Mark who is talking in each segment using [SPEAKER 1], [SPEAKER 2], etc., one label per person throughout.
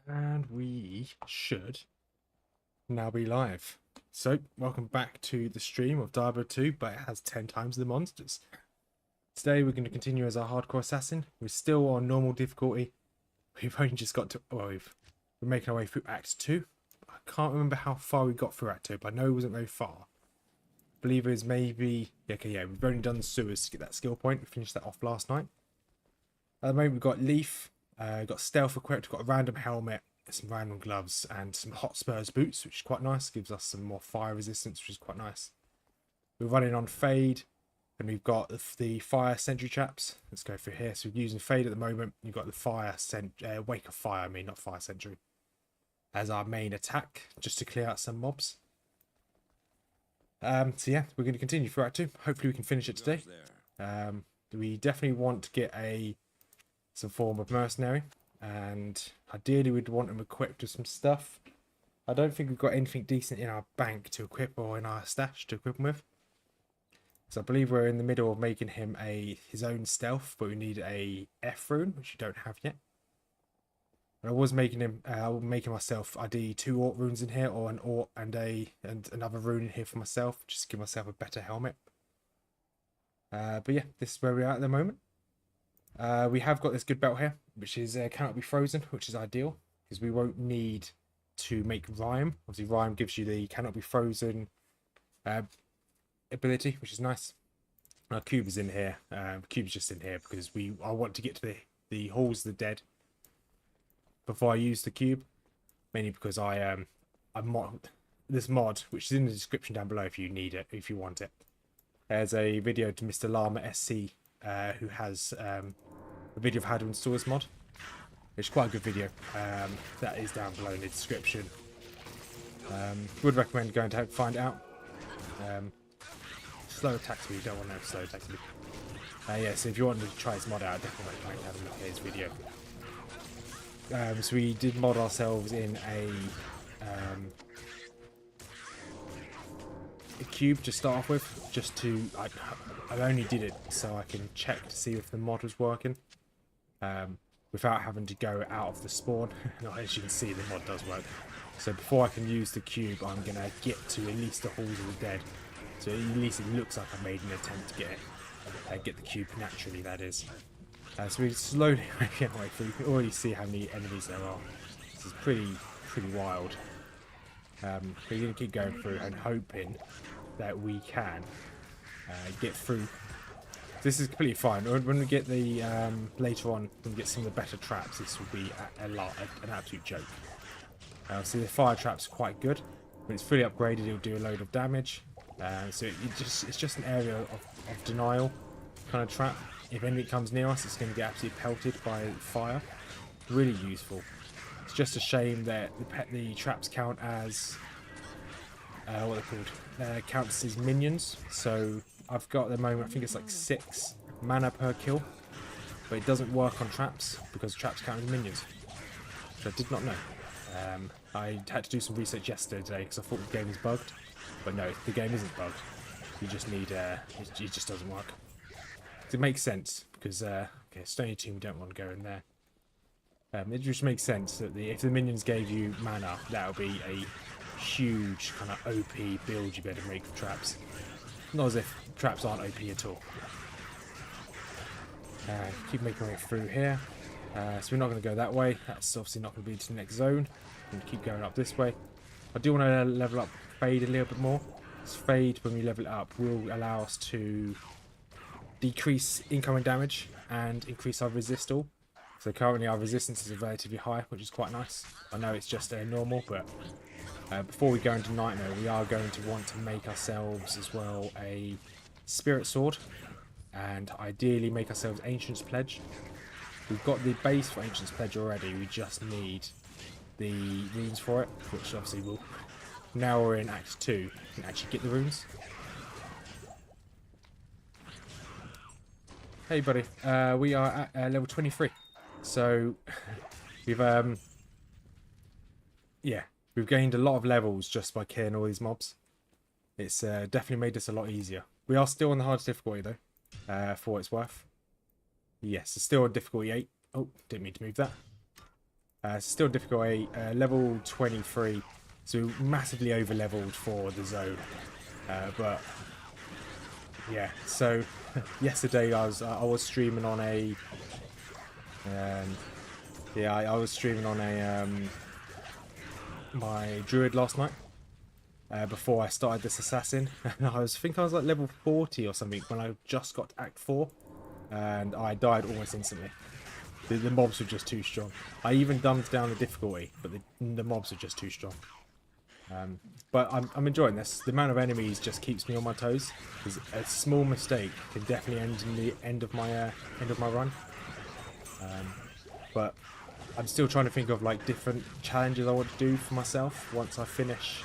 [SPEAKER 1] And we should now be live. So, welcome back to the stream of Diablo 2, but it has 10 times the monsters. Today we're going to continue as our hardcore assassin. We're still on normal difficulty. We've only just got to... Well, we're making our way through Act 2. I can't remember how far we got through Act 2, but I know it wasn't very far. I believe it was maybe... Yeah, we've only done the sewers to get that skill point. We finished that off last night. At the moment we've got Leaf. Got stealth equipped, got a random helmet, some random gloves, and some hot spurs boots, which is quite nice. Gives us some more fire resistance, which is quite nice. We're running on Fade, and we've got the fire sentry traps. Let's go through here. So we're using Fade at the moment. You've got the fire wake of fire, I mean, not fire sentry, as our main attack, just to clear out some mobs. So yeah, we're going to continue through Act 2. Hopefully we can finish it today. We definitely want to get some form of mercenary, and ideally we'd want them equipped with some stuff. I don't think we've got anything decent in our bank to equip, or in our stash to equip him with. So I believe we're in the middle of making him his own stealth, but we need a F rune, which we don't have yet. And I was making him, making myself ideally 2 Orc runes in here, or an Orc and another rune in here for myself, just to give myself a better helmet. But yeah, this is where we are at the moment. We have got this good belt here, which is cannot be frozen, which is ideal because we won't need to make rhyme. Obviously, rhyme gives you the cannot be frozen ability, which is nice. Our cube is in here. Cube is just in here because I want to get to the halls of the dead before I use the cube, mainly because I mod this mod, which is in the description down below if you need it, if you want it. There's a video to Mr. Llama SC who has a video of how to install this mod. It's quite a good video. That is down below in the description. Would recommend going to find it out. Slow attack speed, don't want no slow attack speed. Yeah, so if you want to try this mod out, I definitely recommend having a look at his video. So we did mod ourselves in a cube to start off with, just to I only did it so I can check to see if the mod was working, without having to go out of the spawn. As you can see, the mod does work. So before I can use the cube, I'm gonna get to at least the halls of the dead, so at least it looks like I made an attempt to get the cube naturally, that is. So we're slowly making our way through. You can already see how many enemies there are. This is pretty wild. We're going to keep going through and hoping that we can get through. This is completely fine. When we get the later on, when we get some of the better traps, this will be an absolute joke. So the fire trap's quite good. When it's fully upgraded, it'll do a load of damage. So it's just an area of denial kind of trap. If anything comes near us, it's going to get absolutely pelted by fire. Really useful. It's just a shame that the traps count as what they're called. Counts as minions. So I've got at the moment, I think it's like 6 mana per kill, but it doesn't work on traps because traps count as minions, which I did not know. I had to do some research yesterday because I thought the game was bugged, but no, the game isn't bugged. You just need it just doesn't work. It makes sense because okay, Stony Tomb, we don't want to go in there. It just makes sense that if the minions gave you mana, that would be a huge kind of OP build you better make for traps. Not as if traps aren't OP at all. Keep making our way through here. So we're not going to go that way. That's obviously not going to be to the next zone. We're going to keep going up this way. I do want to level up Fade a little bit more. This Fade, when we level it up, will allow us to decrease incoming damage and increase our resist all. So currently our resistance is relatively high, which is quite nice. I know it's just normal, but before we go into Nightmare, we are going to want to make ourselves as well a Spirit Sword, and ideally make ourselves Ancient's Pledge. We've got the base for Ancient's Pledge already, we just need the runes for it, which obviously will, now we're in Act 2, we can actually get the runes. Hey buddy, we are at level 23, so we've yeah, we've gained a lot of levels just by killing all these mobs. It's definitely made this a lot easier. We are still on the hardest difficulty though, for what it's worth. Yes, it's still on difficulty 8. Oh, didn't mean to move that. Still difficulty, level 23, so massively over leveled for the zone. But yeah, so yesterday I was streaming on a I was streaming on a my druid last night. Before I started this assassin, and I think I was like level 40 or something when I just got to Act 4, and I died almost instantly. The mobs were just too strong. I even dumbed down the difficulty, but the mobs were just too strong. But I'm enjoying this. The amount of enemies just keeps me on my toes, because a small mistake can definitely end in the end of my run. But I'm still trying to think of like different challenges I want to do for myself once I finish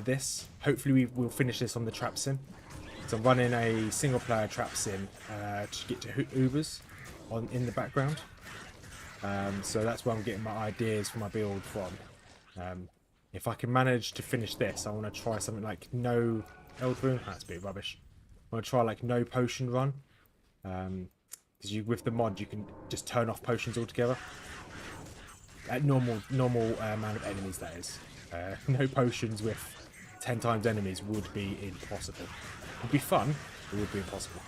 [SPEAKER 1] this. Hopefully we'll finish this on the trap sim. So I'm running a single player trap sim to get to Ubers in the background. So that's where I'm getting my ideas for my build from. If I can manage to finish this, I want to try something like no Eld Boon. That's a bit rubbish. I want to try like no potion run. Because with the mod you can just turn off potions altogether. At normal amount of enemies, that is. No potions with 10 times enemies would be impossible. It would be fun, it would be impossible.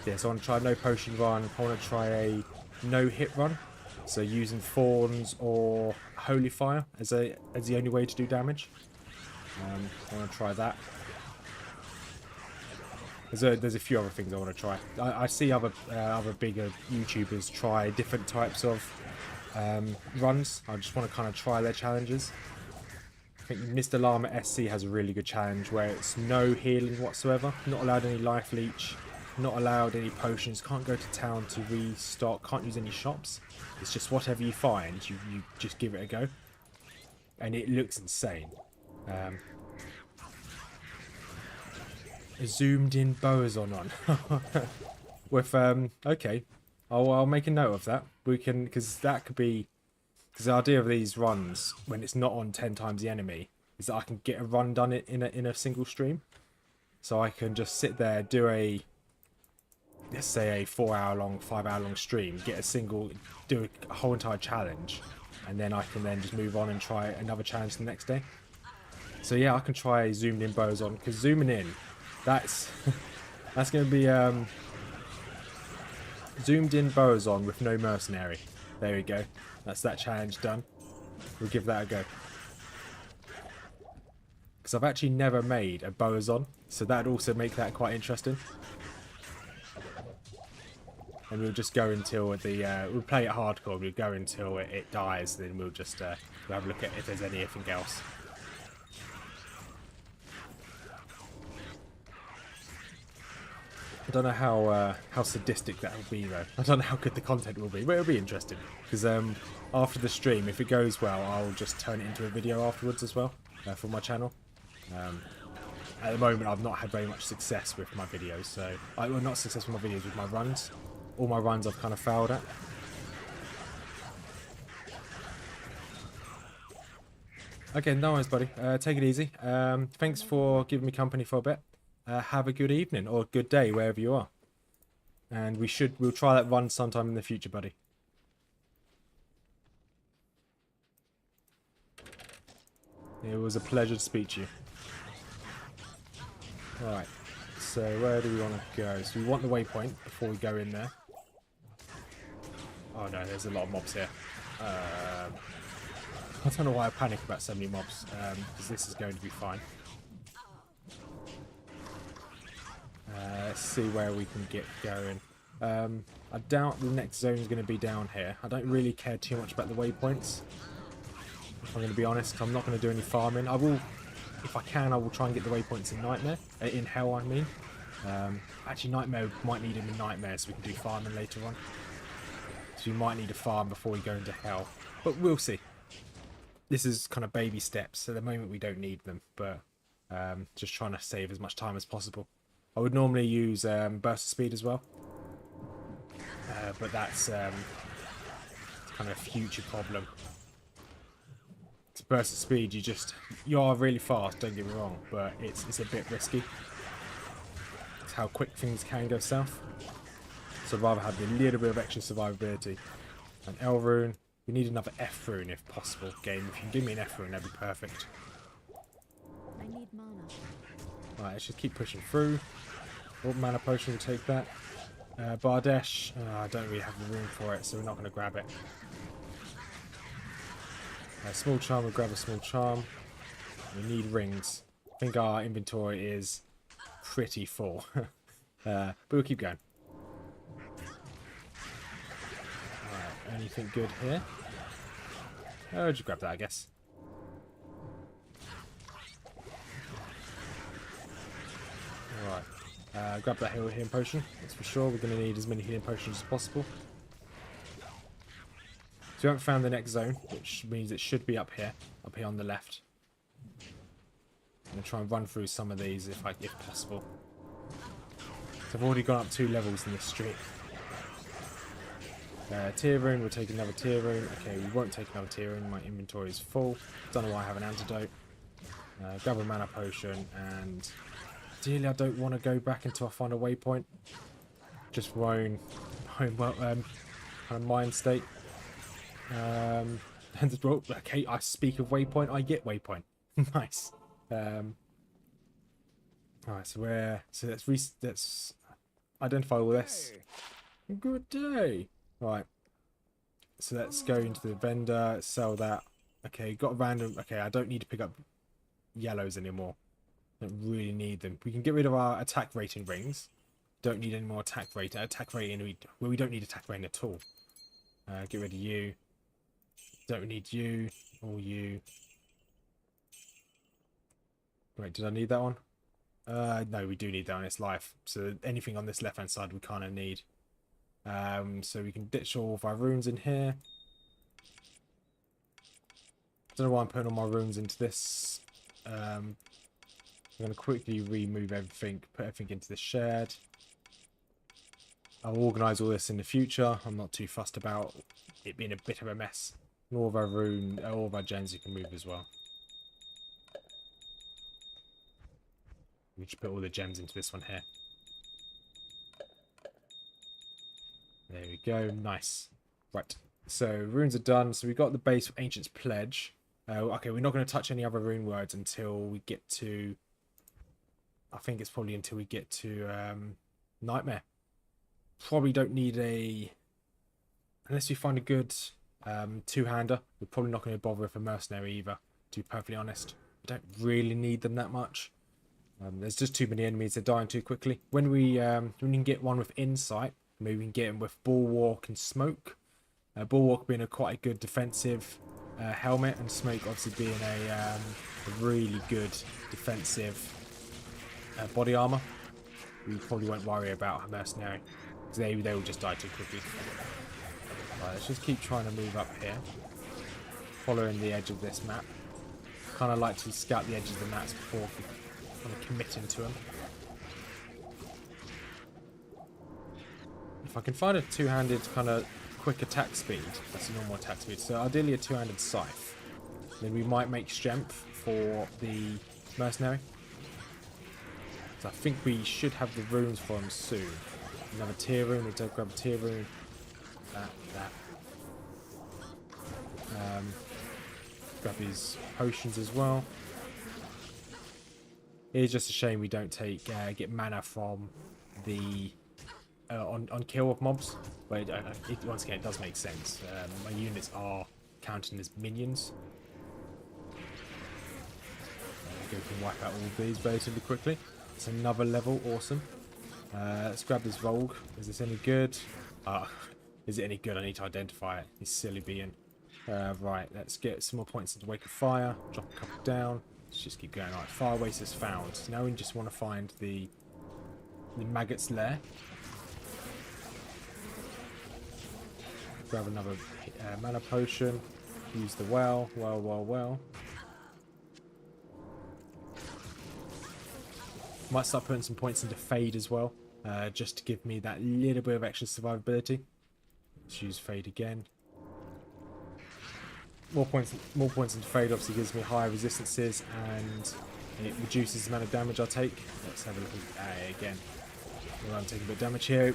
[SPEAKER 1] Yeah, so I want to try no potion run. I want to try a no hit run. So using thorns or holy fire as the only way to do damage. I want to try that. There's a few other things I want to try. I see other bigger YouTubers try different types of runs. I just want to kind of try their challenges. I think Mr. Llama SC has a really good challenge where it's no healing whatsoever, not allowed any life leech, not allowed any potions, can't go to town to restock, can't use any shops. It's just whatever you find, you just give it a go. And it looks insane. A zoomed in Boazon on. With, okay. I'll make a note of that. We can, because that could be, because the idea of these runs, when it's not on 10 times the enemy, is that I can get a run done in a single stream. So I can just sit there, do a, let's say a 4-hour long, 5-hour long stream, do a whole entire challenge, and then I can then just move on and try another challenge the next day. So yeah, I can try zoomed in Boazon, because zooming in, that's going to be zoomed in Boazon with no mercenary. There we go. That's that challenge done. We'll give that a go. Because I've actually never made a Boazon, so that'd also make that quite interesting. And we'll just go until we'll play it hardcore. We'll go until it dies, then we'll just we'll have a look at if there's anything else. I don't know how sadistic that will be though. I don't know how good the content will be, but it'll be interesting. Because after the stream, if it goes well, I'll just turn it into a video afterwards as well for my channel. At the moment, I've not had very much success with my videos, so well, not success with my videos, with my runs. All my runs I've kind of failed at. Okay, no worries, buddy. Take it easy. Thanks for giving me company for a bit. Have a good evening or good day wherever you are, and we'll try that run sometime in the future, buddy. It was a pleasure to speak to you. Alright, so where do we want to go? So we want the waypoint before we go in there. Oh no, there's a lot of mobs here. I don't know why I panic about so many mobs, because this is going to be fine. Let's see where we can get going. I doubt the next zone is going to be down here. I don't really care too much about the waypoints, if I'm going to be honest, 'cause I'm not going to do any farming. I will, if I can, I will try and get the waypoints in Nightmare. In Hell, I mean. Actually, Nightmare might need them in Nightmare so we can do farming later on. So we might need a farm before we go into Hell. But we'll see. This is kind of baby steps. At the moment, we don't need them, but just trying to save as much time as possible. I would normally use burst of speed as well, but that's kind of a future problem. To burst of speed, you are really fast. Don't get me wrong, but it's a bit risky. It's how quick things can go south. So I'd rather have a little bit of extra survivability. An L rune. We need another F rune if possible. Game, if you can give me an F rune, that'd be perfect.
[SPEAKER 2] I need mana.
[SPEAKER 1] Right, let's just keep pushing through. Oh, mana potion will take that. Bardesh. I don't really have the room for it, so we're not going to grab it. Small charm, we'll grab a small charm. We need rings. I think our inventory is pretty full. But we'll keep going. Alright, anything good here? Oh, just grab that, I guess. Alright. Grab that healing potion, that's for sure. We're going to need as many healing potions as possible. So we haven't found the next zone, which means it should be up here on the left. I'm going to try and run through some of these if possible. So I've already gone up 2 levels in this stream. Tier rune, we'll take another tier rune. Okay, we won't take another tier rune, my inventory is full. Don't know why I have an antidote. Grab a mana potion, and ideally I don't want to go back until I find a waypoint. Just for my own kind of mind state. And well, okay, I speak of waypoint, I get waypoint. Nice. Alright, so let's identify all this. Good day. Right. So let's go into the vendor, sell that. Okay, got a random. Okay, I don't need to pick up yellows anymore. Don't really need them. We can get rid of our attack rating rings. Don't need any more attack rating. We don't need attack rating at all. Get rid of you. Don't need you or you. Wait, did I need that one? No, we do need that on its life. So anything on this left-hand side we kind of need. So we can ditch all of our runes in here. Don't know why I'm putting all my runes into this. I'm going to quickly remove everything, put everything into the shed. I'll organise all this in the future. I'm not too fussed about it being a bit of a mess. And all of our gems you can move as well. We just put all the gems into this one here. There we go. Nice. Right. So runes are done. So we got the base of Ancient's Pledge. Okay, we're not going to touch any other rune words until we get to... I think it's probably until we get to Nightmare. Probably don't need a... Unless we find a good two-hander. We're probably not going to bother with a mercenary either, to be perfectly honest. We don't really need them that much. There's just too many enemies. They're dying too quickly. When we can get one with Insight, maybe we can get him with Bulwark and Smoke. Bulwark being quite a good defensive helmet, and Smoke obviously being a really good defensive body armor. We probably won't worry about a mercenary, because they will just die too quickly. Right, let's just keep trying to move up here, following the edge of this map. Kind of like to scout the edges of the maps before kind of committing to them. If I can find a two-handed kind of quick attack speed, that's a normal attack speed, so ideally a two-handed scythe, then we might make strength for the mercenary. So I think we should have the runes for him soon. Another tier rune, we don't grab a tier rune. That. Grab his potions as well. It's just a shame we don't get mana from the on kill of mobs, but once again it does make sense. My units are counting as minions. We can wipe out all of these relatively quickly. It's another level, awesome. Let's grab this Vogue. Is this any good? Is it any good? I need to identify it. This silly being. Right, let's get some more points into Wake of Fire. Drop a couple down. Let's just keep going. Alright, Fire Waste is found. Now we just want to find the maggot's lair. Grab another mana potion. Use the well. Might start putting some points into Fade as well, just to give me that little bit of extra survivability. Let's use Fade again. More points into Fade obviously gives me higher resistances, and it reduces the amount of damage I take. Let's have a look at again. I'm taking a bit of damage here.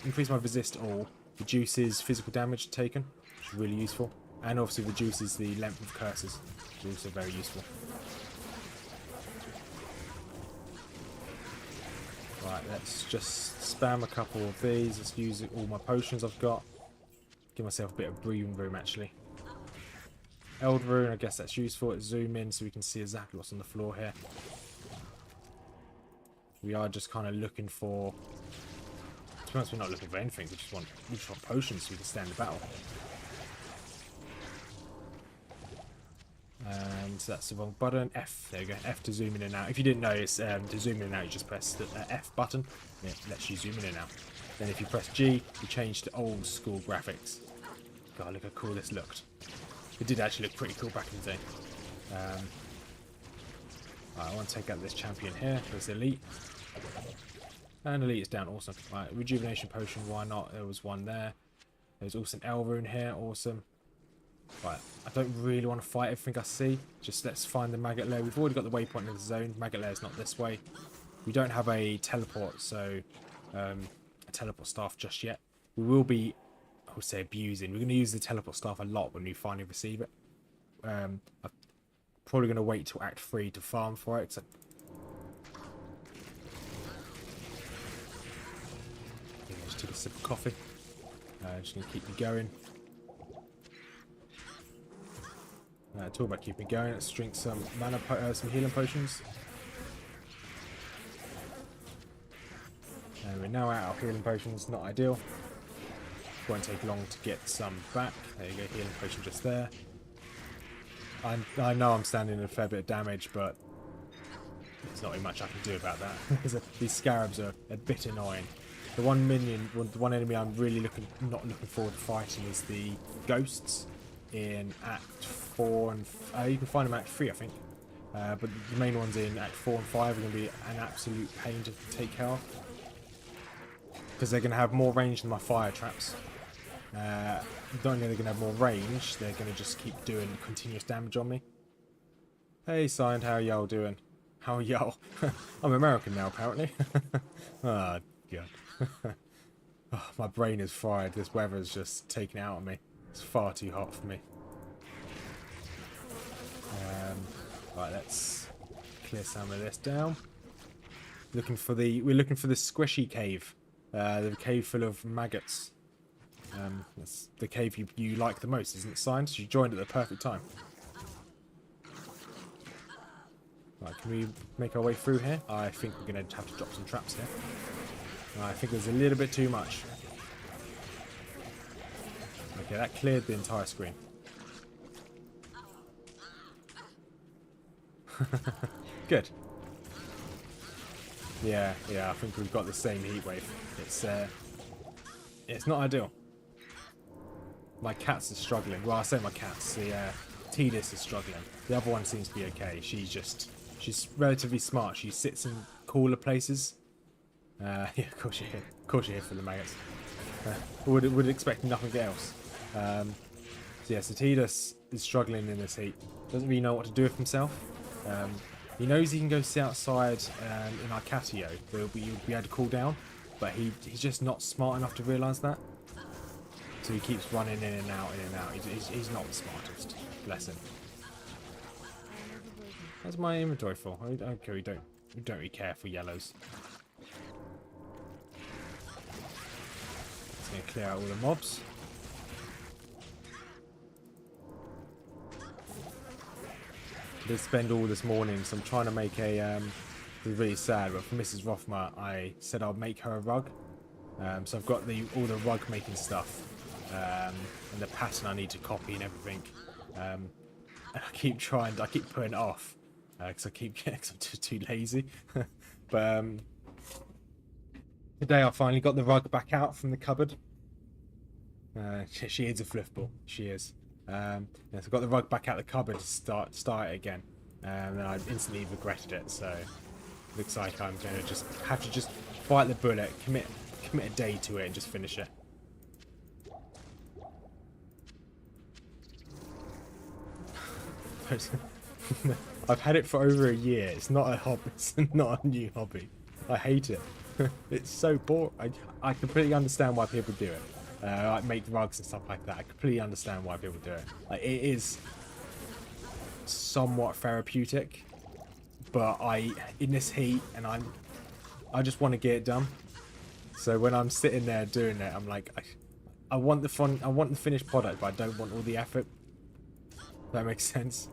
[SPEAKER 1] Increase my resist all. Reduces physical damage taken, which is really useful. And obviously reduces the length of curses, which is also very useful. Right, let's just spam a couple of these. Let's use all my potions I've got. Give myself a bit of breathing room, actually. Eld rune, I guess that's useful. Let's zoom in so we can see exactly what's on the floor here. We are just kind of looking for... To be honest, we're not looking for anything. We just want potions so we can stand the battle. And that's the wrong button. F. There you go. F to zoom in and out. If you didn't know, it's to zoom in and out, you just press the F button. It lets you zoom in and out. Then if you press G, you change to old school graphics. God, look how cool this looked. It did actually look pretty cool back in the day. Right, I want to take out this champion here. There's Elite. And Elite is down. Awesome. Right, rejuvenation potion. Why not? There was one there. There's also an L rune here. Awesome. Right, I don't really want to fight everything I see. Just let's find the maggot lair. We've already got the waypoint in the zone. Maggot lair is not this way. We don't have a teleport, so a teleport staff just yet. We will be, I would say, abusing. We're going to use the teleport staff a lot when we finally receive it. I'm probably going to wait till Act 3 to farm for it. So just took a sip of coffee. Just going to keep me going. Talk about keeping going. Let's drink some some healing potions. And we're now out of healing potions. Not ideal. Won't take long to get some back. There you go, healing potion just there. I know I'm standing in a fair bit of damage, but there's not really much I can do about that. These scarabs are a bit annoying. The one enemy I'm really not looking forward to fighting is the ghosts in Act 4 and you can find them in Act 3, I think. But the main ones in Act 4 and 5 are going to be an absolute pain to take care of, because they're going to have more range than my fire traps. Not only are they going to have more range, they're going to just keep doing continuous damage on me. Hey, Signed, how y'all doing? How are y'all? I'm American now, apparently. Oh, God. Oh, my brain is fried. This weather's just taken out on me. It's far too hot for me. Right, let's clear some of this down. We're looking for the squishy cave. The cave full of maggots. That's the cave you like the most, isn't it, Science? You joined at the perfect time. Right, can we make our way through here? I think we're going to have to drop some traps here. I think there's a little bit too much. Okay, that cleared the entire screen. Good. Yeah, I think we've got the same heat wave. It's not ideal. My cats are struggling. Well, I say my cats. The Tidus is struggling. The other one seems to be okay. She's relatively smart. She sits in cooler places. Yeah, of course you're here. Of course you're here for the maggots. Would expect nothing else. So yeah, so Tidus is struggling in this heat. Doesn't really know what to do with himself. He knows he can go sit outside in our catio, where he'll be able to cool down, but he's just not smart enough to realise that. So he keeps running in and out, in and out. He's not the smartest. Bless him. That's my inventory full. Okay, we don't really care for yellows. Just gonna clear out all the mobs. I did spend all this morning, so I'm trying to make a, it's really sad, but for Mrs. Rothma, I said I'll make her a rug. So I've got all the rug making stuff, and the pattern I need to copy and everything. And I keep putting it off, because I'm too lazy. But today I finally got the rug back out from the cupboard. She is a fluffball, she is. So I got the rug back out of the cupboard to start it again, and then I instantly regretted it. So looks like I'm going to just have to bite the bullet, commit a day to it, and just finish it. I've had it for over a year. It's not a hobby. It's not a new hobby. I hate it. It's so boring. I completely understand why people do it. Like make rugs and stuff like that. I completely understand why people do it. Like it is somewhat therapeutic, but in this heat, and I just want to get it done. So when I'm sitting there doing it, I'm like, I want the fun, I want the finished product, but I don't want all the effort. If that makes sense.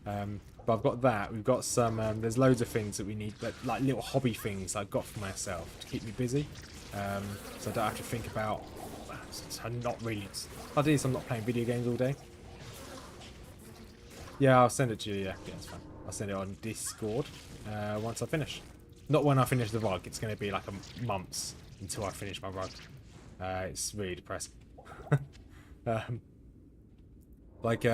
[SPEAKER 1] But I've got that. We've got some. There's loads of things that we need, like little hobby things I've got for myself to keep me busy, so I don't have to think about. I'm not really. I'm not playing video games all day. Yeah, I'll send it to you. Yeah, that's fine. I'll send it on Discord once I finish. Not when I finish the rug. It's going to be like months until I finish my rug. It's really depressing. um, like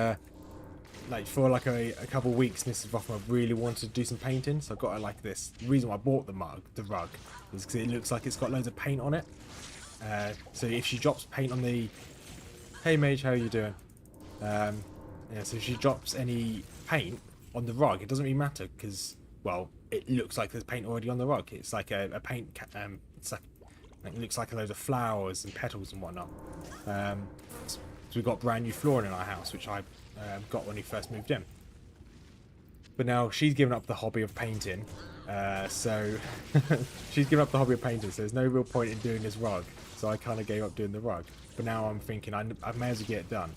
[SPEAKER 1] for like a couple of weeks, Mrs. Rothman really wanted to do some painting, so I got her like this. The reason why I bought the rug, is because it looks like it's got loads of paint on it. So if she drops paint on the, hey mage, how are you doing? Yeah, so if she drops any paint on the rug, it doesn't really matter because, well, it looks like there's paint already on the rug. It's like a paint, it's like it looks like loads of flowers and petals and whatnot. So we've got brand new flooring in our house, which I got when he first moved in. But now she's given up the hobby of painting, so she's given up the hobby of painting, so there's no real point in doing this rug. So I kind of gave up doing the rug. But now I'm thinking I may as well get it done.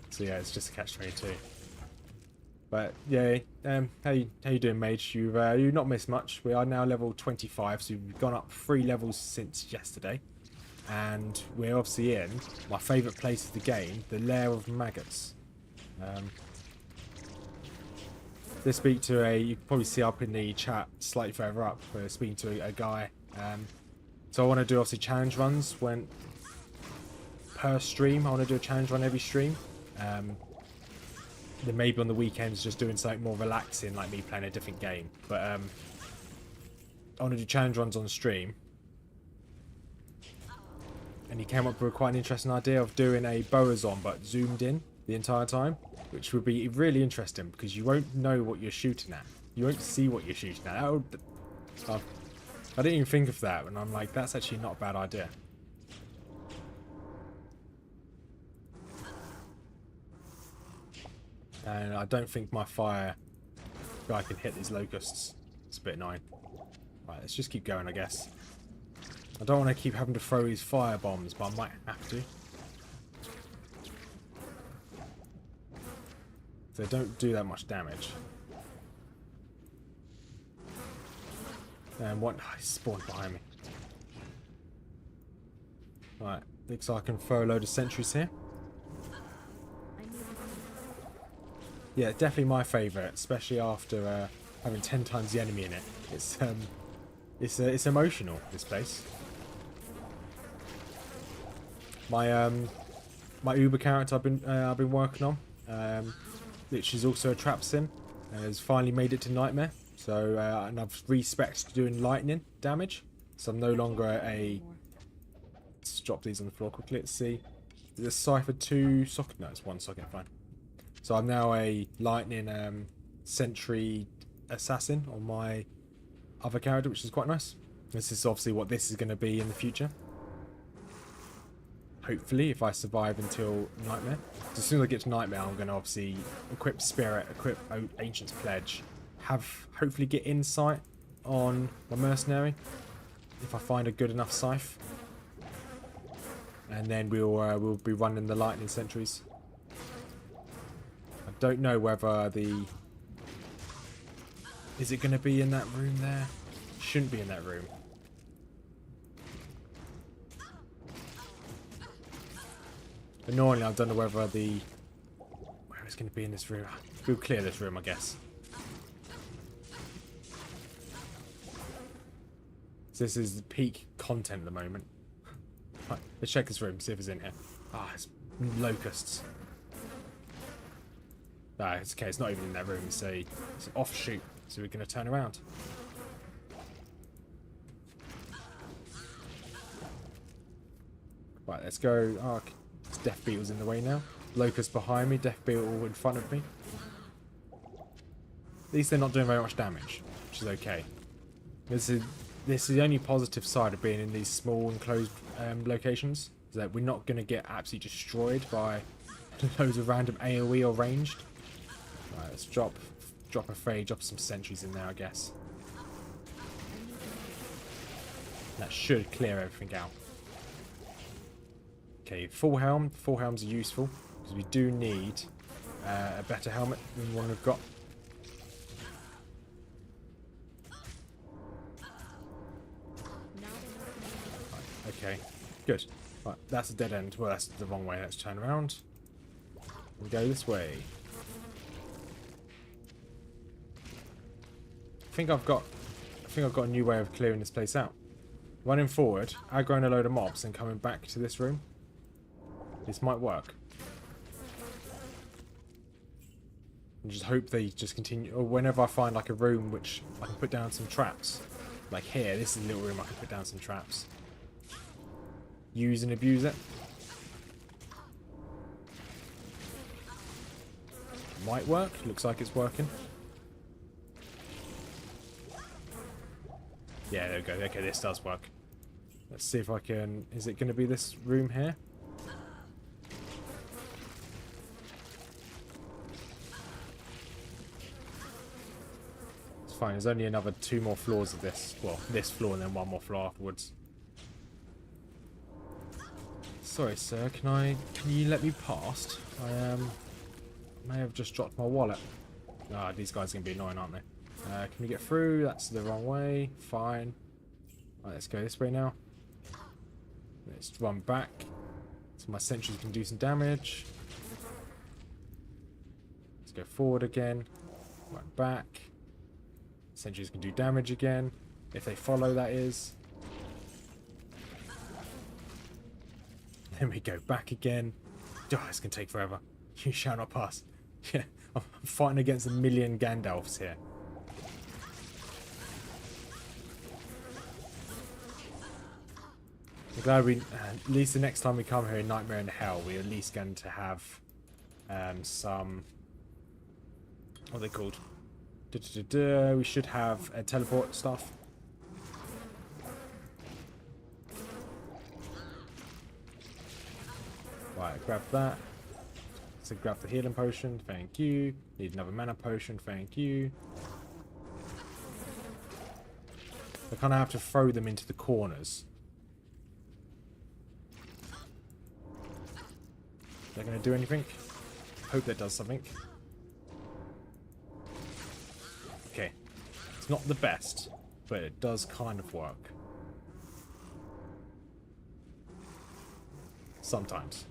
[SPEAKER 1] So yeah, it's just a catch-22. But yeah, how you doing, mage? You've not missed much. We are now level 25, so we've gone up 3 levels since yesterday. And we're obviously in my favourite place of the game, the lair of maggots. They speak to you can probably see up in the chat slightly further up, we're speaking to a guy. So I want to do obviously challenge runs per stream. I want to do a challenge run every stream. Then maybe on the weekends just doing something more relaxing, like me playing a different game. But I want to do challenge runs on stream. And he came up with quite an interesting idea of doing a Boazon but zoomed in the entire time, which would be really interesting because you won't know what you're shooting at. You won't see what you're shooting at. I didn't even think of that, and I'm like, that's actually not a bad idea. And I don't think my fire guy can hit these locusts. It's a bit annoying. Right, let's just keep going, I guess. I don't want to keep having to throw these fire bombs, but I might have to. They don't do that much damage. And what? Oh, he spawned behind me. Right, looks like I can throw a load of sentries here. Yeah, definitely my favourite, especially after having 10 times the enemy in it. It's emotional, this place. My Uber character I've been working on, which is also a trap sim, has finally made it to nightmare. So and I've respec'd doing lightning damage, so I'm no longer a. Let's drop these on the floor quickly. Let's see. Is this Cypher 2 socket? No, it's 1 socket. Fine. So I'm now a lightning sentry assassin on my other character, which is quite nice. This is obviously what this is going to be in the future. Hopefully, if I survive until Nightmare. So as soon as I get to Nightmare, I'm going to obviously equip Spirit, equip Ancient's Pledge, hopefully get insight on my Mercenary, if I find a good enough scythe. And then we'll be running the Lightning Sentries. I don't know whether is it going to be in that room there? Shouldn't be in that room. Annoyingly, I don't know whether where it's going to be in this room. We'll clear this room, I guess. So this is the peak content at the moment. Right, let's check this room, see if it's in here. Ah, it's locusts. Ah, it's okay, it's not even in that room. It's an offshoot, so we're going to turn around. Right, let's go. Oh, Death Beetle's in the way now. Locust behind me, Death Beetle in front of me. At least they're not doing very much damage, which is okay. This is the only positive side of being in these small enclosed locations, is that we're not going to get absolutely destroyed by loads of random AoE or ranged. Right, let's drop a fray, drop some sentries in there, I guess. That should clear everything out. Okay, full helm. Full helms are useful because we do need a better helmet than the one we've got. Right, okay, good. Right, that's a dead end. Well, that's the wrong way. Let's turn around and go this way. I think I've got a new way of clearing this place out. Running forward, aggroing a load of mobs, and coming back to this room. This might work. And just hope they just continue. Or whenever I find like a room which I can put down some traps, like here, this is a little room I can put down some traps. Use and abuse it. Might work. Looks like it's working. Yeah, there we go. Okay, this does work. Let's see if I can... Is it going to be this room here? It's fine. There's only another 2 more floors of this. Well, this floor and then 1 more floor afterwards. Sorry, sir. Can you let me past? I may have just dropped my wallet. Ah, these guys are going to be annoying, aren't they? Can we get through? That's the wrong way. Fine. Right, let's go this way now. Let's run back. So my sentries can do some damage. Let's go forward again. Run back. Sentries can do damage again. If they follow, that is. Then we go back again. Oh, this can take forever. You shall not pass. Yeah, I'm fighting against a million Gandalfs here. I'm glad we, at least the next time we come here in Nightmare in Hell, we're at least going to have some, what are they called? We should have teleport stuff. Right, grab that. So grab the healing potion, thank you. Need another mana potion, thank you. I kind of have to throw them into the corners. Is that going to do anything? Hope that does something. Okay. It's not the best, but it does kind of work. Sometimes.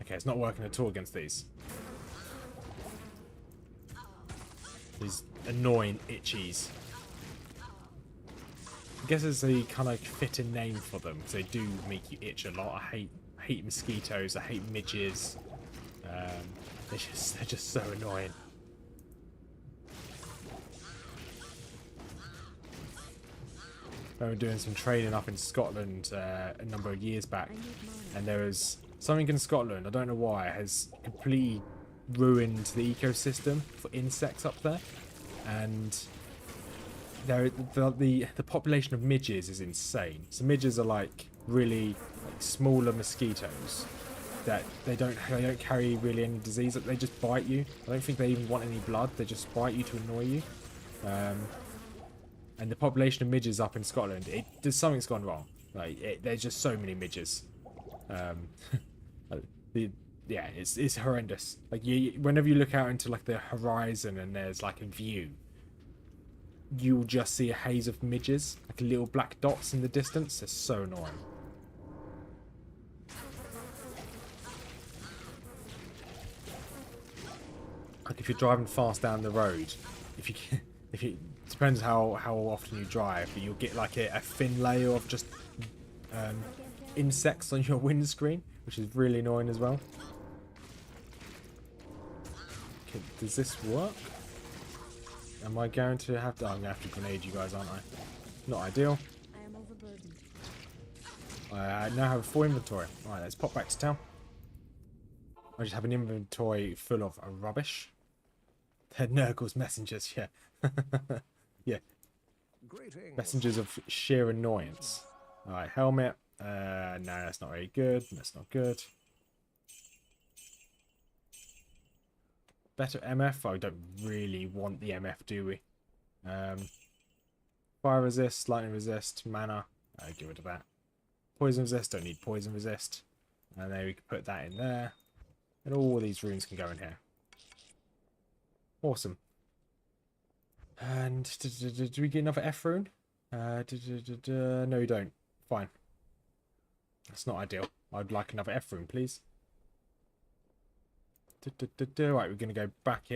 [SPEAKER 1] Okay, it's not working at all against these. These annoying itchies. I guess it's a kind of fitting name for them, because they do make you itch a lot. I hate mosquitoes, I hate midges. They're just so annoying. I remember doing some training up in Scotland a number of years back, and there was something in Scotland, I don't know why, it has completely ruined the ecosystem for insects up there, and the population of midges is insane. So midges are like really smaller mosquitoes that they don't carry really any disease. They just bite you. I don't think they even want any blood. They just bite you to annoy you. And the population of midges up in Scotland, something's gone wrong. There's just so many midges. Yeah, it's horrendous. Like whenever you look out into like the horizon and there's like a view, you'll just see a haze of midges, like little black dots in the distance. They're so annoying. Like if you're driving fast down the road, if you depends how often you drive, but you'll get like a thin layer of just insects on your windscreen, which is really annoying as well. Okay, does this work? Am I going to have to... I'm going to have to grenade you guys, aren't I? Not ideal.
[SPEAKER 2] I am overburdened.
[SPEAKER 1] I now have a full inventory. Alright, let's pop back to town. I just have an inventory full of rubbish. They're Nurgle's messengers, yeah. Yeah,
[SPEAKER 3] Greetings.
[SPEAKER 1] messengers of sheer annoyance. Alright, helmet. No, that's not very good. That's not good. Better MF? I don't really want the MF, do we? Fire resist, lightning resist, mana. Get rid of that. Poison resist, don't need poison resist. And then we can put that in there. And all these runes can go in here. Awesome. And do we get another F rune? No, we don't. Fine. That's not ideal. I'd like another F rune, please. Right, we're going to go back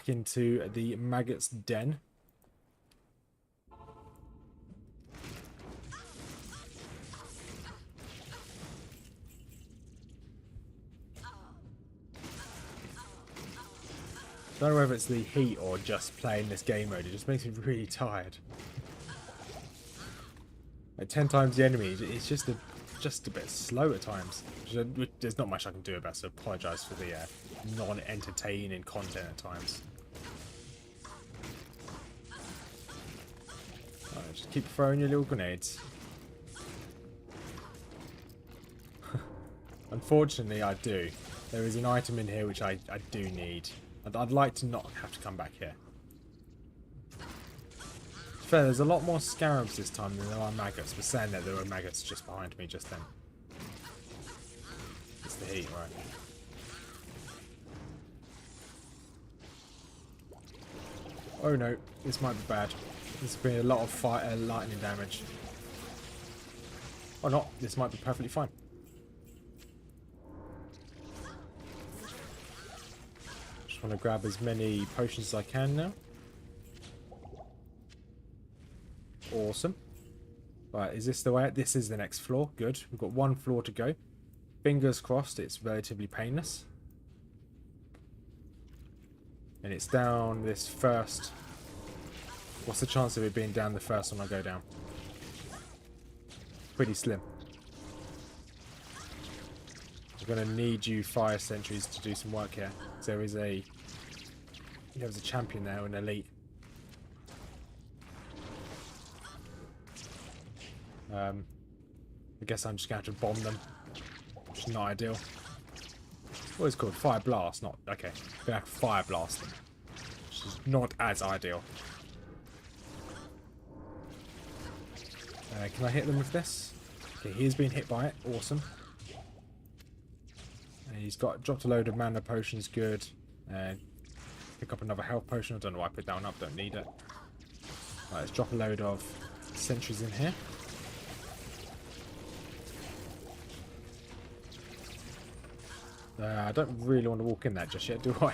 [SPEAKER 1] into the maggot's den. I don't know whether it's the heat or just playing this game mode. It just makes me really tired. Like 10 times the enemy, it's just a bit slow at times. There's not much I can do about it, so I apologise for the non-entertaining content at times. Right, just keep throwing your little grenades. Unfortunately, I do. There is an item in here which I do need. I'd like to not have to come back here. Fair, there's a lot more scarabs this time than there are maggots, but saying that there were maggots just behind me just then. It's the heat, right? Oh no, this might be bad. This will be a lot of fire, lightning damage. Or not, this might be perfectly fine. Just want to grab as many potions as I can now. Awesome. Right, is this the way? This is the next floor. Good. We've got one floor to go. Fingers crossed it's relatively painless. And it's down this first. What's the chance of it being down the first one I go down? Pretty slim. We're going to need you fire sentries to do some work here. There is a champion there, an elite. I guess I'm just going to have to bomb them, which is not ideal. What is it called? Fire blast, not... Okay, I'm going to have to fire blast them, which is not as ideal. Can I hit them with this? Okay, he's been hit by it. Awesome. And he's dropped a load of mana potions, good. And pick up another health potion. I don't know why I put that one up, don't need it. Right, let's drop a load of sentries in here. I don't really want to walk in that just yet, do I?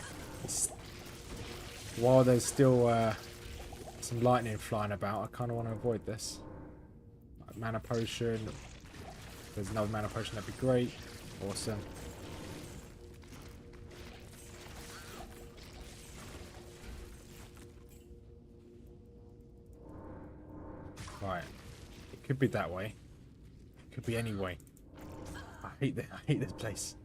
[SPEAKER 1] While there's still some lightning flying about, I kind of want to avoid this. Right, mana potion. If there's another mana potion, that'd be great. Awesome. Right. It could be that way. It could be any way. I hate this place.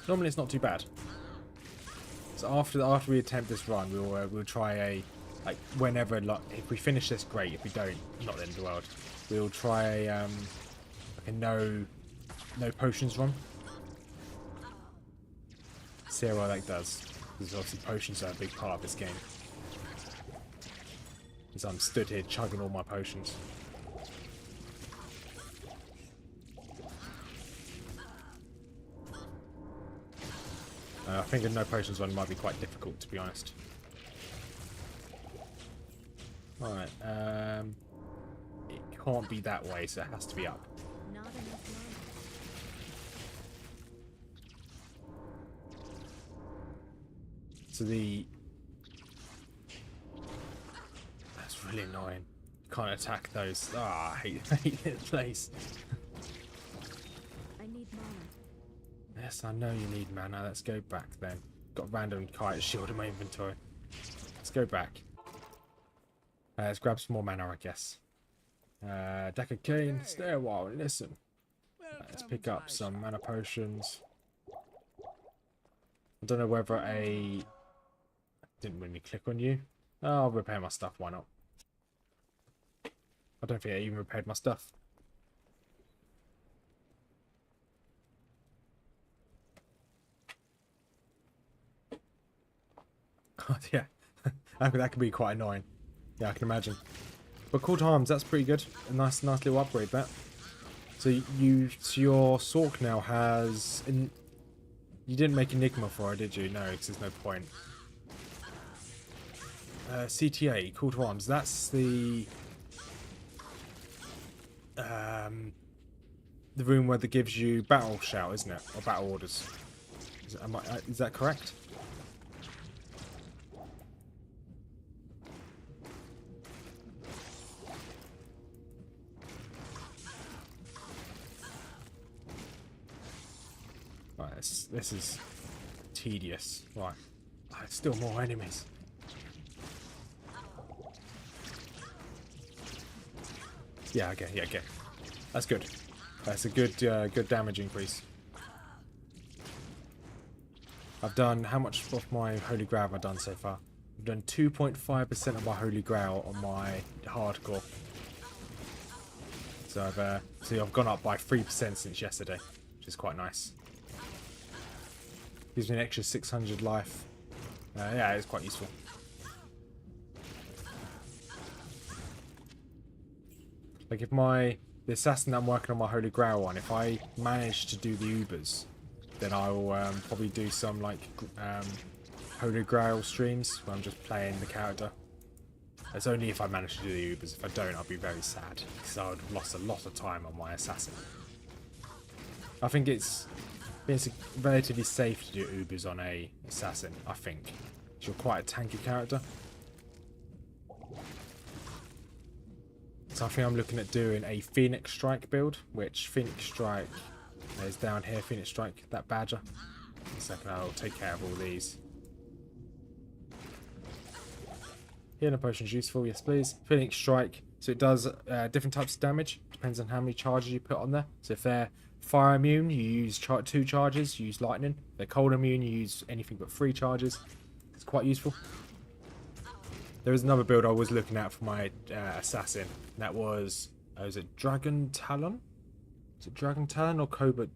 [SPEAKER 1] Normally it's not too bad. So after we attempt this run, we'll try whenever, if we finish this, great. If we don't, not the end of the world. We'll try a no potions run. See how well that does. Because obviously potions are a big part of this game. Because I'm stood here chugging all my potions. I think a no potions one might be quite difficult, to be honest. Alright, it can't be that way, so it has to be up.
[SPEAKER 2] Not enough
[SPEAKER 1] So that's really annoying. Can't attack those. Ah, I hate this place.
[SPEAKER 2] mana. I need mana.
[SPEAKER 1] Yes, I know you need mana. Let's go back then. Got a random kite shield in my inventory. Let's go back. Let's grab some more mana, I guess. Deck of Cane, stay a while and listen. Let's pick up some mana potions. I don't know whether a... Didn't really click on you. Oh, I'll repair my stuff, why not? I don't think I even repaired my stuff. Yeah, that could be quite annoying. Yeah, I can imagine. But cool times, that's pretty good. A nice little upgrade, that. So your Sork now has... You didn't make Enigma for it, did you? No, because there's no point. CTA, Call to Arms. That's the room where that gives you battle shout, isn't it? Or battle orders. Is that correct? Right, this is tedious. Right, still more enemies. Yeah, okay, yeah, okay. That's good. That's a good damage increase. I've done, how much of my Holy Grail have I done so far? I've done 2.5% of my Holy Grail on my hardcore. So I've gone up by 3% since yesterday, which is quite nice. Gives me an extra 600 life. Yeah, it's quite useful. Like if the assassin that I'm working on my Holy Grail on, if I manage to do the Ubers, then I will probably do some like Holy Grail streams where I'm just playing the character. It's only if I manage to do the Ubers. If I don't, I'll be very sad because I would have lost a lot of time on my assassin. I think it's relatively safe to do Ubers on a assassin, I think. You're quite a tanky character. So I think I'm looking at doing a Phoenix Strike build, which Phoenix Strike is down here, Phoenix Strike, that badger. In a second, I'll take care of all these. Healing potion's useful, yes please. Phoenix Strike, so it does different types of damage, depends on how many charges you put on there. So if they're fire immune, you use 2 charges, you use lightning. If they're cold immune, you use anything but 3 charges. It's quite useful. There is another build I was looking at for my assassin. That was it Dragon Talon? Is it Dragon Talon or Cobra?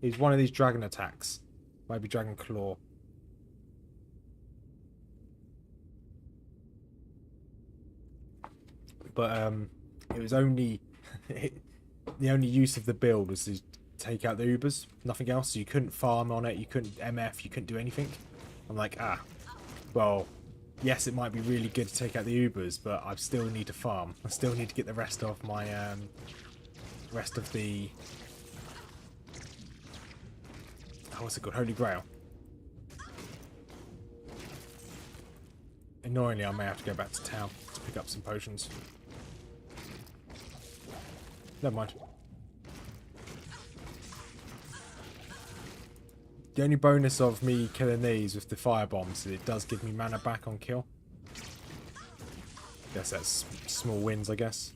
[SPEAKER 1] He's one of these dragon attacks. Might be Dragon Claw. But it was only the only use of the build was to take out the Ubers, nothing else. So you couldn't farm on it, you couldn't MF, you couldn't do anything. I'm like, well, yes, it might be really good to take out the Ubers, but I still need to farm. I still need to get the rest of my what's it called? Holy Grail. Annoyingly, I may have to go back to town to pick up some potions. Never mind. The only bonus of me killing these with the fire bombs is it does give me mana back on kill. Guess that's small wins, I guess.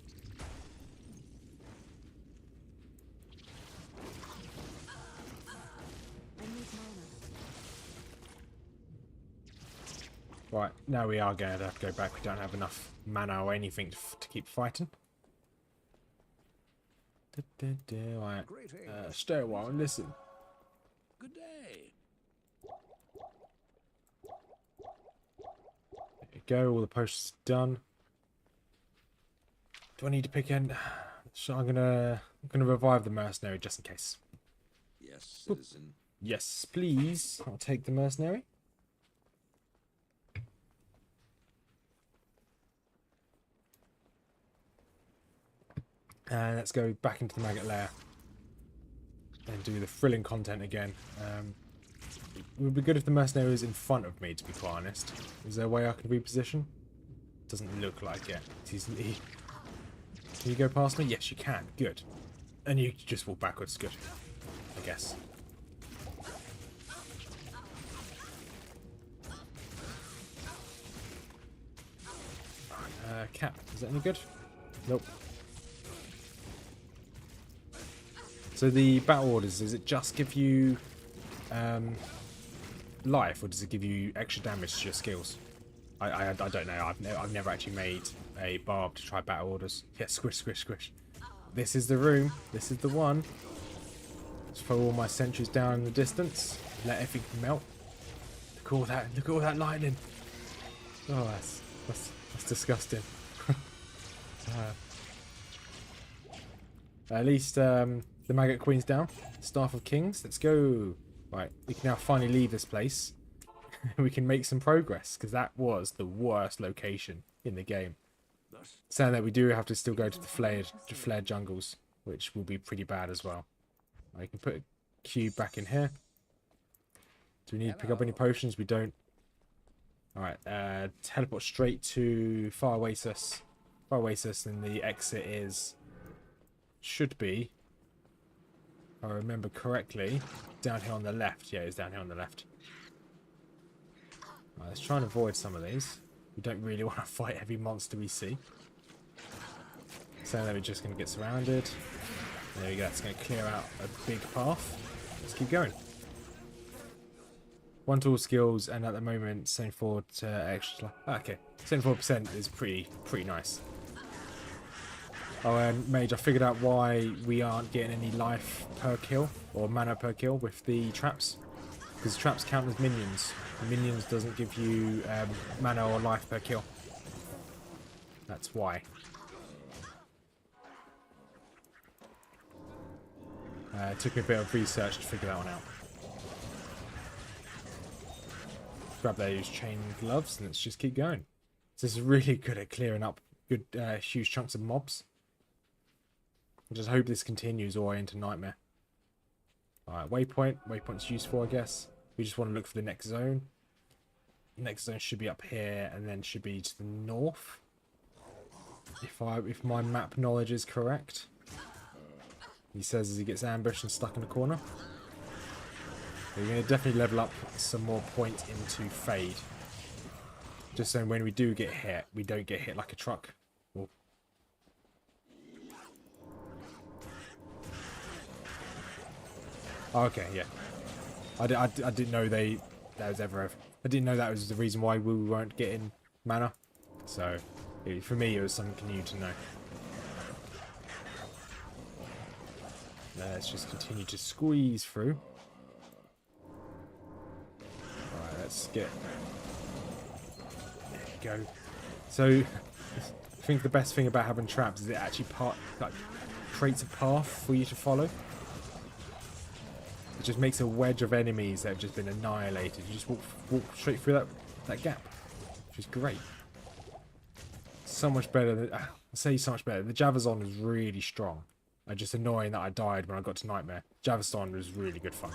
[SPEAKER 2] I need mana.
[SPEAKER 1] Right, now we are going to have to go back. We don't have enough mana or anything to keep fighting. Right, stay a while and listen.
[SPEAKER 3] Good day.
[SPEAKER 1] There you go, all the potions done. Do I need to pick in? So I'm gonna revive the mercenary just in case.
[SPEAKER 3] Yes, citizen.
[SPEAKER 1] Yes, please. I'll take the mercenary. And let's go back into the maggot lair and do the thrilling content again. It would be good if the mercenary was in front of me, to be quite honest. Is there a way I can reposition? Doesn't look like it. Can you go past me? Yes, you can. Good. And you just walk backwards. Good. I guess. Cap. Is that any good? Nope. So the battle orders, does it just give you life, or does it give you extra damage to your skills? I don't know. I've never actually made a barb to try battle orders. Yeah, squish, squish, squish. This is the room. This is the one. Let's throw all my sentries down in the distance. Let everything melt. Look at all that. Look at all that lightning. Oh, that's disgusting. At least the maggot queen's down. Staff of Kings. Let's go. Right, we can now finally leave this place. We can make some progress, because that was the worst location in the game. Saying that, we do have to still go to the flared jungles, which will be pretty bad as well. I can put a cube back in here. Do we need to pick up any potions? We don't. Alright, teleport straight to Far Oasis. Far Oasis, and the exit should be, if I remember correctly, down here on the left. Yeah, it's down here on the left. Right, let's try and avoid some of these. We don't really want to fight every monster we see. So then we're just going to get surrounded. There we go. It's going to clear out a big path. Let's keep going. 1 to all skills, and at the moment 74 to extra. Okay, 74% is pretty nice. Oh, and Mage, I figured out why we aren't getting any life per kill or mana per kill with the traps. Because traps count as minions. Minions doesn't give you mana or life per kill. That's why. It took me a bit of research to figure that one out. Grab those chain gloves and let's just keep going. So this is really good at clearing up good huge chunks of mobs. I just hope this continues all the way into Nightmare. Alright, waypoint. Waypoint's useful, I guess. We just want to look for the next zone. The next zone should be up here and then should be to the north. If my map knowledge is correct. He says as he gets ambushed and stuck in the corner. We're going to definitely level up some more points into Fade. Just so when we do get hit, we don't get hit like a truck. Or... Oh, okay, yeah. I didn't know that was ever... I didn't know that was the reason why we weren't getting mana. So, for me, it was something new to know. Let's just continue to squeeze through. Alright, let's get... There we go. So, I think the best thing about having traps is it actually creates a path for you to follow. It just makes a wedge of enemies that have just been annihilated. You just walk straight through that gap, which is great. So much better than... I say so much better. The Javazon is really strong. Just annoying that I died when I got to Nightmare. Javaston was really good fun.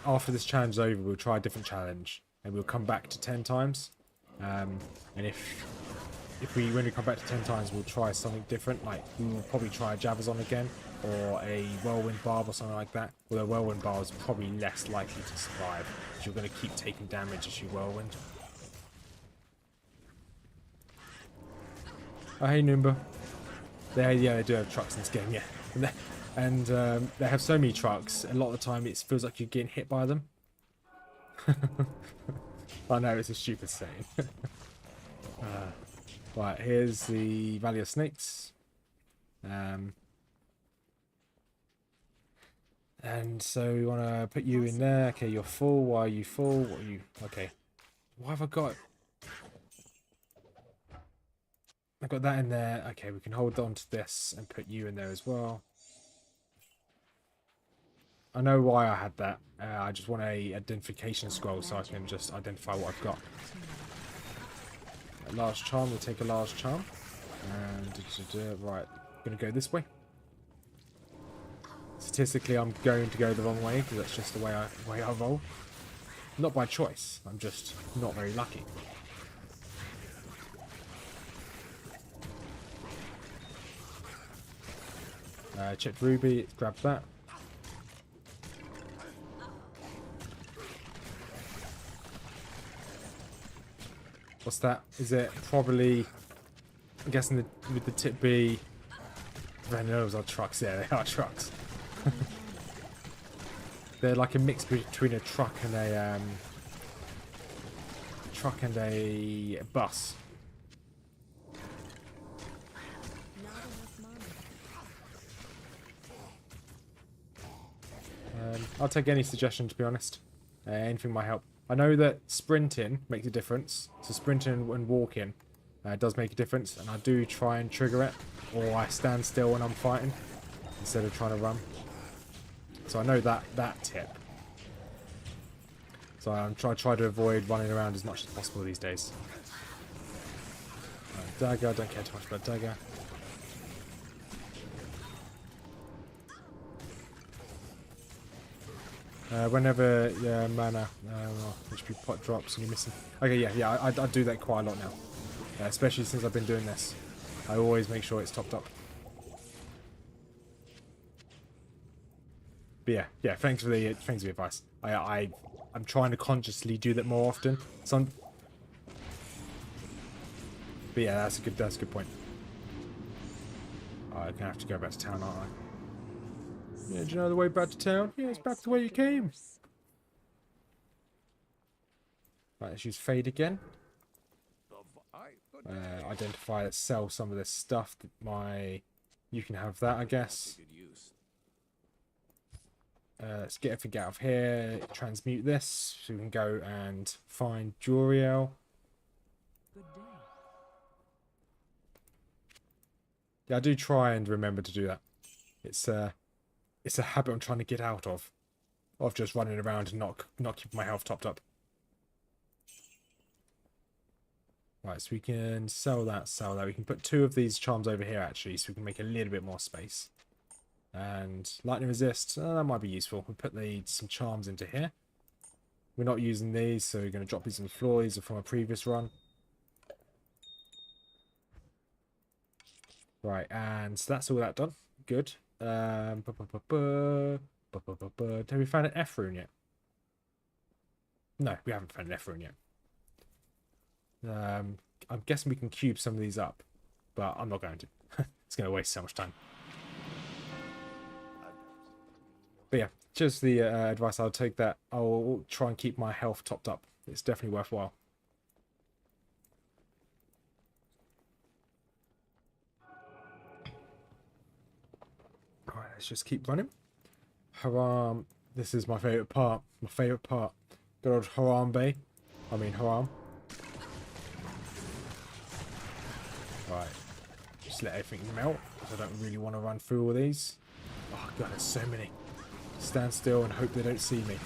[SPEAKER 1] After this challenge is over, we'll try a different challenge, and we'll come back to 10 times. And when we come back to 10 times, we'll try something different. Like we'll probably try a Javazon again, or a Whirlwind Barb or something like that. Although Whirlwind Barb is probably less likely to survive, because you're going to keep taking damage as you Whirlwind. Oh, hey, Noomba. They do have trucks in this game, yeah. And they have so many trucks, a lot of the time it feels like you're getting hit by them. I know, it's a stupid saying. Right, here's the Valley of Snakes. And so we want to put you in there. Okay, you're full. Why are you full? What are you... Okay. Why have I got... I've got that in there. Okay, we can hold on to this and put you in there as well. I know why I had that. I just want a identification scroll so I can just identify what I've got. A large charm, we'll take a large charm. And, right, I'm going to go this way. Statistically, I'm going to go the wrong way because that's just the way I roll. Not by choice, I'm just not very lucky. Checked Ruby, grab that. What's that? Is it probably... I'm guessing with the tip B... those are trucks. Yeah, they are trucks. They're like a mix between a truck and a bus. I'll take any suggestion, to be honest. Anything might help. I know that sprinting makes a difference. So sprinting and walking does make a difference. And I do try and trigger it. Or I stand still when I'm fighting instead of trying to run. So I know that tip. So I try to avoid running around as much as possible these days. Dagger, I don't care too much about dagger. Whenever mana HP pot drops and you're missing. Okay, yeah, I do that quite a lot now. Especially since I've been doing this. I always make sure it's topped up. But yeah, thanks for the advice. I'm trying to consciously do that more often. But yeah, that's a good point. I'm gonna have to go back to town, aren't I? Yeah, do you know the way back to town? Yeah, it's back the way you came. Right, let's use fade again. Identify, let's sell some of this stuff. You can have that, I guess. Let's get everything out of here. Transmute this, so we can go and find Juriel. Yeah, I do try and remember to do that. It's a habit I'm trying to get out of just running around and not keeping my health topped up. Right, so we can sell that. We can put 2 of these charms over here, actually, so we can make a little bit more space. And lightning resist, that might be useful. We'll put some charms into here. We're not using these, so we're going to drop these on the floor. These are from a previous run. Right, and so that's all that done. Good. Have we found an F rune yet? No, we haven't found an F rune yet. I'm guessing we can cube some of these up, but I'm not going to. It's going to waste so much time. But yeah, just the advice. I'll take that. I'll try and keep my health topped up. It's definitely worthwhile. Alright, let's just keep running. Haram. This is my favourite part. Good old Harambe. I mean Haram. Right. Just let everything melt. I don't really want to run through all these. Oh god, there's so many. Stand still and hope they don't see me.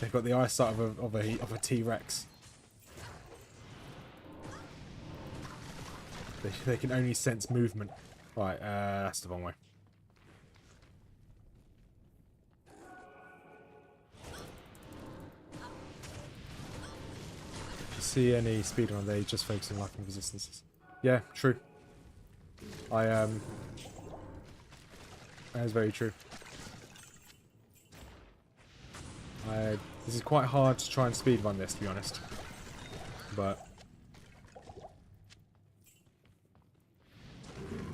[SPEAKER 1] They've got the eyesight of a T-Rex. They can only sense movement. Right, that's the wrong way. If you see any speed on there, just focus on lightning resistances. Yeah, true. That is very true. This is quite hard to try and speedrun this, to be honest. But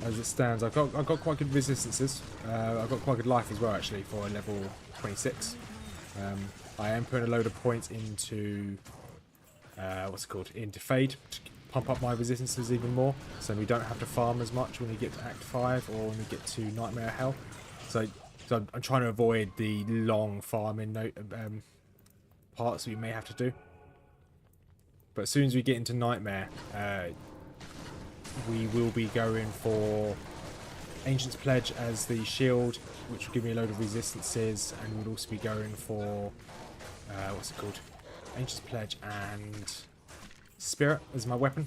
[SPEAKER 1] as it stands, I've got quite good resistances. I've got quite good life as well, actually, for a level 26. I am putting a load of points into into Fade to pump up my resistances even more, so we don't have to farm as much when we get to Act 5 or when we get to Nightmare Hell. So I'm trying to avoid the long farming parts that we may have to do. But as soon as we get into Nightmare, we will be going for Ancient's Pledge as the shield, which will give me a load of resistances, and we'll also be going for Ancient's Pledge and Spirit as my weapon.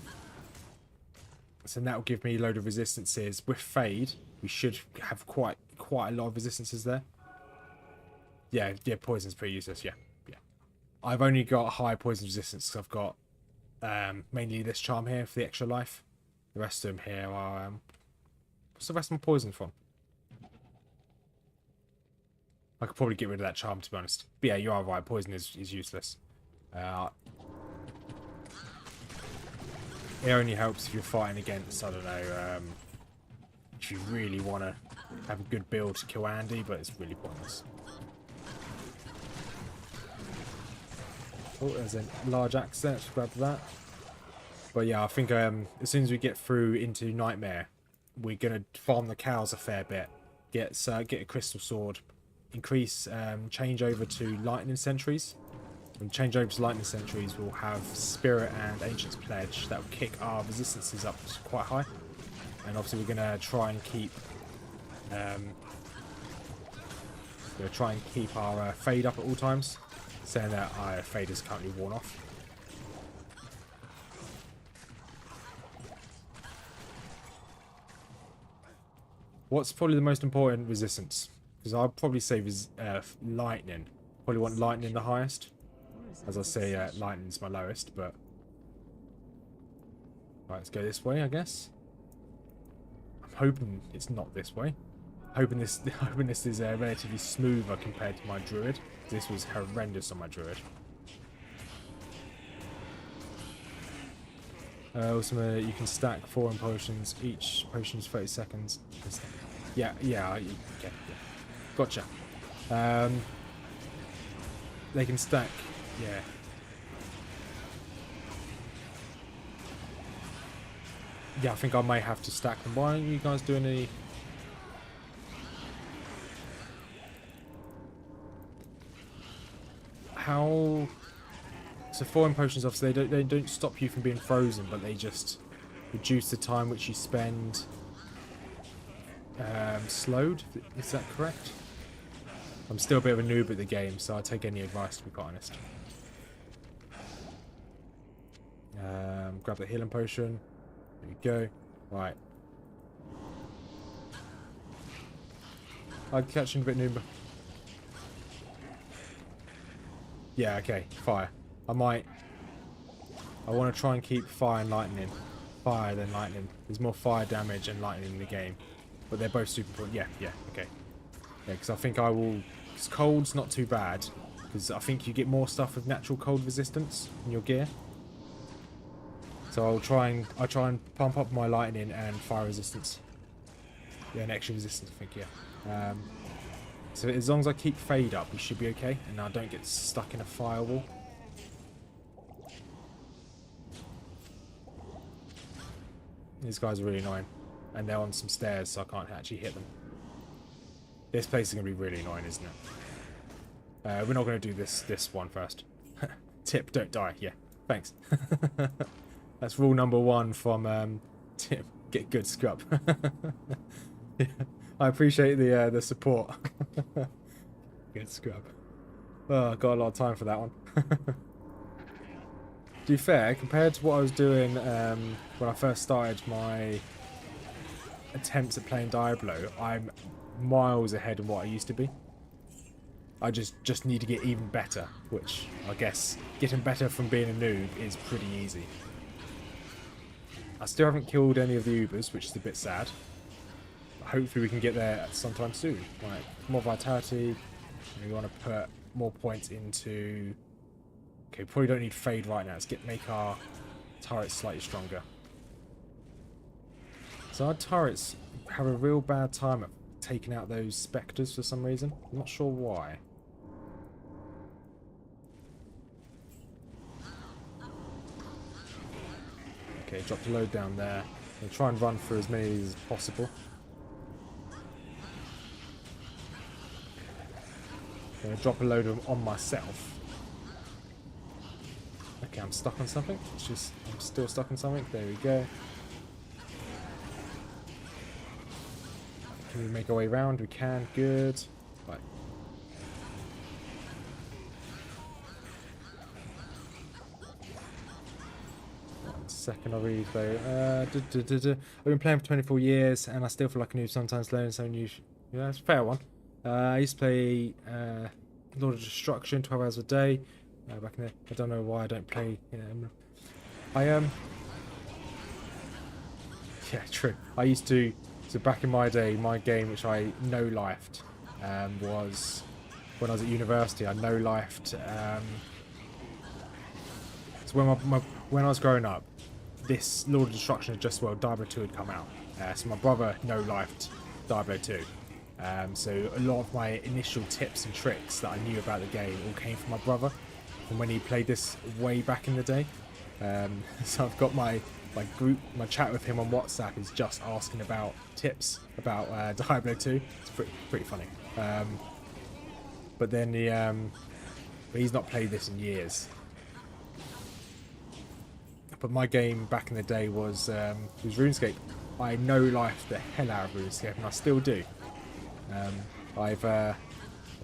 [SPEAKER 1] So that will give me a load of resistances. With Fade, we should have quite a lot of resistances there. Yeah, poison's pretty useless. Yeah. I've only got high poison resistance because I've got mainly this charm here for the extra life. The rest of them here are what's the rest of my poison from? I could probably get rid of that charm, to be honest. But yeah, you are right. Poison is useless. It only helps if you're fighting against, I don't know, if you really want to have a good build to kill Andy, but it's really pointless. Oh, there's a large axe there. Let's grab that. But yeah, I think as soon as we get through into Nightmare, we're gonna farm the cows a fair bit. Get a crystal sword, increase change over to lightning sentries. When change over to lightning sentries, we'll have spirit and ancient's pledge that will kick our resistances up quite high. And obviously we're gonna try and keep our fade up at all times, saying that our fade is currently worn off. What's probably the most important resistance? Because I'd probably say lightning. Probably want lightning the highest. As I say, lightning's my lowest, but... Right, let's go this way, I guess. I'm hoping it's not this way. Hoping this is relatively smoother compared to my druid. This was horrendous on my druid. Also, you can stack 4 potions. Each potion's 30 seconds. Yeah, okay, yeah. Gotcha. They can stack, yeah. Yeah, I think I may have to stack them. Why aren't you guys doing any... How... So 4 potions, obviously, they don't stop you from being frozen, but they just reduce the time which you spend slowed. Is that correct? I'm still a bit of a noob at the game, so I'll take any advice, to be quite honest. Grab the healing potion. There we go. Right. I'm catching a bit noob. Yeah, okay. Fire. I want to try and keep fire and lightning. Fire then lightning. There's more fire damage and lightning in the game. But they're both super important. Yeah, okay. Yeah, because I think I will... Because cold's not too bad. Because I think you get more stuff with natural cold resistance in your gear. So I'll try and pump up my lightning and fire resistance. Yeah, and extra resistance, I think, yeah. So as long as I keep fade up, we should be okay. And I don't get stuck in a firewall. These guys are really annoying. And they're on some stairs, so I can't actually hit them. This place is going to be really annoying, isn't it? We're not going to do this one first. Tip, don't die. Yeah, thanks. That's rule number 1 from Tip. Get good scrub. Yeah, I appreciate the support. Good scrub. Oh, got a lot of time for that one. To be fair, compared to what I was doing when I first started my attempts at playing Diablo, I'm miles ahead of what I used to be. I just need to get even better, which I guess getting better from being a noob is pretty easy. I still haven't killed any of the Ubers, which is a bit sad. But hopefully we can get there sometime soon. Right, more vitality. We want to put more points into... Okay, probably don't need fade right now. Let's make our turrets slightly stronger. So our turrets have a real bad time at taking out those spectres for some reason. I'm not sure why. Okay, drop the load down there. We'll try and run through as many of these as possible. I'm going to drop a load of them on myself. Okay, I'm stuck on something. I'm still stuck on something. There we go. Can we make our way around? We can. Good. Right. Second I'll replay. I've been playing for 24 years and I still feel like a noob sometimes learning something new. Yeah, it's a fair one. I used to play Lord of Destruction 12 hours a day. Back in there. I don't know why I don't play. Yeah, true. I used to. So back in my day, my game which I no-lifed was when I was at university. I no-lifed. So when I was growing up, this Lord of Destruction had Diablo 2 had come out. So my brother no-lifed Diablo 2. So a lot of my initial tips and tricks that I knew about the game all came from my brother, from when he played this way back in the day. So I've got my my chat with him on WhatsApp is just asking about tips about Diablo 2. It's pretty funny. But then but he's not played this in years. But my game back in the day was RuneScape. I no-lifed the hell out of RuneScape, and I still do. I've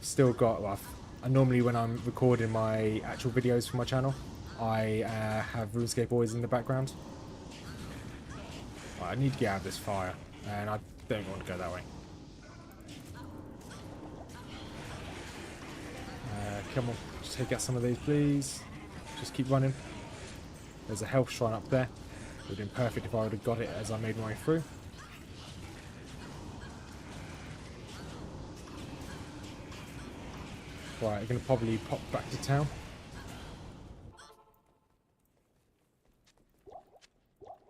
[SPEAKER 1] still got. Well, I normally, when I'm recording my actual videos for my channel, I have RuneScape always in the background. Right, I need to get out of this fire, and I don't want to go that way. Come on, just take out some of these, please. Just keep running. There's a health shrine up there. It would have been perfect if I would have got it as I made my way through. Right, I'm going to probably pop back to town.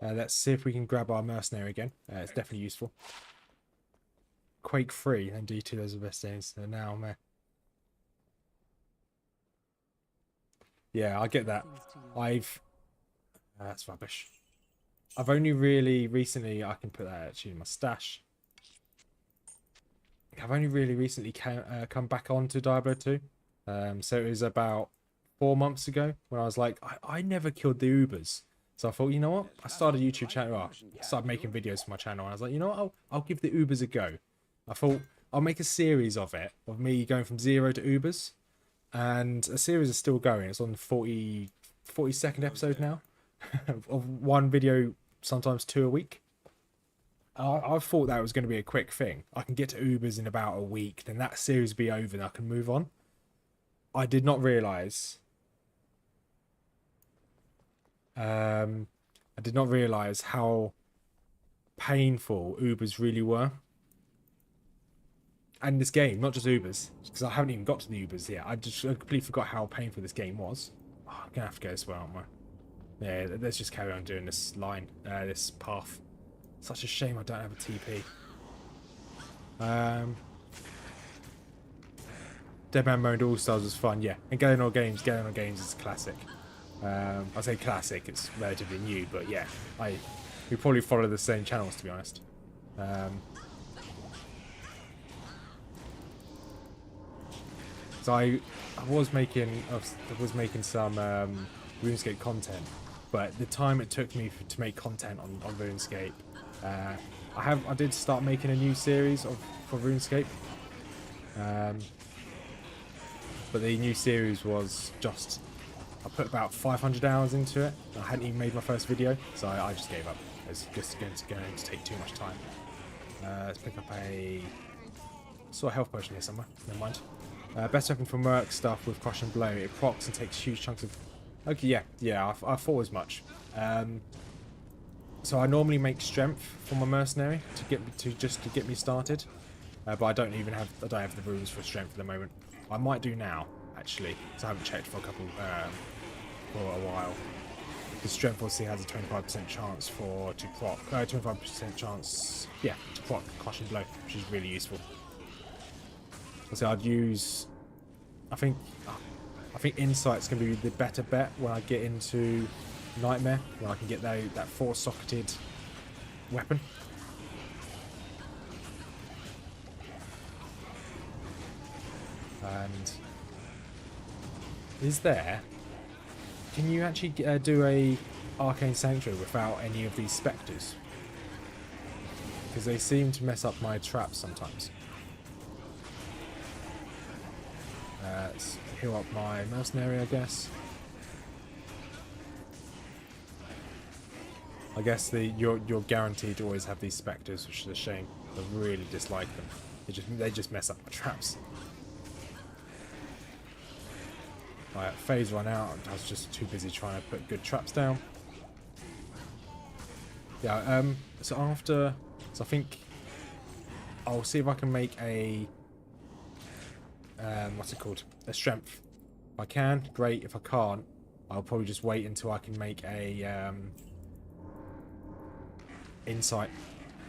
[SPEAKER 1] Let's see if we can grab our mercenary again. It's definitely useful. Quake 3 and D2, those are the best things. So now I'm yeah, I get that. That's rubbish. I've only really recently, I can put that actually in my stash. I've only really recently come back onto Diablo 2. So it was about 4 months ago when I was like, I never killed the Ubers. So I thought, you know what? I started a YouTube channel. I started making videos for my channel. And I was like, you know what? I'll give the Ubers a go. I thought I'll make a series of it, of me going from 0 to Ubers. And a series is still going. It's on the 42nd episode now. Of one video, sometimes 2 a week. I thought that was going to be a quick thing. I can get to Ubers in about a week, then that series will be over and I can move on. I did not realise. I did not realise how painful Ubers really were. And this game, not just Ubers, because I haven't even got to the Ubers yet. I completely forgot how painful this game was. Oh, I'm going to have to go this way, aren't we? Yeah, let's just carry on doing this line, this path. Such a shame I don't have a TP. Deadman Mode All Stars was fun, yeah. And Going on Games is a classic. I say classic, it's relatively new, but yeah, we probably follow the same channels to be honest. So I was making some RuneScape content, but the time it took me to make content on RuneScape, I did start making a new series for RuneScape, but the new series was just, I put about 500 hours into it. I hadn't even made my first video, so I just gave up. It's just going to take too much time. Let's pick up a saw a health potion here somewhere. Never mind. Best weapon for merc stuff with crush and blow. It procs and takes huge chunks of. Okay, yeah. I thought as much. So I normally make strength for my mercenary to get me started, but I don't have the runes for strength at the moment. I might do now actually, because I haven't checked for a while. The strength obviously has a 25% chance to proc. 25% chance, yeah, to proc crush and blow, which is really useful. So I'd use. I think Insight's going to be the better bet when I get into Nightmare, when I can get that 4-socketed weapon. And can you actually do a arcane sanctuary without any of these spectres? Because they seem to mess up my traps sometimes. Let's heal up my mercenary, I guess. I guess you're guaranteed to always have these spectres, which is a shame. I really dislike them. They just mess up my traps. Right, phase run out. I was just too busy trying to put good traps down. Yeah. So I think I'll see if I can make a. What's it called? A strength. If I can, great. If I can't, I'll probably just wait until I can make a insight.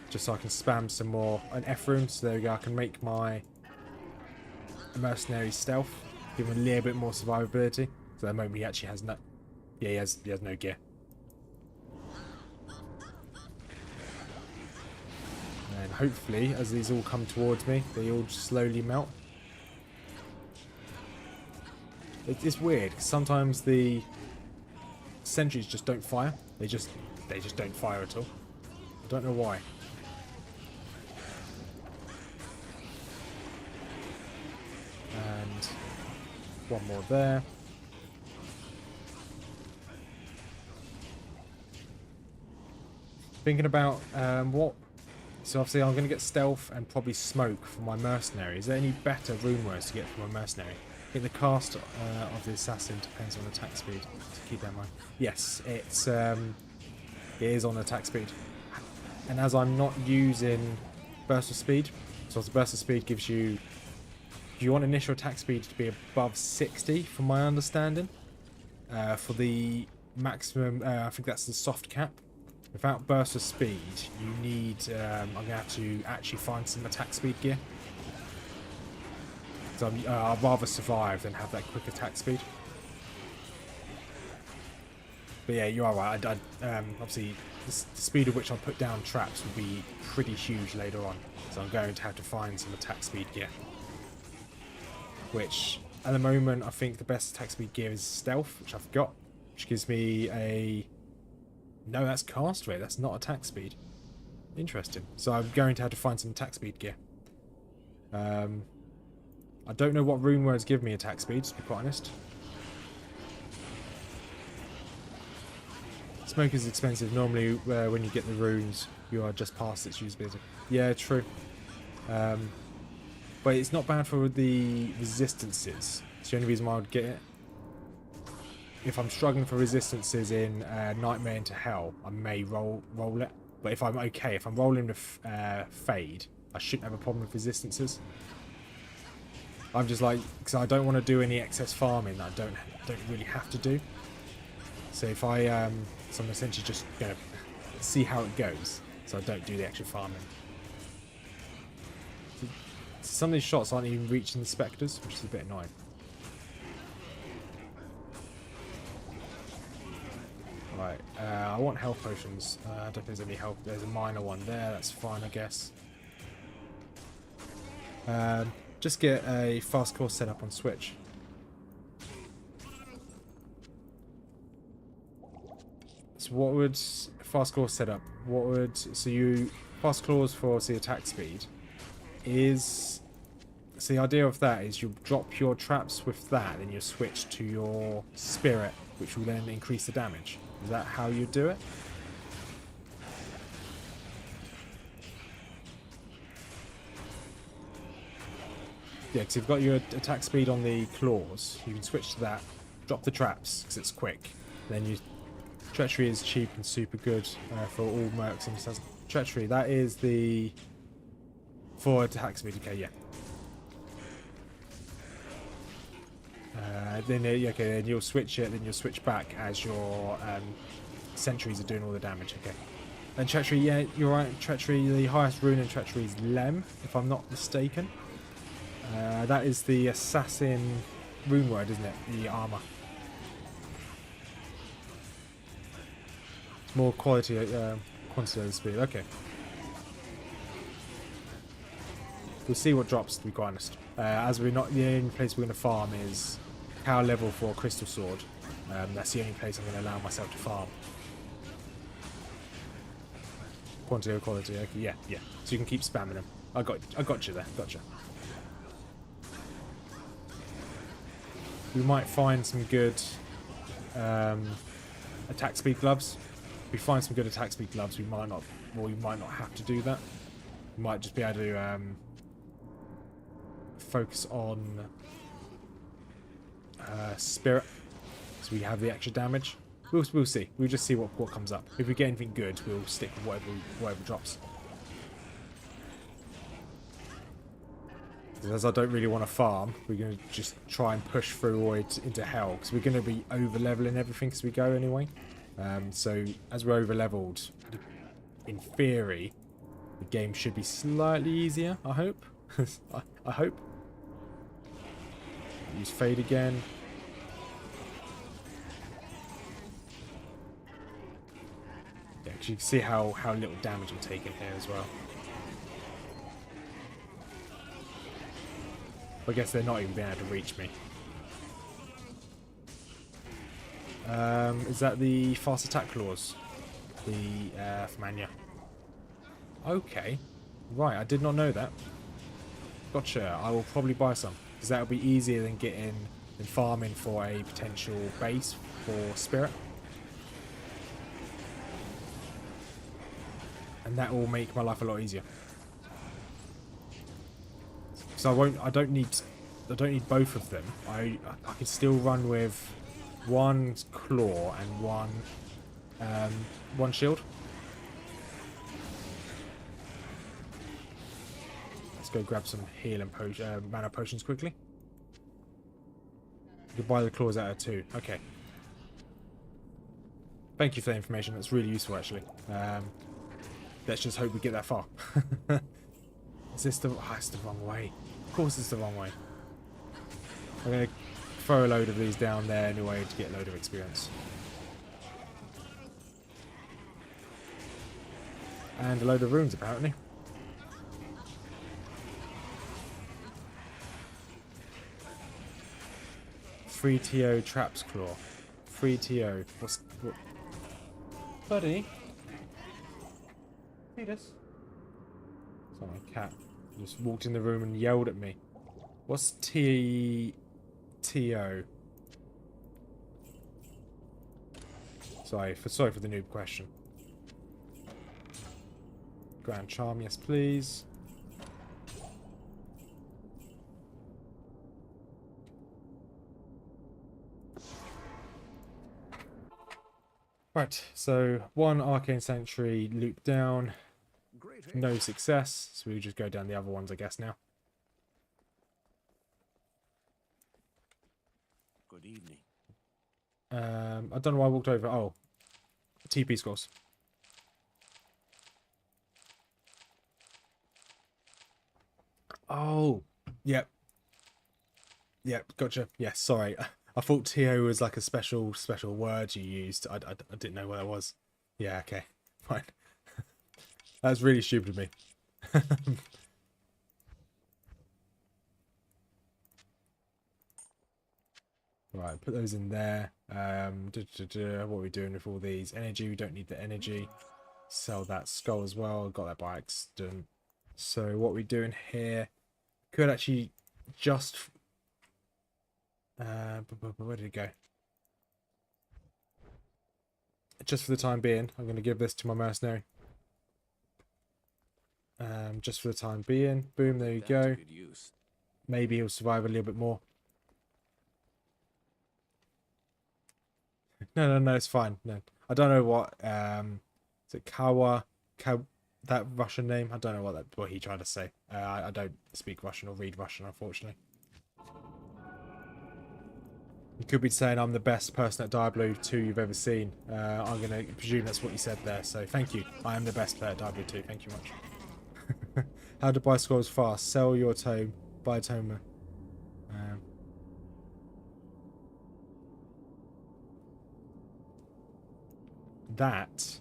[SPEAKER 1] just so I can spam some more an F room. So there we go. I can make my mercenary stealth, give him a little bit more survivability. So at the moment he actually has no, yeah, he has no gear. And hopefully, as these all come towards me, they all slowly melt. It's weird, 'cause sometimes the sentries just don't fire. They just don't fire at all. I don't know why. And one more there. Thinking about what. So obviously I'm going to get stealth and probably smoke for my mercenary. Is there any better rune words to get for my mercenary? I think the cast of the assassin depends on attack speed. So keep that in mind. Yes, it is on attack speed. And as I'm not using burst of speed, so the burst of speed gives you, if you want initial attack speed to be above 60, from my understanding, for the maximum, I think that's the soft cap. Without burst of speed, you need, I'm going to have to actually find some attack speed gear. So I'd rather survive than have that quick attack speed. But yeah, you are right. Obviously, the speed at which I put down traps will be pretty huge later on. So I'm going to have to find some attack speed gear. Which, at the moment, I think the best attack speed gear is stealth, which I've got. Which gives me a... No, that's cast rate. That's not attack speed. Interesting. So I'm going to have to find some attack speed gear. I don't know what rune words give me attack speed, to be quite honest. Smoke is expensive. Normally, when you get the runes, you are just past its usability. Yeah, true. But it's not bad for the resistances. It's the only reason why I would get it. If I'm struggling for resistances in Nightmare into Hell, I may roll it. But if I'm okay, if I'm rolling with Fade, I shouldn't have a problem with resistances. I'm just like, because I don't want to do any excess farming that I don't really have to do. So if I, so I'm essentially just going to see how it goes, so I don't do the extra farming. Some of these shots aren't even reaching the spectres, which is a bit annoying. Right, I want health potions. I don't think there's any health. There's a minor one there. That's fine, I guess. Just get a fast course set up on Switch. So what would fast course setup? What would fast claws for the attack speed is. So the idea of that is you drop your traps with that, then you switch to your spirit, which will then increase the damage. Is that how you do it? Yeah, because you've got your attack speed on the claws. You can switch to that, drop the traps because it's quick. Then you treachery is cheap and super good for all mercs and stuff. Treachery, that is the for attack speed. Okay, yeah. Then you'll switch it. Then you'll switch back as your sentries are doing all the damage. Okay. And treachery, yeah, you're right. Treachery, the highest rune in treachery is Lem, if I'm not mistaken. That is the assassin rune word, isn't it? The armor. It's more quality, quantity speed. Okay. We'll see what drops, to be quite honest. As we're not, the only place we're going to farm is power level for Crystal Sword. That's the only place I'm going to allow myself to farm. Quantity or quality? Okay, yeah. So you can keep spamming them. I got you there. Gotcha. We might find some good attack speed gloves. If we find some good attack speed gloves, we might not have to do that. We might just be able to focus on spirit, so we have the extra damage. We'll see. We'll just see what comes up. If we get anything good, we'll stick with whatever drops. As I don't really want to farm, we're going to just try and push through all into hell, because we're going to be over leveling everything as we go anyway. So as we're over leveled, in theory, the game should be slightly easier, I hope. I hope. Use fade again. Yeah, 'cause you can see how little damage I'm taking here as well. I guess they're not even being able to reach me. Is that the fast attack clause? The Mania. Okay. Right, I did not know that. Gotcha. I will probably buy some. Because that'll be easier than farming for a potential base for Spirit. And that will make my life a lot easier. So I don't need both of them. I can still run with one claw and one shield. Let's go grab some heal and mana potions quickly. You can buy the claws out of 2. Okay. Thank you for the information. That's really useful, actually. Let's just hope we get that far. Is this the... Oh, it's the wrong way. Of course it's the wrong way. I'm going to throw a load of these down there anyway to get a load of experience. And a load of runes, apparently. Free TO Traps Claw. Free TO. What? Buddy? See this? It's my cat. Just walked in the room and yelled at me. What's TO? Sorry for the noob question. Grand Charm, yes please. Right, so one Arcane Sanctuary loop down. No success, so we just go down the other ones, I guess, now.
[SPEAKER 3] Good evening.
[SPEAKER 1] I don't know why I walked over. Oh, TP scores. Oh, yep. Yep, gotcha. Yeah, sorry. I thought TO was like a special word you used. I didn't know what that was. Yeah, okay. Fine. That was really stupid of me. Right, put those in there. What are we doing with all these? Energy, we don't need the energy. Sell that skull as well. Got that by accident. So what we're doing here, could actually just... where did it go? Just for the time being, I'm going to give this to my mercenary. Just for the time being. Boom, there you go. Maybe he'll survive a little bit more. No, it's fine. No, I don't know what. Is it that Russian name? I don't know what he tried to say. I don't speak Russian or read Russian, unfortunately. You could be saying I'm the best person at Diablo 2 you've ever seen. I'm going to presume that's what you said there. So thank you. I am the best player at Diablo 2. Thank you much. How to buy scrolls fast? Sell your tome. Buy a tome. That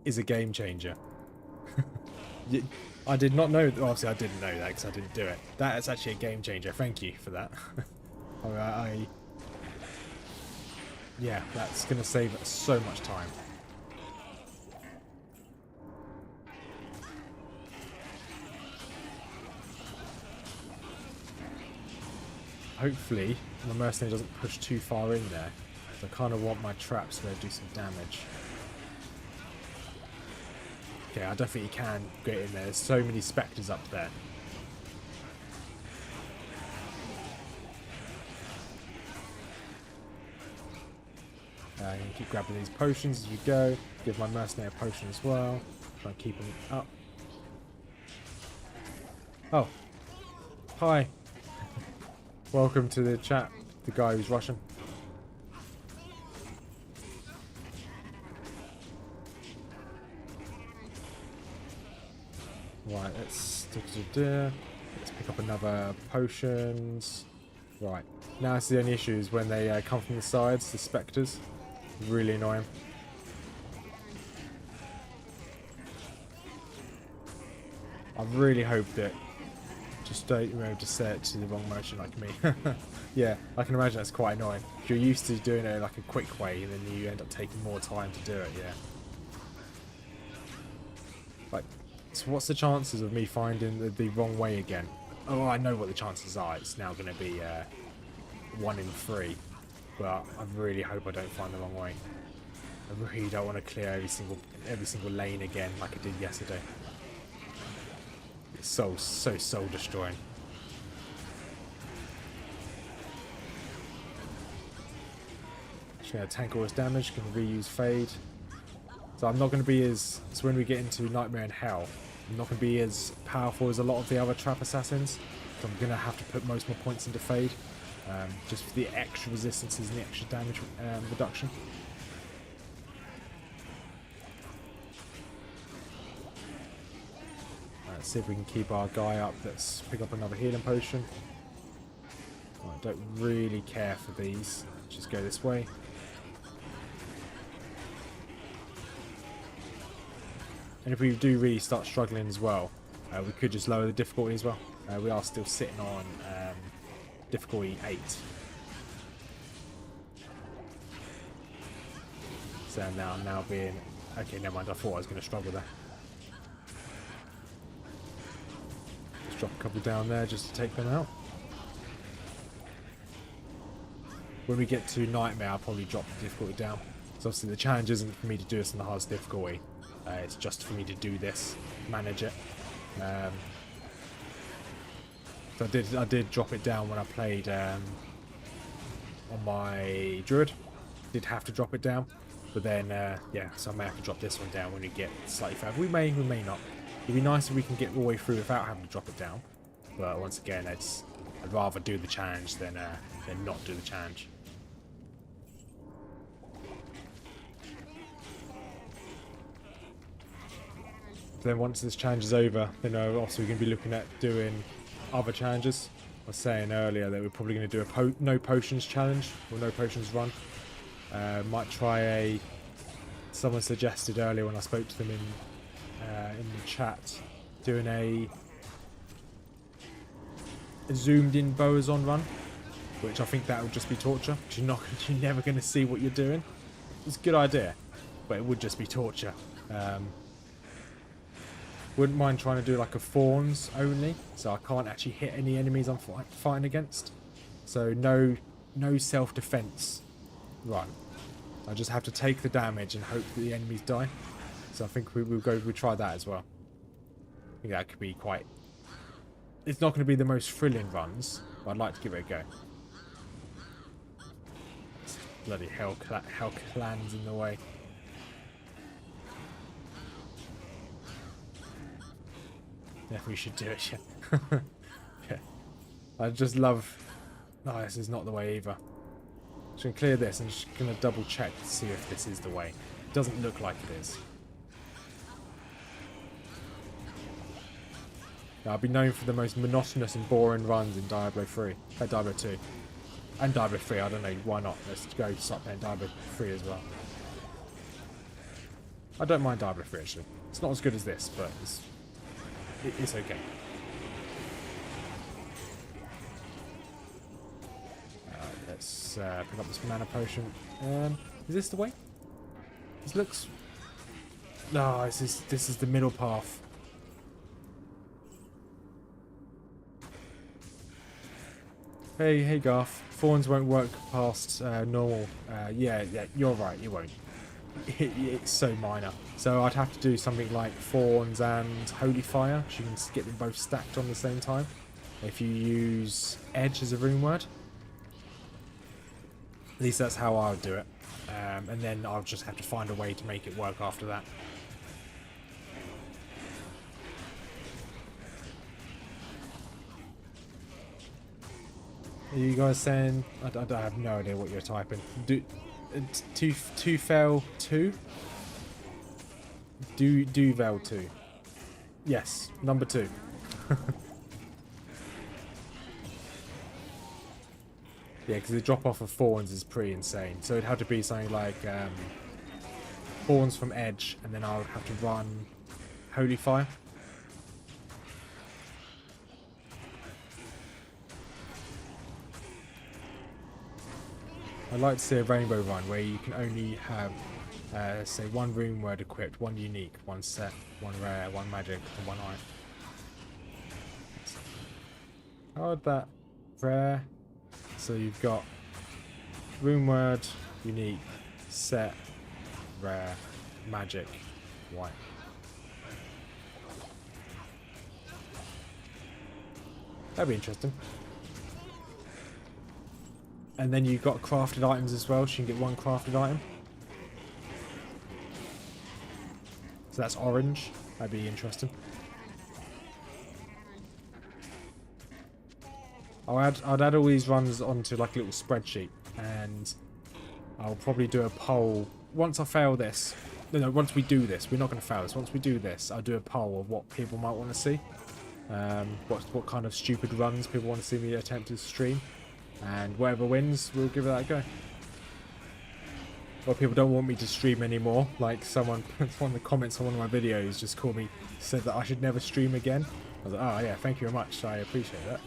[SPEAKER 1] is a game changer. I did not know. Obviously, I didn't know that because I didn't do it. That is actually a game changer. Thank you for that. Yeah, that's going to save us so much time. Hopefully, my mercenary doesn't push too far in there. I kind of want my traps to do some damage. Okay, I don't think you can get in there. There's so many spectres up there. You can keep grabbing these potions as you go. Give my mercenary a potion as well. Try and keep him up. Oh. Hi. Welcome to the chat. The guy who's Russian. Right, let's pick up another potions. Right, now it's the only issue is when they come from the sides, the spectres. Really annoying. I really hope that just don't remember to set it to the wrong motion like me. Yeah, I can imagine that's quite annoying. If you're used to doing it like a quick way and then you end up taking more time to do it, yeah. Like, so what's the chances of me finding the wrong way again? Oh, I know what the chances are. It's now going to be 1 in 3. But I really hope I don't find the wrong way. I really don't want to clear every single lane again like I did yesterday. It's so soul destroying. Just gonna tank all this damage, can reuse fade. So I'm not gonna be as when we get into Nightmare in Hell, I'm not gonna be as powerful as a lot of the other trap assassins. So I'm gonna have to put most of my points into fade. Just for the extra resistances and the extra damage reduction. Let's see if we can keep our guy up. Let's pick up another healing potion. I don't really care for these. Just go this way. And if we do really start struggling as well, we could just lower the difficulty as well. We are still sitting on difficulty 8. So now being... Okay, never mind. I thought I was going to struggle there. Drop a couple down there just to take them out. When we get to Nightmare, I'll probably drop the difficulty down. So obviously the challenge isn't for me to do this on the hardest difficulty. It's just for me to do this, manage it. So I did drop it down when I played on my Druid. Did have to drop it down, but then yeah, so I may have to drop this one down when we get slightly further. We may not. It'd be nice if we can get all the way through without having to drop it down. But once again, I'd rather do the challenge than not do the challenge. Then once this challenge is over, then also we're going to be looking at doing other challenges. I was saying earlier that we're probably going to do a no potions challenge or no potions run. Might try someone suggested earlier when I spoke to them in the chat, doing a zoomed in Boazon run, which I think that would just be torture. You're never going to see what you're doing. It's a good idea, but it would just be torture. Wouldn't mind trying to do like a Fawns only, so I can't actually hit any enemies I'm fighting against. So no self-defense run. I just have to take the damage and hope that the enemies die. So I think we'll try that as well. I think that could be quite... It's not going to be the most thrilling runs, but I'd like to give it a go. Bloody hell clan's in the way. Definitely should do it, yeah. Yeah. I just love... No, this is not the way either. Just going to clear this and just going to double check to see if this is the way. It doesn't look like it is. Now, I've been known for the most monotonous and boring runs in Diablo 3. Diablo 2. And Diablo 3, I don't know, why not? Let's go start playing Diablo 3 as well. I don't mind Diablo 3 actually. It's not as good as this, but it's okay. Let's pick up this mana potion. Is this the way? This looks... No, this is the middle path. Hey Garth. Thorns won't work past normal. Yeah, you're right, you won't. It's so minor. So I'd have to do something like Thorns and Holy Fire, so you can get them both stacked on the same time. If you use Edge as a rune word. At least that's how I would do it. And then I'll just have to find a way to make it work after that. Are you guys saying... I have no idea what you're typing. Tufel 2? Duvel 2. Yes, number 2. Yeah, because the drop off of thorns is pretty insane. So it'd have to be something like thorns from edge, and then I would have to run holy fire. I'd like to see a rainbow run where you can only have, say, 1 rune word equipped, 1 unique, 1 set, 1 rare, 1 magic, and 1 iron. How would that rare? So you've got rune word, unique, set, rare, magic, white. That'd be interesting. And then you've got crafted items as well, so you can get 1 crafted item. So that's orange. That'd be interesting. I'd add all these runs onto like a little spreadsheet, and I'll probably do a poll once I fail this. No, once we do this, we're not going to fail this. Once we do this, I'll do a poll of what people might want to see. What kind of stupid runs people want to see me attempt to stream. And whoever wins, we'll give it that a go. Or people don't want me to stream anymore. Like someone, one of the comments on one of my videos just said that I should never stream again. I was like, oh yeah, thank you very much. I appreciate that.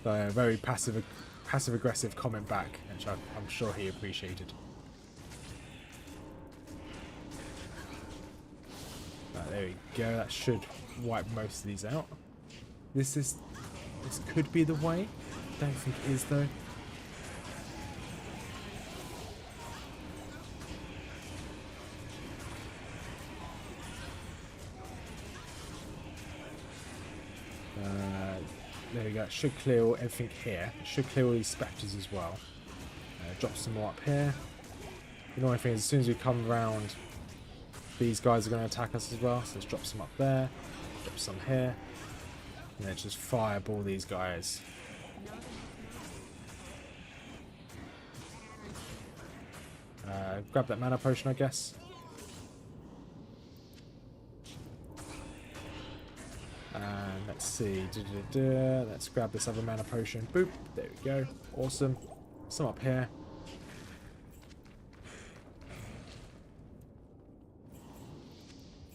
[SPEAKER 1] So a very passive aggressive comment back, which I'm sure he appreciated. Right, there we go. That should wipe most of these out. This could be the way. Don't think it is though. There we go. It should clear everything here. It should clear all these spectres as well. Drop some more up here. The annoying thing is as soon as we come around, these guys are going to attack us as well. So let's drop some up there. Drop some here. And then just fireball these guys. Grab that mana potion, I guess. And let's see. Let's grab this other mana potion. Boop. There we go. Awesome. Some up here.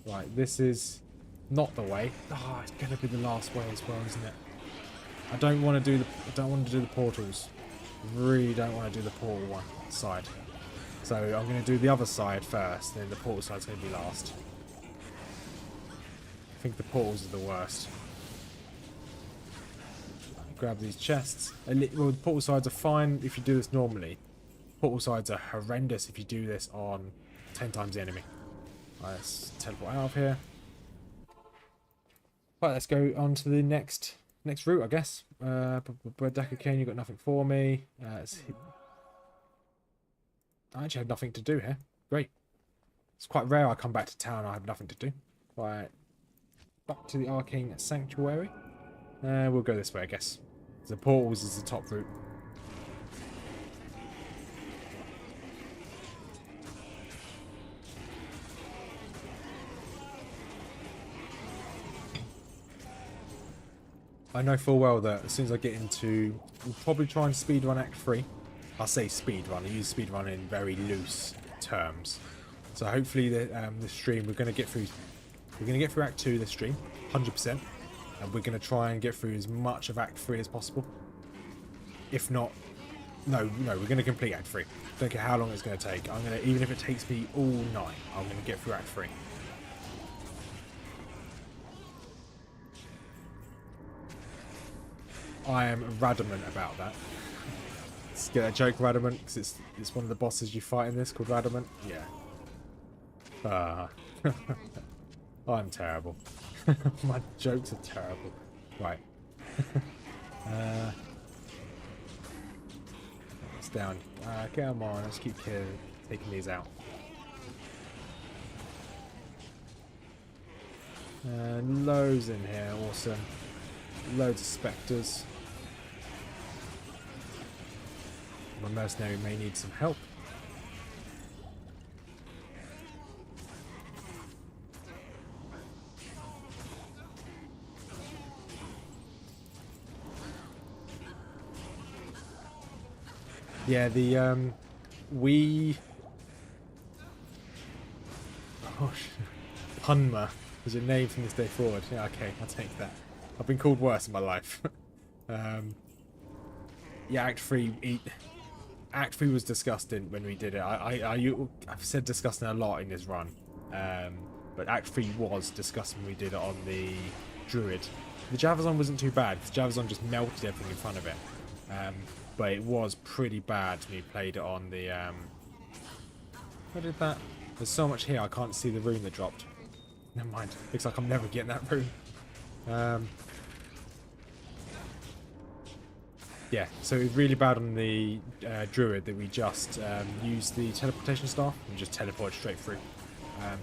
[SPEAKER 1] Right, this is not the way. Oh, it's gonna be the last way as well, isn't it? I don't want to do the portals. Really don't want to do the portal one side. So I'm gonna do the other side first, then the portal side's gonna be last. I think the portals are the worst. Grab these chests. Well, the portal sides are fine if you do this normally. Portal sides are horrendous if you do this on 10 times the enemy. Right, let's teleport out of here. Right, let's go on to the next route, I guess. Deck of Cane, you got nothing for me. I actually have nothing to do here. Great. It's quite rare I come back to town and I have nothing to do. Right. Back to the Arcane Sanctuary. We'll go this way, I guess. The portals is the top route. I know full well that as soon as I get into... We'll probably try and speedrun Act 3. I say speedrun. I use speedrun in very loose terms. So hopefully the stream we're going to get through... We're going to get through Act 2 this stream. 100%. And we're going to try and get through as much of Act 3 as possible. If not... No, we're going to complete Act 3. Don't care how long it's going to take. I'm going to... Even if it takes me all night, I'm going to get through Act 3. I am adamant about that. Let's get that joke, Radamant, because it's one of the bosses you fight in this called Radamant. Yeah. I'm terrible. My jokes are terrible. Right. It's down. Come on, let's keep taking these out. And loads in here, awesome. Loads of spectres. My mercenary may need some help. Yeah, the we. Gosh, Punma was your name from this day forward. Yeah, okay, I'll take that. I've been called worse in my life. Yeah, Act 3. Act 3 was disgusting when we did it. I've said disgusting a lot in this run. But Act 3 was disgusting when we did it on the Druid. The Javazon wasn't too bad. The Javazon just melted everything in front of it. But it was pretty bad when we played it on the... What did that... There's so much here I can't see the rune that dropped. Never mind. Looks like I'm never getting that rune. Yeah, so it was really bad on the Druid that we just used the teleportation staff and just teleported straight through.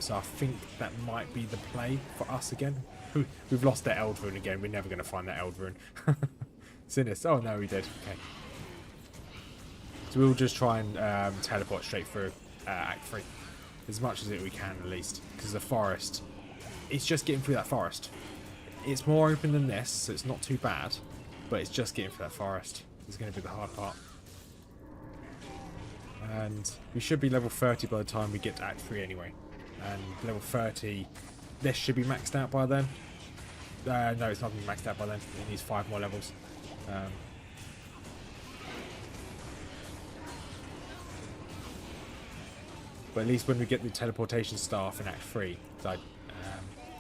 [SPEAKER 1] So I think that might be the play for us again. We've lost that Eld rune again. We're never going to find that Eld rune. Sinister. Oh, no, we did. Okay. So we'll just try and teleport straight through Act 3. As much as we can, at least. Because the forest... It's just getting through that forest. It's more open than this, so it's not too bad. But it's just getting through that forest. It's going to be the hard part. And we should be level 30 by the time we get to Act 3 anyway. And level 30... This should be maxed out by then. No, it's not going to be maxed out by then. It needs 5 more levels. But at least when we get the teleportation staff in Act 3,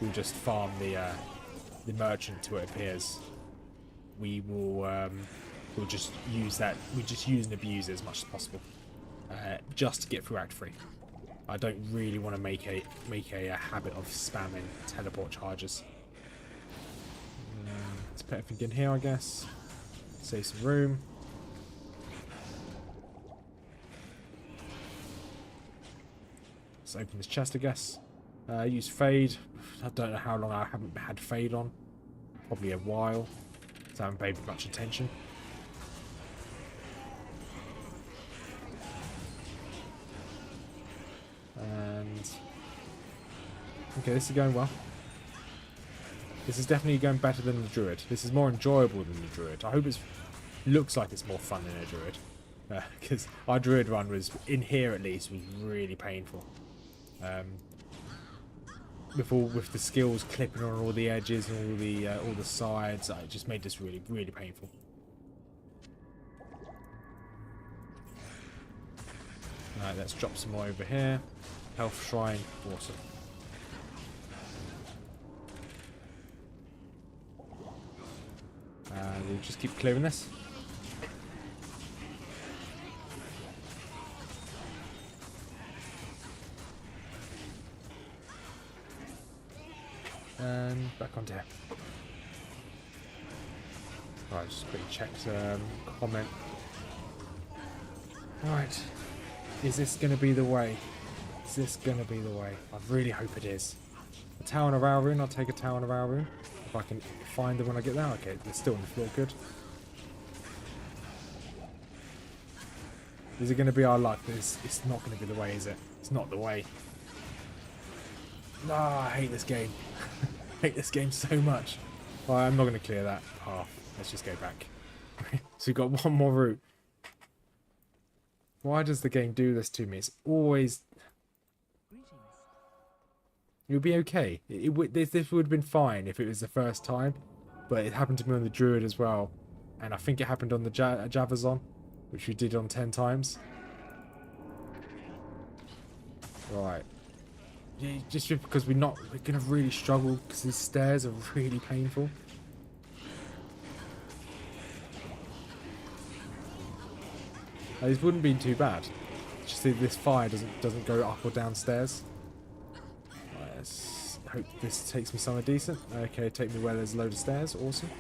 [SPEAKER 1] we'll just farm the merchant till it appears. We will we'll just use that. We just use and abuse it as much as possible, just to get through Act 3. I don't really want to make a habit of spamming teleport charges. Let's put everything in here, I guess. Save some room. Let's open this chest, I guess. Use Fade. I don't know how long I haven't had Fade on. Probably a while. So I haven't paid much attention. And... Okay, this is going well. This is definitely going better than the Druid. This is more enjoyable than the Druid. I hope it looks like it's more fun than a Druid. Because our Druid run was, in here at least, was really painful. With the skills clipping on all the edges and all the sides, it just made this really, really painful. Alright, let's drop some more over here. Health Shrine, awesome. We'll just keep clearing this. And back onto here. Right, just quickly check comment. Right. Is this going to be the way? Is this going to be the way? I really hope it is. A Tower of Alrune, I'll take a Tower of Alrune. If I can find them when I get there. Okay, they're still on the floor, good. Is it going to be our luck? It's not going to be the way, is it? It's not the way. No, I hate this game. I hate this game so much. Well, I'm not going to clear that path. Let's just go back. So we've got one more route. Why does the game do this to me? It's always... You'll be okay. This would have been fine if it was the first time. But it happened to me on the Druid as well. And I think it happened on the Javazon, which we did on 10 times. Right. Yeah, just because we're going to really struggle because these stairs are really painful. These wouldn't be too bad. Just see this fire doesn't go up or down stairs. Right, let's hope this takes me somewhere decent. Okay, take me where there's a load of stairs. Awesome.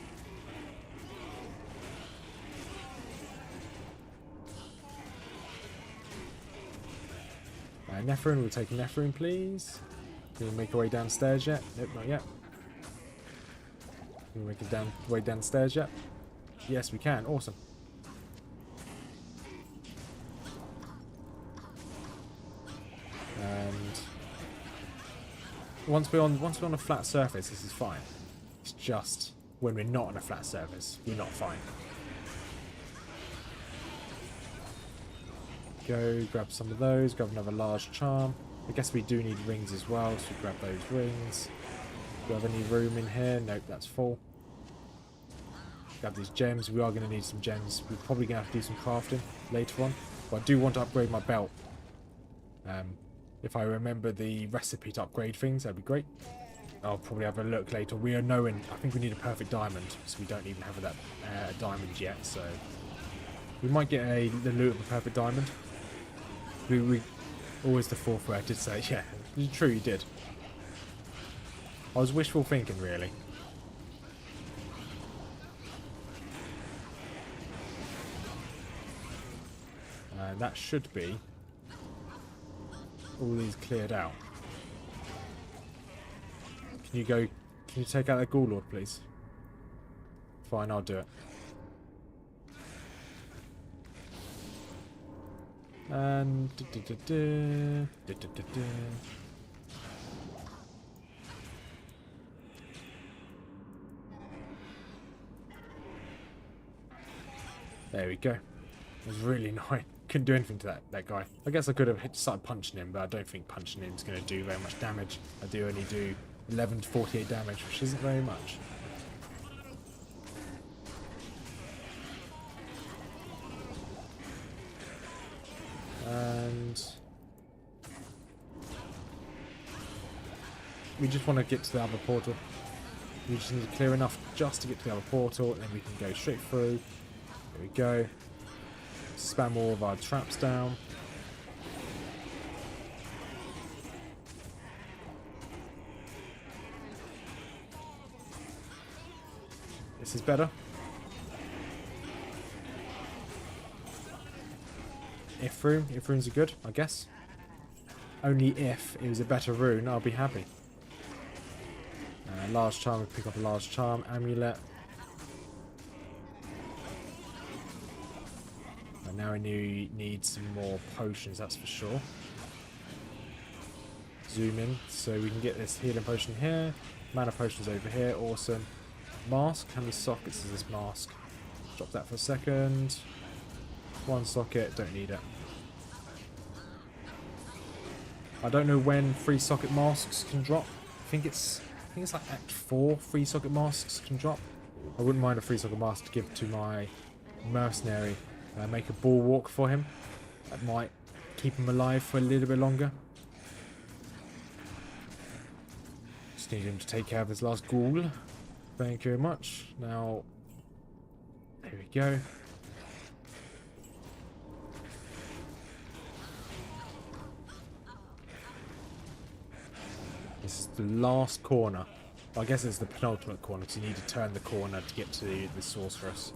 [SPEAKER 1] Nephrine, we'll take a Nephrine, please. Can we make our way downstairs yet? Nope, not yet. Can we make it way downstairs yet? Yes, we can. Awesome. And once we're on a flat surface, this is fine. It's just when we're not on a flat surface, we're not fine. go. Grab some of those. Grab another large charm. I guess we do need rings as well, so grab those rings. Do we have any room in here? Nope, that's full. Grab these gems. We are going to need some gems. We're probably going to have to do some crafting later on. But I do want to upgrade my belt. If I remember the recipe to upgrade things, that'd be great. I'll probably have a look later. We are knowing, I think we need a perfect diamond, so we don't even have that diamond yet, so we might get the loot of a perfect diamond. We always the fourth way I did say, yeah, it's true, you did. I was wishful thinking, really. That should be all these cleared out. Can you take out that ghoul lord, please? Fine, I'll do it. And there we go. It was really annoying. Couldn't do anything to that guy. I guess I could have started punching him, but I don't think punching him is going to do very much damage. I do only do 11 to 48 damage, which isn't very much. And we just want to get to the other portal. We just need to clear enough just to get to the other portal, and then we can go straight through. There we go. Spam all of our traps down. This is better. If runes are good, I guess. Only if it was a better rune, I'll be happy. Large charm, we pick up a large charm, amulet. And now we need some more potions, that's for sure. Zoom in so we can get this healing potion here. Mana potions over here, awesome. Mask, how many sockets is this mask? Drop that for a second. One socket, don't need it. I don't know when 3 socket masks can drop. I think it's like Act 4 3 socket masks can drop. I wouldn't mind a 3 socket mask to give to my mercenary. Make a bulwark for him. That might keep him alive for a little bit longer. Just need him to take care of his last ghoul. Thank you very much. Now, there we go. This is the last corner. Well, I guess it's the penultimate corner because you need to turn the corner to get to the sorceress.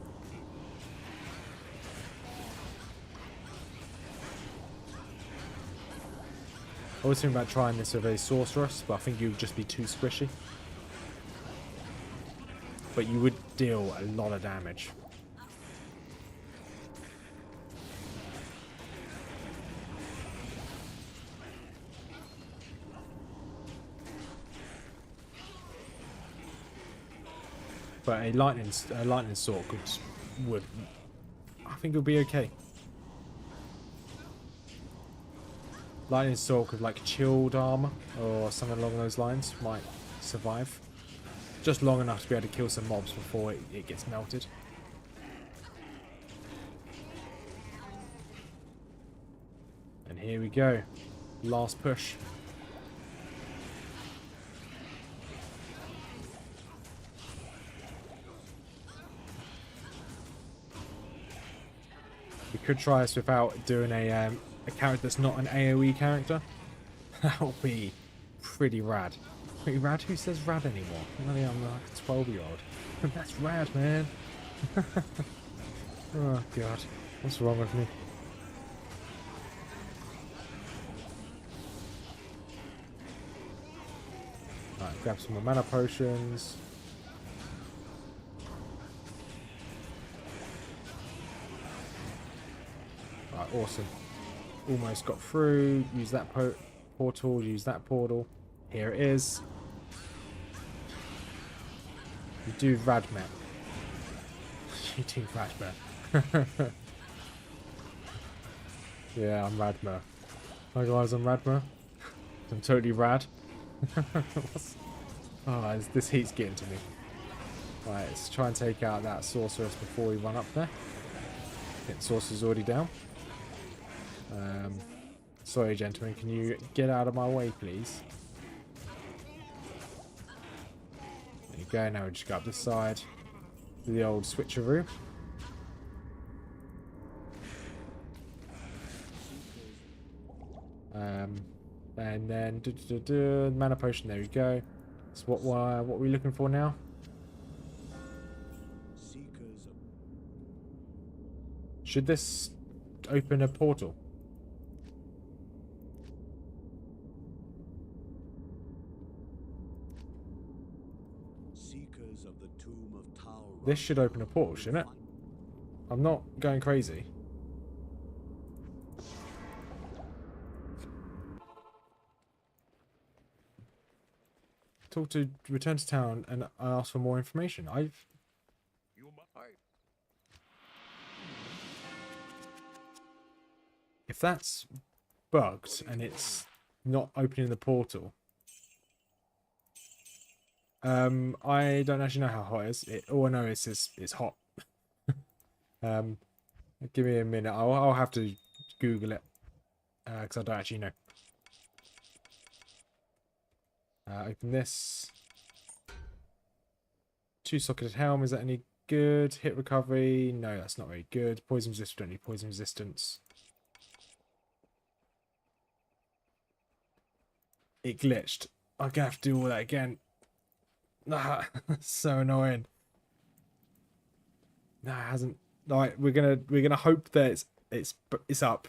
[SPEAKER 1] I was thinking about trying this with a sorceress, but I think you would just be too squishy. But you would deal a lot of damage. But a lightning sword would I think it would be okay. Lightning sword with like chilled armor or something along those lines might survive. Just long enough to be able to kill some mobs before it gets melted. And here we go. Last push. We could try this without doing a character that's not an AoE character. That would be pretty rad. Pretty rad? Who says rad anymore? Really, I'm like a 12-year-old. That's rad, man. Oh, God. What's wrong with me? Alright, grab some more mana potions. Alright, awesome. Almost got through. Use that portal. Use that portal. Here it is. You do Radmet. You do Radmet. Yeah, I'm Radmer. Hi guys, I'm Radmer. I'm totally rad. Oh, this heat's getting to me. Right, let's try and take out that sorceress before we run up there. I think the sorcerer's already down. Sorry, gentlemen, can you get out of my way, please? There you go, now we just go up this side. Do the old switcheroo. And then mana potion, there we go. So what are we looking for now? Should this open a portal?
[SPEAKER 2] Seekers of the tomb of Taura.
[SPEAKER 1] This should open a portal, shouldn't it? I'm not going crazy. Return to town and ask for more information. If that's bugged and it's not opening the portal, I don't actually know how hot it is. All I know is it's hot. Give me a minute. I'll have to Google it because I don't actually know. Open this. 2-socketed helm. Is that any good? Hit recovery. No, that's not very good. Poison resistance. Don't need poison resistance. It glitched. I'm gonna have to do all that again. Nah, so annoying. Nah, it hasn't. Right, we're gonna hope that it's up.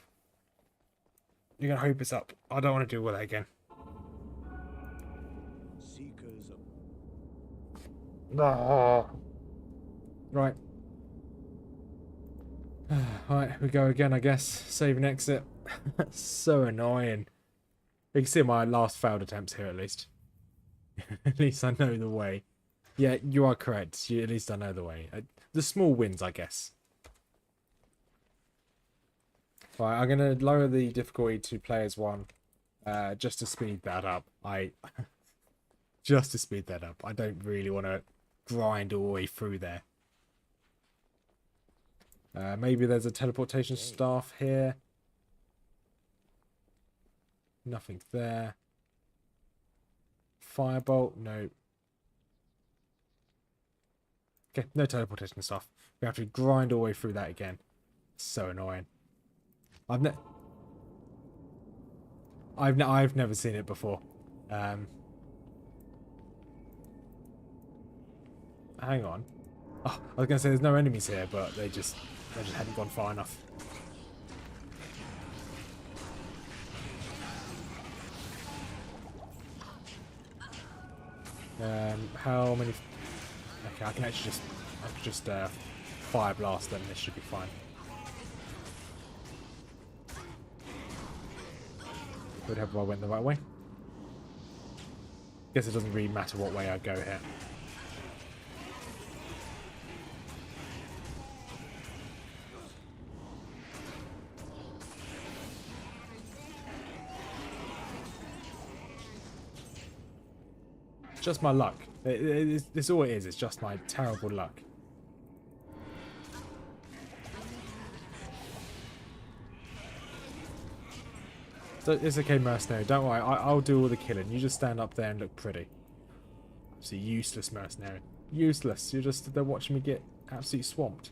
[SPEAKER 1] You're gonna hope it's up. I don't want to do all that again. Ah. Right. Right, we go again, I guess. Save and exit. So annoying. You can see my last failed attempts here, at least. At least I know the way. Yeah, you are correct. At least I know the way. The small wins, I guess. Right, I'm going to lower the difficulty to players 1. Just to speed that up. Just to speed that up. I don't really want to grind all the way through there. Maybe there's a teleportation staff here. Nothing there. Firebolt, no. Okay, no teleportation stuff. We have to grind all the way through that again. So annoying. I've never seen it before. Hang on. Oh, I was gonna say there's no enemies here, but they just hadn't gone far enough. How many? Okay, I can actually just fire blast them. This should be fine. Would hope I went the right way. Guess it doesn't really matter what way I go here. Just my luck. It's all it is. It's just my terrible luck. So it's okay, mercenary. Don't worry. I'll do all the killing. You just stand up there and look pretty. It's a useless mercenary. Useless. You're just there watching me get absolutely swamped.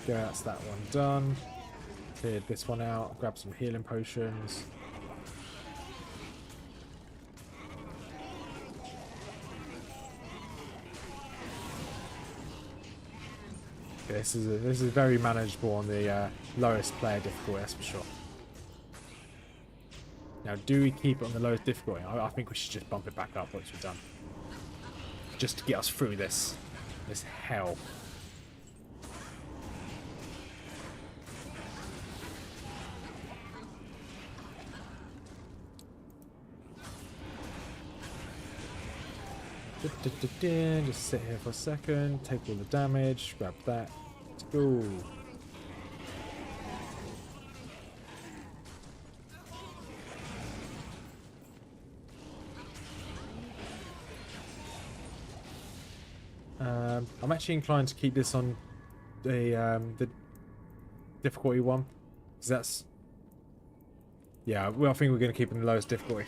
[SPEAKER 1] Go, that's that one done. Cleared this one out. Grab some healing potions. Okay, this is very manageable on the lowest player difficulty, that's for sure. Now, do we keep it on the lowest difficulty? I think we should just bump it back up once we're done, just to get us through this hell. Just sit here for a second, take all the damage, grab that. Let's go. I'm actually inclined to keep this on the difficulty one, because that's, yeah, well, I think we're going to keep it in the lowest difficulty.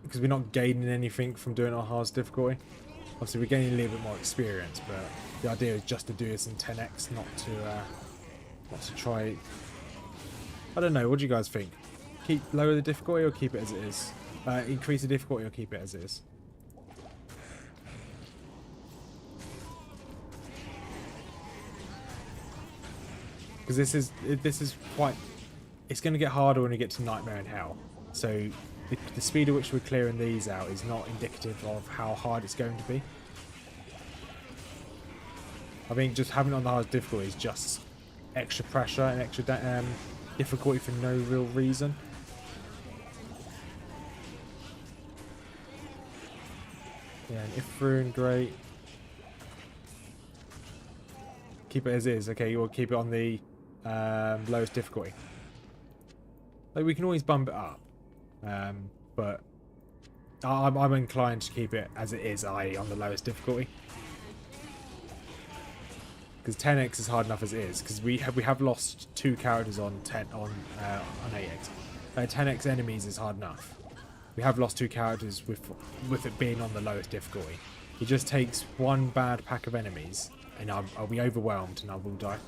[SPEAKER 1] Because we're not gaining anything from doing our hardest difficulty. Obviously we're gaining a little bit more experience, but the idea is just to do this in 10x, not to try. I don't know, what do you guys think? Lower the difficulty or keep it as it is? Increase the difficulty or keep it as it is? Because this is quite, it's going to get harder when we get to Nightmare in Hell. So the speed at which we're clearing these out is not indicative of how hard it's going to be. I think just having it on the hardest difficulty is just extra pressure and extra difficulty for no real reason. Yeah, and Ifrune, great. Keep it as is. Okay, you will keep it on the lowest difficulty. Like, we can always bump it up, but I'm inclined to keep it as it is, i.e. on the lowest difficulty. Because 10x is hard enough as it is. Because we have lost 2 characters on 8x. 10x enemies is hard enough. We have lost 2 characters with it being on the lowest difficulty. It just takes one bad pack of enemies, and I'll be overwhelmed and I will die.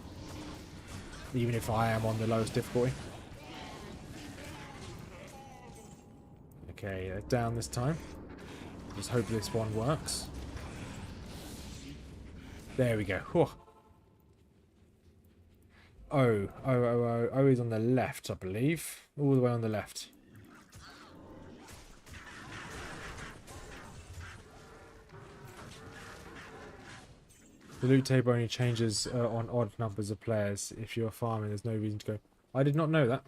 [SPEAKER 1] Even if I am on the lowest difficulty. Okay, down this time. Just hope this one works. There we go. Whew. Oh is on the left, I believe. All the way on the left. The loot table only changes on odd numbers of players. If you're farming, there's no reason to go. I did not know that.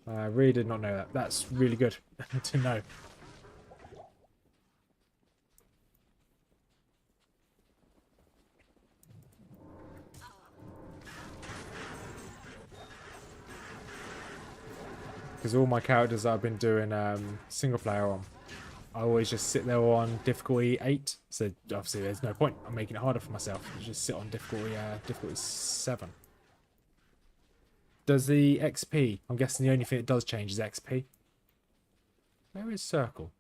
[SPEAKER 1] I really did not know that. That's really good to know. Because all my characters I've been doing single player on, I always just sit there on difficulty 8. So obviously there's no point. I'm making it harder for myself. I just sit on difficulty 7. Does the XP? I'm guessing the only thing it does change is XP. Where is circle?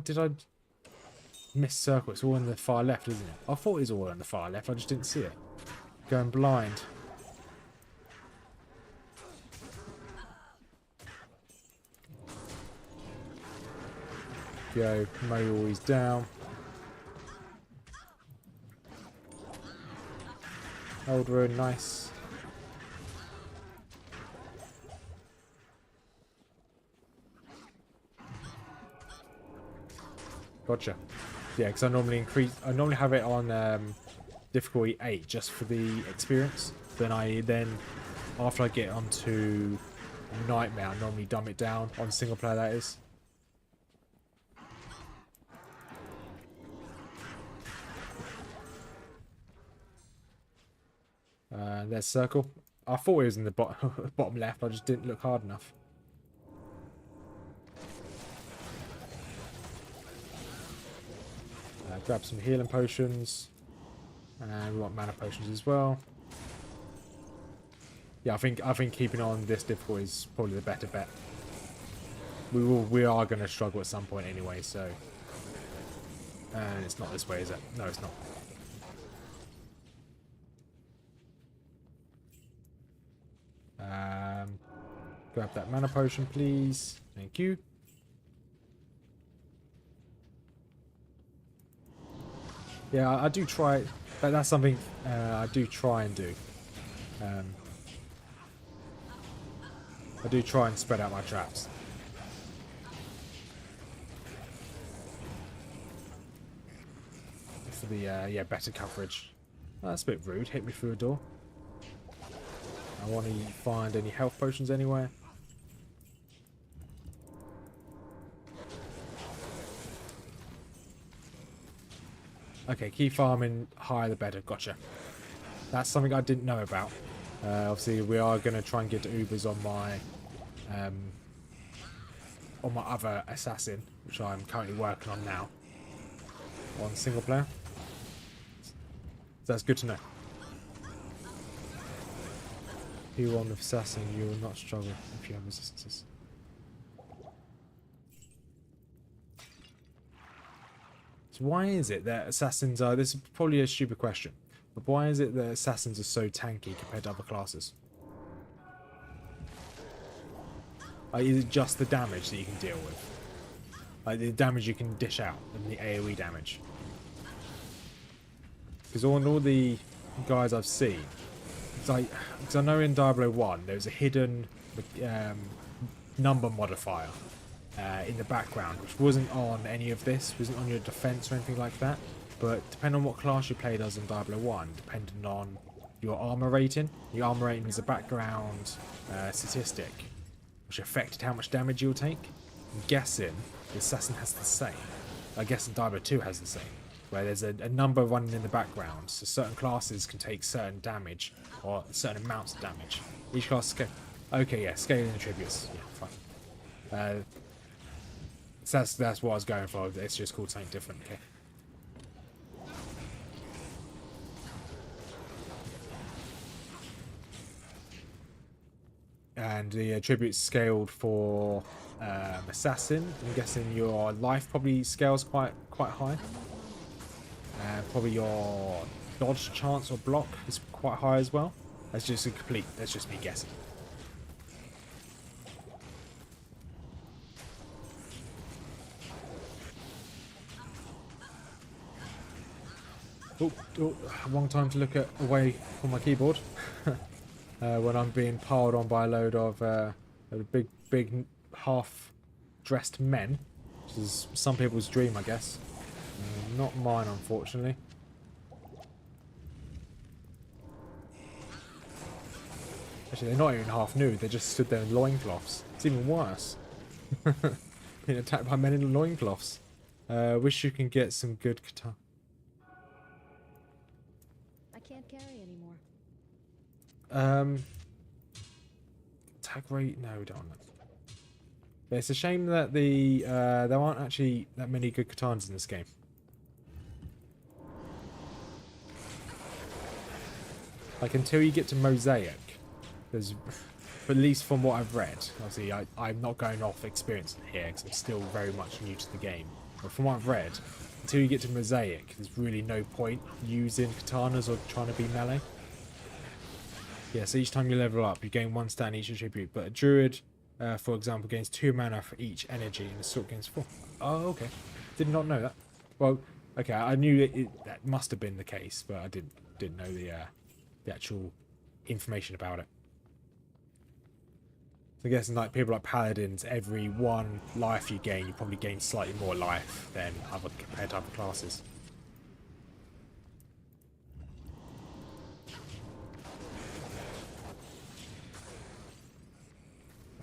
[SPEAKER 1] Did I miss circle? It's all on the far left, isn't it? I thought it was all on the far left. I just didn't see it. Going blind. Go, mow all these down. Old ruin, nice. Gotcha. Yeah, because I normally have it on difficulty 8 just for the experience. Then after I get onto Nightmare, I normally dumb it down on single player, that is. There's circle. I thought it was in the bottom left. I just didn't look hard enough. Grab some healing potions. And we want mana potions as well. Yeah, I think keeping on this difficulty is probably the better bet. We are going to struggle at some point anyway, so. And it's not this way, is it? No, it's not. Grab that mana potion, please. Thank you. Yeah, I do try. That's something I do try and do. I do try and spread out my traps. For the better coverage. Oh, that's a bit rude. Hit me through a door. I want to find any health potions anywhere. Okay, keep farming higher the better. Gotcha. That's something I didn't know about. Obviously, we are going to try and get Ubers on my other assassin, which I'm currently working on now. On single player. So that's good to know. You on the assassin, you will not struggle if you have resistances. So why is it that assassins are... This is probably a stupid question. But why is it that assassins are so tanky compared to other classes? Like, is it just the damage that you can deal with? Like the damage you can dish out and the AoE damage? Because on all the guys I've seen, it's like... Because I know in Diablo 1 there's a hidden number modifier in the background, which wasn't on any of this, wasn't on your defense or anything like that. But depending on what class you played as in Diablo 1, depending on your armor rating, the armor rating is a background statistic, which affected how much damage you'll take. I'm guessing the assassin has the same. I guess Diablo 2 has the same, where there's a number running in the background, so certain classes can take certain damage, or certain amounts of damage. Each class scale. Okay, yeah, scaling attributes. Yeah, fine. So that's what I was going for. It's just called something different. Okay. And the attributes scaled for assassin. I'm guessing your life probably scales quite high. Probably your dodge chance or block is quite high as well. That's just me guessing. Oh, wrong time to look away from my keyboard. When I'm being piled on by a load of big half-dressed men, which is some people's dream, I guess. Not mine, unfortunately. Actually, they're not even half nude. They just stood there in loincloths. It's even worse. Being attacked by men in loincloths. Wish you can get some good guitar.
[SPEAKER 4] I can't carry anymore.
[SPEAKER 1] Attack rate? No, we don't want that. But it's a shame that there aren't actually that many good katanas in this game. Like, until you get to Mosaic, there's, at least from what I've read, obviously I'm not going off experience here because I'm still very much new to the game, but from what I've read, until you get to Mosaic, there's really no point using katanas or trying to be melee. Yeah, so each time you level up, you gain 1 stat in each attribute, but a druid, for example, gains 2 mana for each energy, and a sword gains 4. Oh, okay. Did not know that. Well, okay, I knew that must have been the case, but I didn't know the actual information about it. So I guess in like people like paladins, every 1 life you gain, you probably gain slightly more life than compared to other classes.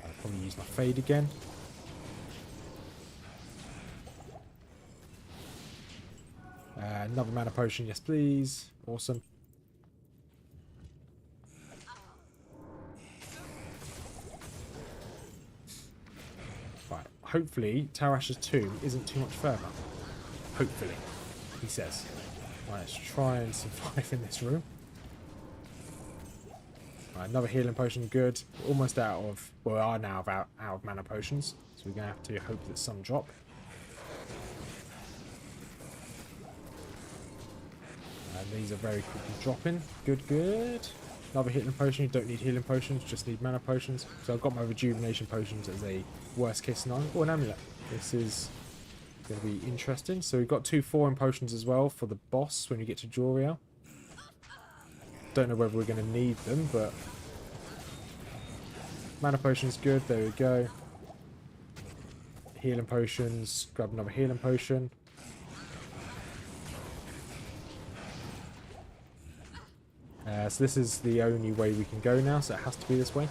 [SPEAKER 1] I'll probably use my fade again. Another mana potion, yes please. Awesome. Right, hopefully Tarash's tomb isn't too much further. Hopefully, he says. Right, let's try and survive in this room. Right, another healing potion, good. We're almost out of, well, we are now out of mana potions, so we're going to have to hope that some drop. And these are very quickly dropping. Good, good. Another healing potion. You don't need healing potions, just need mana potions. So I've got my rejuvenation potions as a worst case scenario. Oh, an amulet. This is going to be interesting. So we've got 2 4 potions as well for the boss when you get to Joriel. Don't know whether we're going to need them, but mana potion's good. There we go. Healing potions. Grab another healing potion. So this is the only way we can go now, so it has to be this way.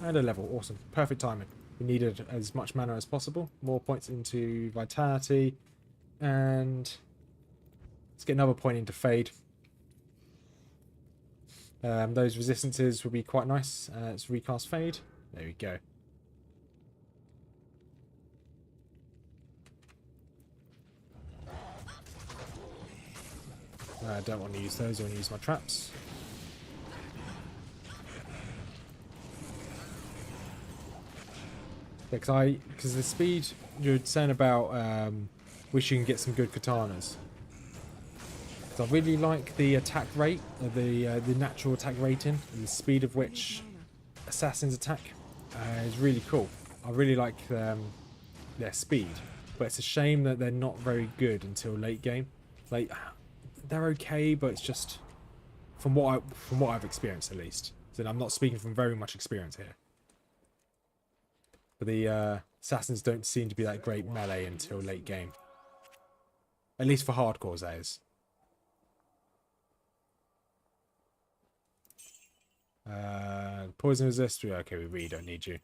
[SPEAKER 1] And a level, awesome. Perfect timing. We needed as much mana as possible. More points into vitality. And let's get another point into fade. Those resistances will be quite nice. Let's recast fade. There we go. I don't want to use those. I want to use my traps. Because the speed you're saying about, wish you can get some good katanas. So I really like the attack rate, the natural attack rating, and the speed of which assassins attack is really cool. I really like their speed, but it's a shame that they're not very good until late game. Like, they're okay, but it's just from what I've experienced at least. So I'm not speaking from very much experience here. But the assassins don't seem to be that great melee until late game. At least for hardcores, that is. Poison resist. Okay, we really don't need you.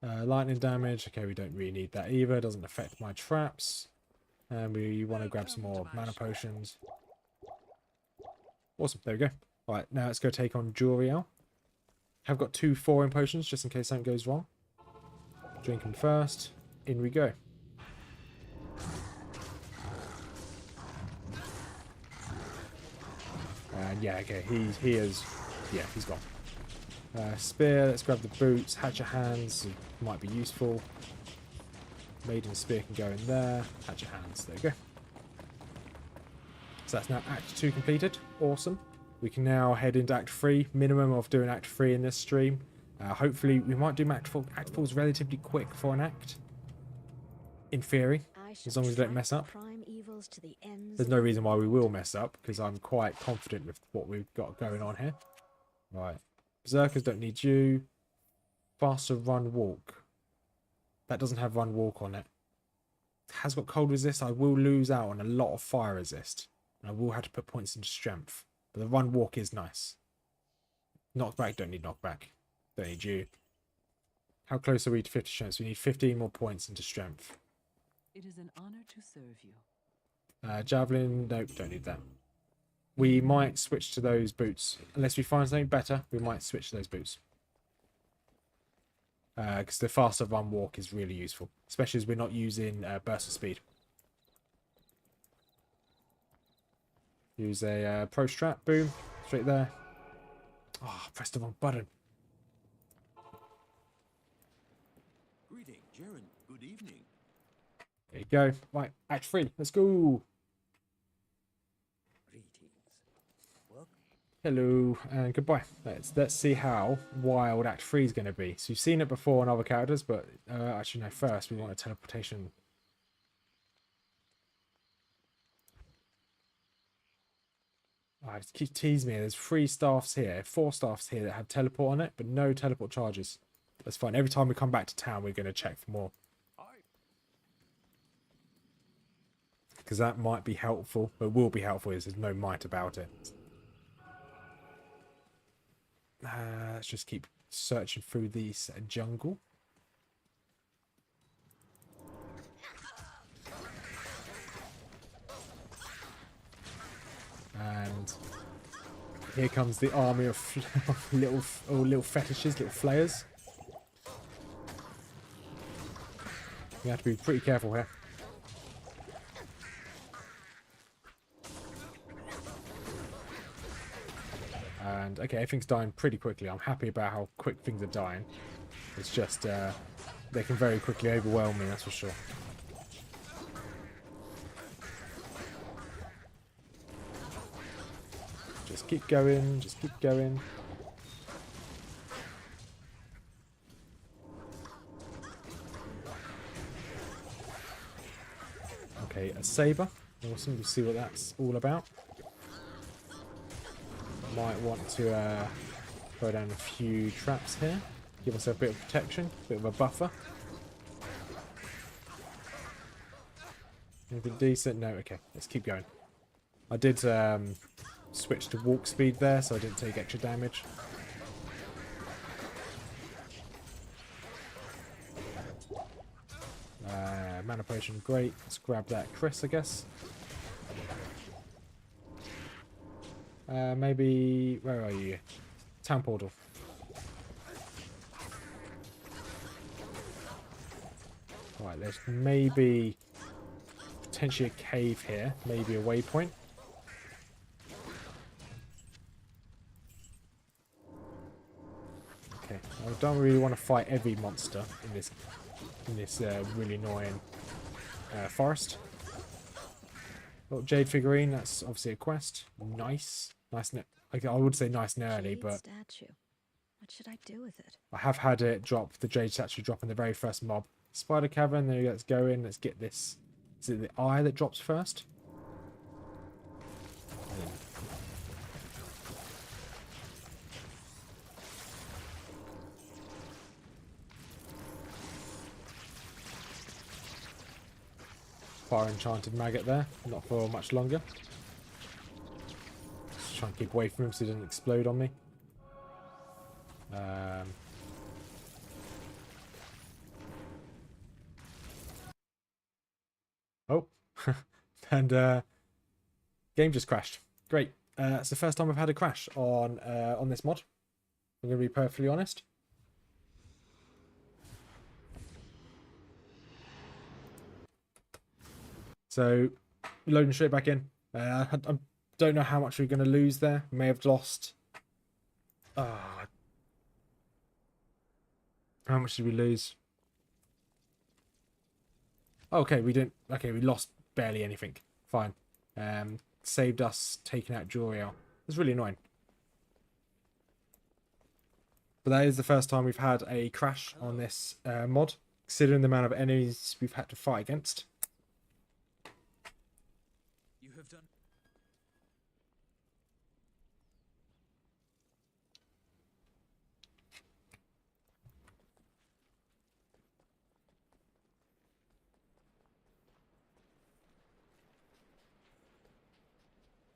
[SPEAKER 1] Lightning damage. Okay, we don't really need that either. Doesn't affect my traps. And we want to grab some more mana potions. Awesome. There we go. Alright, now let's go take on Juriel. Have got 2 4 potions just in case something goes wrong. Drink them first. In we go. And yeah, okay, he's gone. Spear, let's grab the boots. Hatchet hands might be useful. Maiden spear can go in there. Hatchet hands, there we go. So that's now Act 2 completed. Awesome. We can now head into Act 3. Minimum of doing Act 3 in this stream. Hopefully we might do Act 4. Act 4 is relatively quick for an act. In theory. As long as we don't mess up. There's no reason why we will mess up, because I'm quite confident with what we've got going on here. Right. Berserkers don't need you. Faster run walk. That doesn't have run walk on it. It has got cold resist. I will lose out on a lot of fire resist. And I will have to put points into strength. But the run walk is nice. Knockback, don't need knockback. Don't need you. How close are we to 50 strength? So we need 15 more points into strength.
[SPEAKER 5] It is an honor to serve you.
[SPEAKER 1] Javelin, nope, don't need that. We might switch to those boots. Unless we find something better, we might switch to those boots. Because the faster run walk is really useful. Especially as we're not using burst of speed. Use a pro strap, boom, straight there. Oh, press the wrong button.
[SPEAKER 2] Greeting, Jaren. Good evening.
[SPEAKER 1] There you go. Right, Act 3, let's go.
[SPEAKER 2] Greetings. Welcome.
[SPEAKER 1] Hello and goodbye. Let's see how wild Act 3 is going to be. So you've seen it before on other characters, but actually no, first we want a teleportation. Oh, it keeps teasing me. There's 3 staffs here, 4 staffs here that have teleport on it, but no teleport charges. That's fine. Every time we come back to town, we're going to check for more. Because that might be helpful, but will be helpful is there's no might about it. Let's just keep searching through this jungle. And here comes the army of little fetishes, little flayers. You have to be pretty careful here. And okay, everything's dying pretty quickly. I'm happy about how quick things are dying. It's just they can very quickly overwhelm me, that's for sure. Just keep going, just keep going. Okay, a saber. Awesome, we'll see what that's all about. Might want to throw down a few traps here. Give us a bit of protection, a bit of a buffer. Anything decent? No, okay, let's keep going. I did switch to walk speed there, so I didn't take extra damage. Mana potion, great. Let's grab that Chris, I guess. Maybe... Where are you? Town portal. Right, there's maybe... potentially a cave here. Maybe a waypoint. Okay, I don't really want to fight every monster in this really annoying forest. Little jade figurine, that's obviously a quest. Nice. Nice. I would say nice and early,
[SPEAKER 4] Jade
[SPEAKER 1] but
[SPEAKER 4] statue. What should I do with it?
[SPEAKER 1] I have had it drop, the jade statue drop in the very first mob. Spider cavern, there you go, let's go in, let's get this. Is it the eye that drops first? Fire enchanted maggot there, not for much longer. Just try and keep away from him so he doesn't explode on me. Oh, and game just crashed. Great. It's the first time I've had a crash on this mod. I'm going to be perfectly honest. So, loading straight back in. I don't know how much we're going to lose there. May have lost. How much did we lose? Okay, we didn't. Okay, we lost barely anything. Fine. Saved us taking out Joriel. It's really annoying. But that is the first time we've had a crash on this mod, considering the amount of enemies we've had to fight against.
[SPEAKER 2] You have done.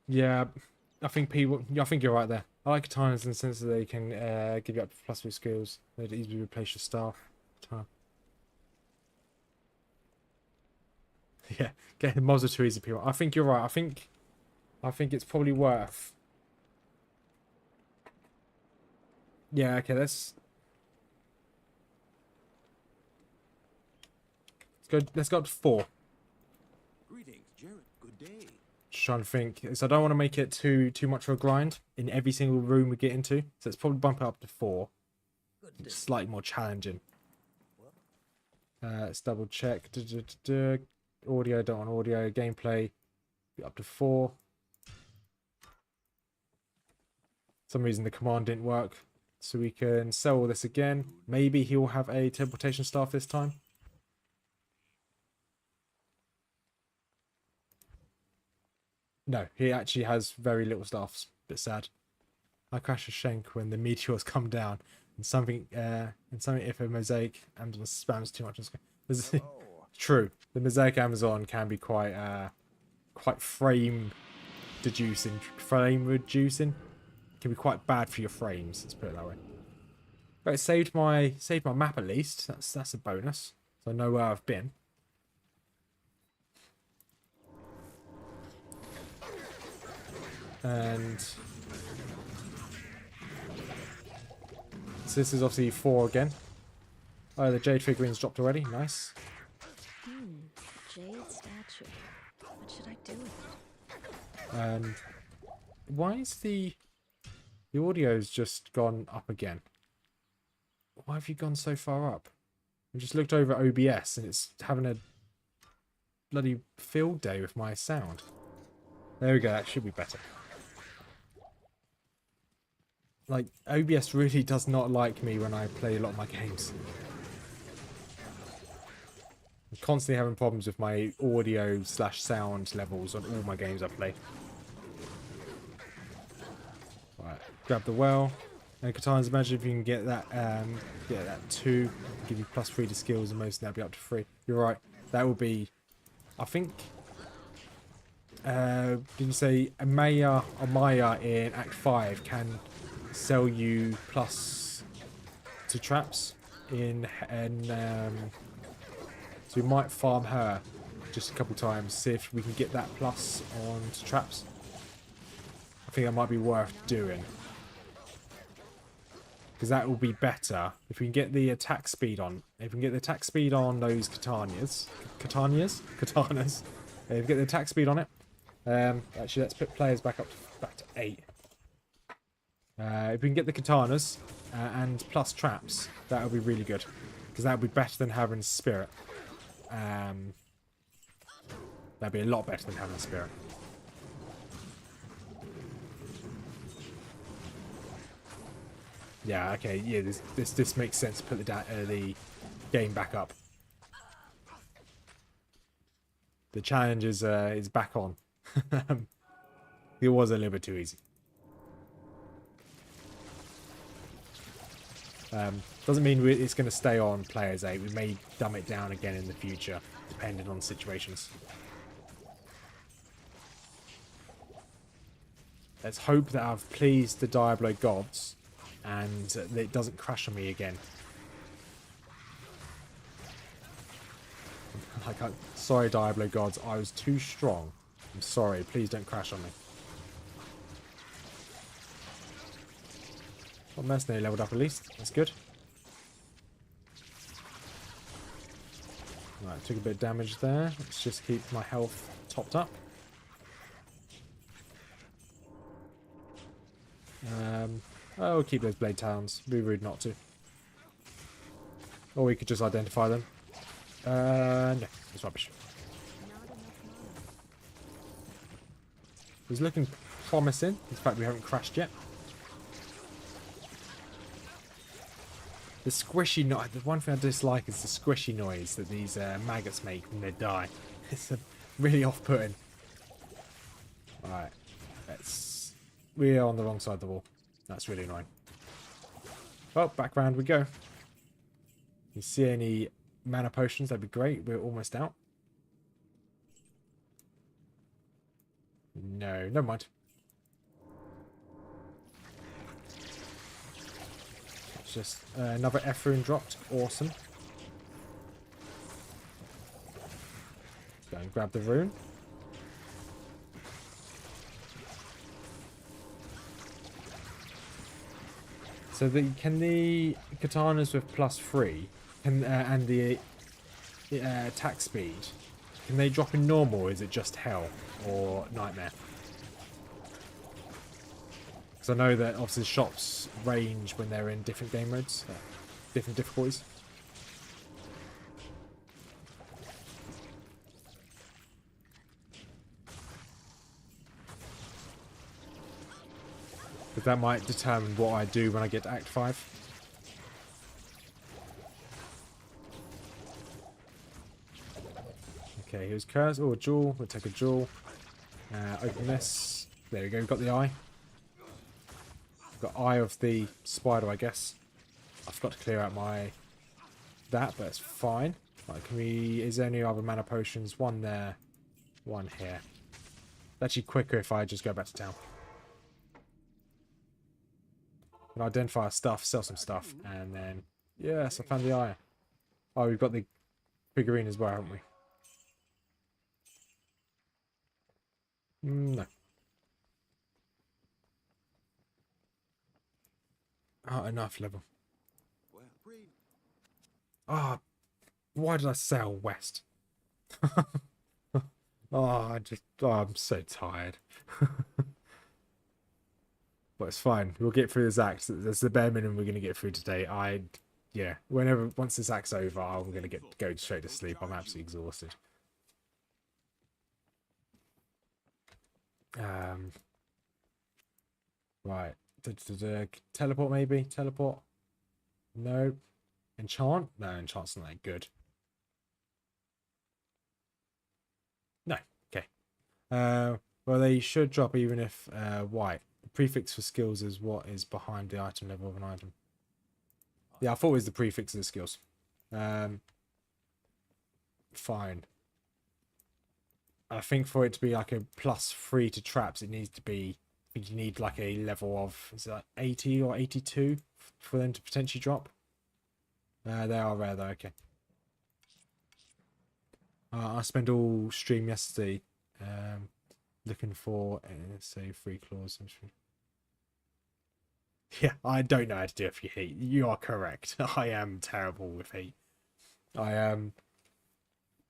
[SPEAKER 1] Yeah, I think you're right there. I like Katanas in the sense that they can give you up to +3 skills. They'd easily replace your staff. Yeah, getting mobs are too easy, people. I think you're right. I think it's probably worth. Yeah, okay, let's go up to 4.
[SPEAKER 2] Greetings, Jared. Good day.
[SPEAKER 1] Just trying to think. So I don't want to make it too much of a grind in every single room we get into. So let's probably bump it up to 4.
[SPEAKER 2] Good day.
[SPEAKER 1] Slightly more challenging. Let's double check. Audio, don't want audio. Gameplay, up to 4. For some reason the command didn't work. So we can sell all this again. Maybe he'll have a teleportation staff this time. No, he actually has very little staffs. Bit sad. I crash a shank when the meteors come down. And something if a mosaic Amazon spams too much on screen. True. The mosaic Amazon can be quite frame reducing. Can be quite bad for your frames, let's put it that way. Right, saved my map at least. That's a bonus. So I know where I've been. And so this is obviously 4 again. Oh, the jade figurines dropped already. Nice.
[SPEAKER 4] Jade statue. What should I do with it?
[SPEAKER 1] And why is the audio's just gone up again? Why have you gone so far up? I just looked over OBS and it's having a bloody field day with my sound. There we go. That should be better. Like, OBS really does not like me when I play a lot of my games. I'm constantly having problems with my audio/sound levels on all my games I play. Right, grab the well. And Katana's, imagine if you can get that 2, give you +3 to skills and most, and that'll be up to 3. You're right. That will be, I think did you say Maya or Maya in Act 5 can sell you plus to traps so we might farm her just a couple times, see if we can get that plus on to traps. I think that might be worth doing. Because that will be better if we can get the attack speed on. If we can get the attack speed on those katanas. If we get the attack speed on it. Actually, let's put players back to 8. If we can get the katanas and plus traps, that would be really good. Because that would be better than having spirit. That'd be a lot better than having spirit. Yeah, okay, yeah, this makes sense to put the game back up. The challenge is back on. It was a little bit too easy. Doesn't mean it's going to stay on Players 8. We may dumb it down again in the future, depending on situations. Let's hope that I've pleased the Diablo gods and that it doesn't crash on me again. Sorry, Diablo gods, I was too strong. I'm sorry, please don't crash on me. Well, mercenary leveled up at least. That's good. Right, took a bit of damage there. Let's just keep my health topped up. We'll keep those blade towns. Be rude not to. Or we could just identify them. No, it's rubbish. It's looking promising. In fact, we haven't crashed yet. The squishy noise. The one thing I dislike is the squishy noise that these maggots make when they die. It's really off-putting. Alright. We are on the wrong side of the wall. That's really annoying. Well, back round we go. You see any mana potions? That'd be great. We're almost out. No, never mind. It's just another F rune dropped. Awesome. Go and grab the rune. So can the katanas with +3 and the attack speed, can they drop in normal, or is it just hell or nightmare? Because I know that obviously the shops range when they're in different game modes, different difficulties. But that might determine what I do when I get to Act 5. Okay, here's Curse. Oh, a jewel. We'll take a jewel. Open this. There we go. We've got the eye. We've got eye of the spider, I guess. I forgot to clear out that, but it's fine. Right, is there any other mana potions? One there. One here. It's actually quicker if I just go back to town. And identify our stuff, sell some stuff, and then yes, I found the eye. Oh, we've got the figurine as well, haven't we? No. Oh, enough level. Ah, why did I sail west? I'm so tired. But it's fine. We'll get through this act. That's the bare minimum we're going to get through today. Once this act's over, I'm going to go straight to sleep. I'm absolutely exhausted. Right. Teleport maybe? Teleport? No. Enchant? No, enchant's not that good. No. Okay. Well, they should drop even if white. The prefix for skills is what is behind the item level of an item. Yeah, I thought it was the prefix of the skills. Fine. I think for it to be like a +3 to traps, it needs to be. I think you need like a level of, is it like 80 or 82 for them to potentially drop. They are rare though. Okay. I spent all stream yesterday looking for say 3 claws. Yeah, I don't know how to do it for heat. You are correct. I am terrible with heat. I am.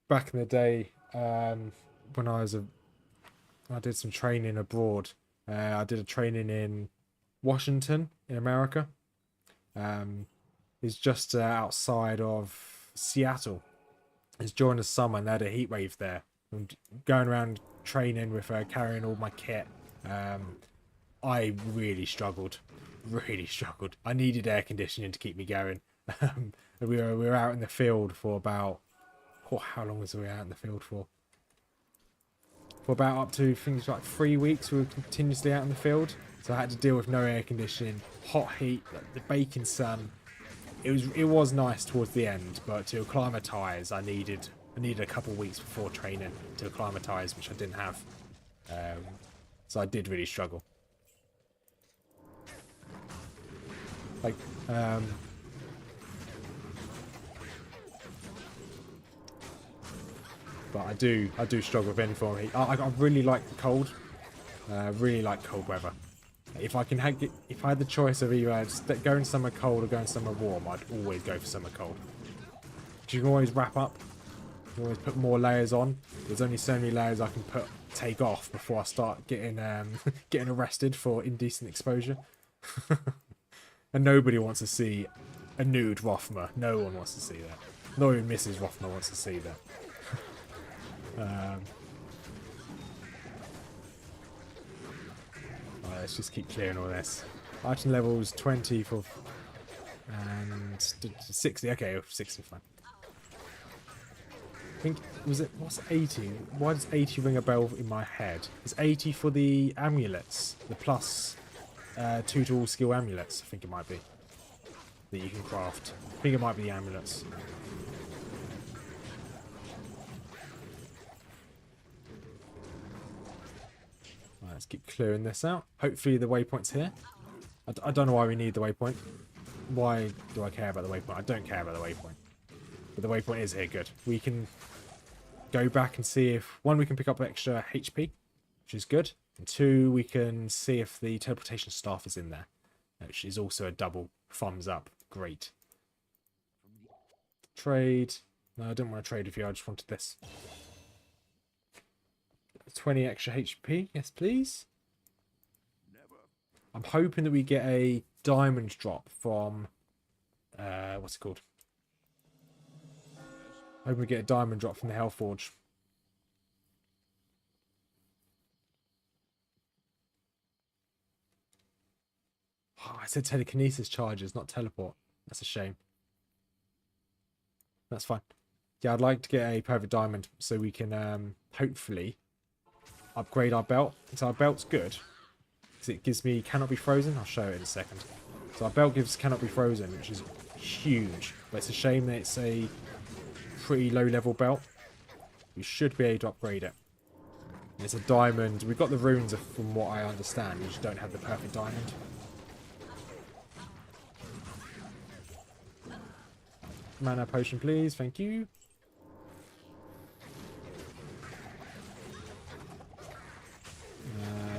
[SPEAKER 1] Back in the day, when I did some training abroad. I did a training in Washington, in America. It's just outside of Seattle. It's during the summer, and they had a heat wave there. I'm going around training with carrying all my kit. I really struggled. Really struggled. I needed air conditioning to keep me going. We were out in the field for about... Oh, how long was we out in the field for? For about up to things like 3 weeks, we were continuously out in the field. So I had to deal with no air conditioning, hot heat, the baking sun. It was nice towards the end, but to acclimatise, I needed a couple of weeks before training to acclimatise, which I didn't have. So I did really struggle. Like, but I do struggle with any form of heat. I really like the cold. Really like cold weather. If I had the choice of either going somewhere cold or going somewhere warm, I'd always go for somewhere cold. You can always wrap up. You can always put more layers on. There's only so many layers I can take off before I start getting getting arrested for indecent exposure. And nobody wants to see a nude Rothma. No one wants to see that. Not even Mrs. Rothma wants to see that. Let's just keep clearing all this. Item levels 20 for and 60. Okay, 60 fine. I think what's 80? Why does 80 ring a bell in my head? Is 80 for the amulets, the plus 2 to all skill amulets? I think it might be that you can craft. I think it might be the amulets. Let's keep clearing this out. Hopefully the waypoint's here. I don't know why we need the waypoint. Why do I care about the waypoint? I don't care about the waypoint. But the waypoint is here, good. We can go back and see if... 1, we can pick up extra HP, which is good. And 2, we can see if the teleportation staff is in there, which is also a double thumbs up. Great. Trade. No, I didn't want to trade with you. I just wanted this. 20 extra HP, yes please. I'm hoping that we get a diamond drop from what's it called? Hoping we get a diamond drop from the Hellforge. Oh, I said telekinesis charges, not teleport. That's a shame. That's fine. Yeah, I'd like to get a perfect diamond so we can hopefully upgrade our belt. So our belt's good because it gives me cannot be frozen. I'll show it in a second. So our belt gives cannot be frozen, which is huge. But it's a shame that it's a pretty low level belt. We should be able to upgrade it. And it's a diamond. We've got the runes from what I understand. We just don't have the perfect diamond. Mana potion, please. Thank you.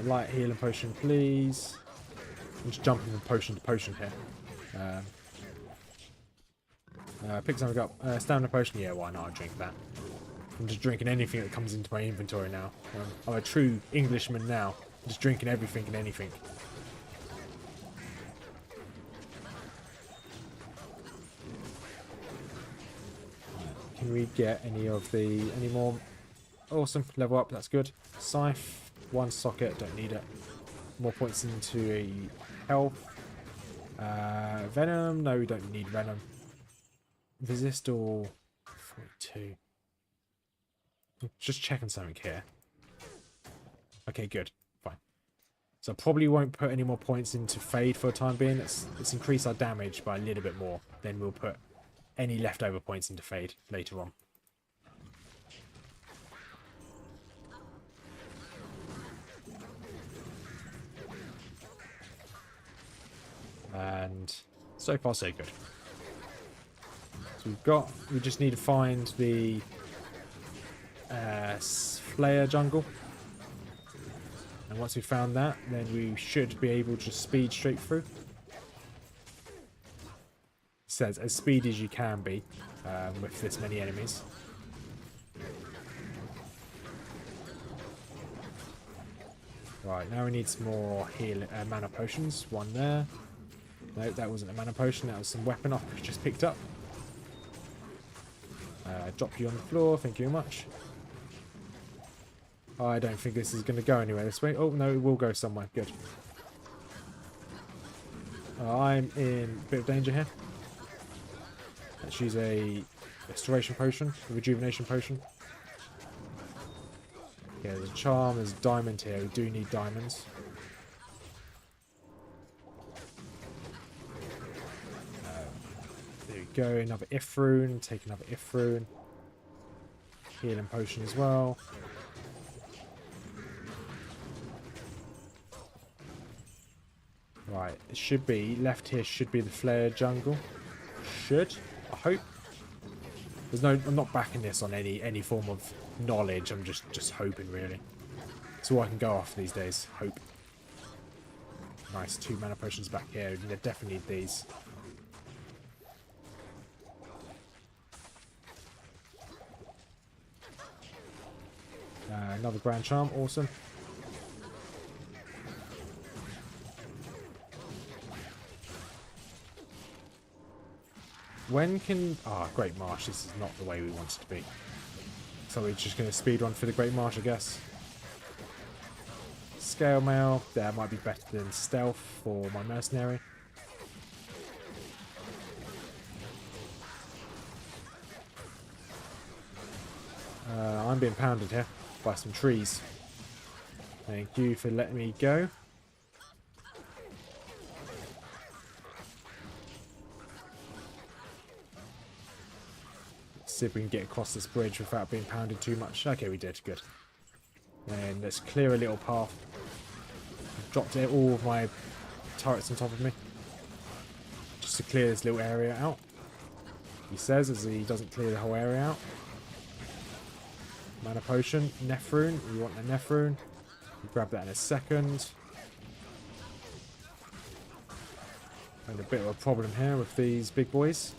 [SPEAKER 1] Light healing potion, please. I'm just jumping from potion to potion here. Pick something up. Stamina potion, yeah, why not? I'll drink that. I'm just drinking anything that comes into my inventory now. I'm a true Englishman now. I'm just drinking everything and anything. Can we get any more? Awesome, level up, that's good. Scythe. 1 socket, don't need it. More points into a health. Venom, no, we don't need venom. Resist all 42. Just checking something here. Okay, good, fine. So I probably won't put any more points into Fade for the time being. Let's increase our damage by a little bit more. Then we'll put any leftover points into Fade later on. And so far so good. So we just need to find the Slayer jungle. And once we've found that, then we should be able to speed straight through. It says as speedy as you can be with this many enemies. Right, now we need some more mana potions. One there. No, that wasn't a mana potion. That was some weapon I just picked up. Drop you on the floor. Thank you very much. I don't think this is going to go anywhere this way. Oh, no, it will go somewhere. Good. I'm in a bit of danger here. Let's use a restoration potion, a rejuvenation potion. Okay, there's a charm, there's a diamond here. We do need diamonds. There we go, another if rune. Take another if rune. Healing potion as well. Right, it should be, left here should be the flare jungle. Should, I hope. There's no, I'm not backing this on any form of knowledge, I'm just hoping really. That's all I can go off these days, hope. Nice, 2 mana potions back here, we definitely need these. Another grand charm, awesome. When can... Ah, Great Marsh. This is not the way we want it to be. So we're just going to speedrun for the Great Marsh, I guess. Scale mail. That might be better than stealth for my mercenary. I'm being pounded here by some trees. Thank you for letting me go. See if we can get across this bridge without being pounded too much. Okay, we did. Good. And let's clear a little path. I've dropped all of my turrets on top of me. Just to clear this little area out. He says as he doesn't clear the whole area out. Mana potion. Nephrune. We want the Nephrune. We'll grab that in a second. And a bit of a problem here with these big boys.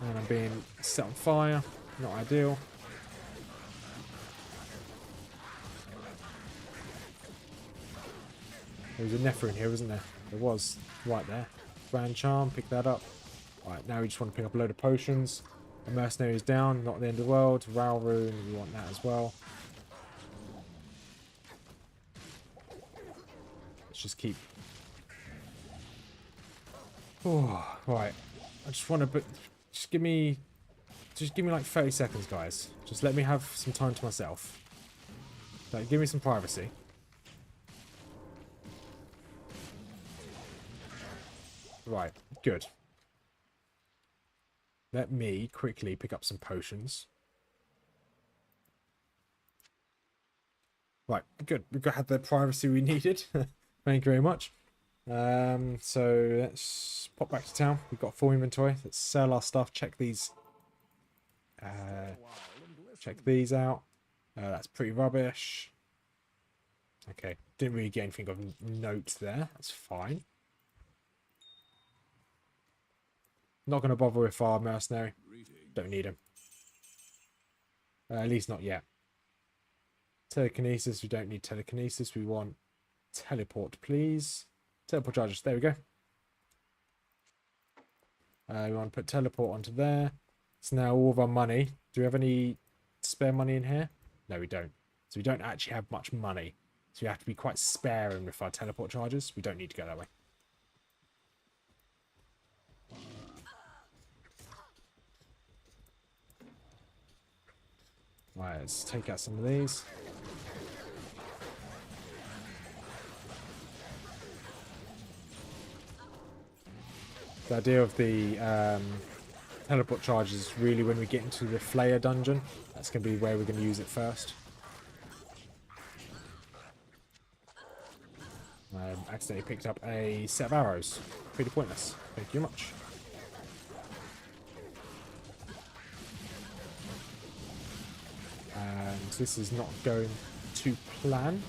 [SPEAKER 1] And I'm being set on fire. Not ideal. There was a Nephrune here, wasn't there? There was. Right there. Grand Charm. Pick that up. Right, now we just want to pick up a load of potions. The mercenary is down. Not the end of the world. Ral Rune. We want that as well. Let's just keep... Oh, right. I just want to... Just give me like 30 seconds, guys. Just let me have some time to myself. Like, give me some privacy. Right, good. Let me quickly pick up some potions. Right, good. We've had the privacy we needed. Thank you very much. So let's pop back to town. We've got full inventory. Let's sell our stuff. Check these. Check these out. That's pretty rubbish. Okay, didn't really get anything of note there. That's fine. Not going to bother with our mercenary. Don't need him. At least not yet. Telekinesis. We don't need telekinesis. We want teleport, please. Teleport charges. There we go. We want to put teleport onto there. So now all of our money. Do we have any spare money in here? No, we don't. So we don't actually have much money. So we have to be quite sparing with our teleport charges. We don't need to go that way. Right, let's take out some of these. The idea of the teleport charge is really when we get into the Flayer dungeon. That's going to be where we're going to use it first. Accidentally picked up a set of arrows. Pretty pointless. Thank you much. And this is not going to plan.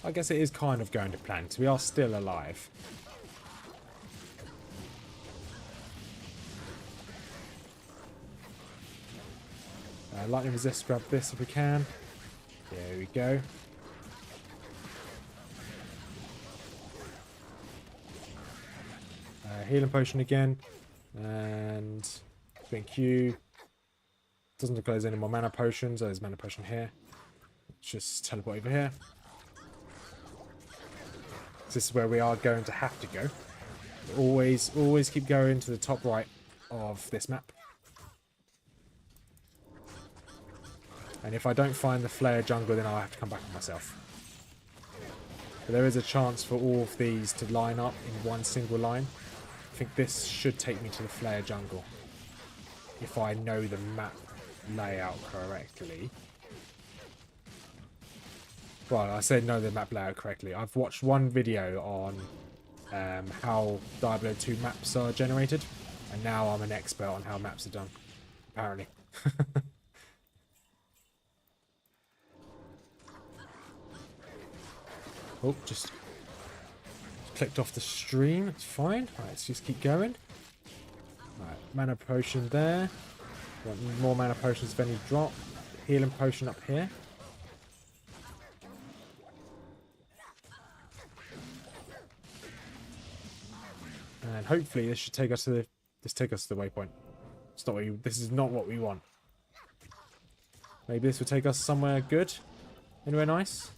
[SPEAKER 1] I guess it is kind of going to plan, because we are still alive. Lightning resist, grab this if we can. There we go. Healing potion again. And thank you. Doesn't look like there's any more mana potions. Oh, there's mana potion here. Let's just teleport over here. This is where we are going to have to go. Always keep going to the top right of this map. And if I don't find the flare jungle, then I'll have to come back on myself. But there is a chance for all of these to line up in one single line. I think this should take me to the flare jungle. If I know the map layout correctly. Well, I said know the map layout correctly. I've watched one video on how Diablo 2 maps are generated. And now I'm an expert on how maps are done. Apparently. Oh, just clicked off the stream. It's fine. Right, let's just keep going. Right, mana potion there. Want more mana potions if any drop. Healing potion up here. And hopefully this should take us to the waypoint. It's not what this is not what we want. Maybe this will take us somewhere good. Anywhere nice.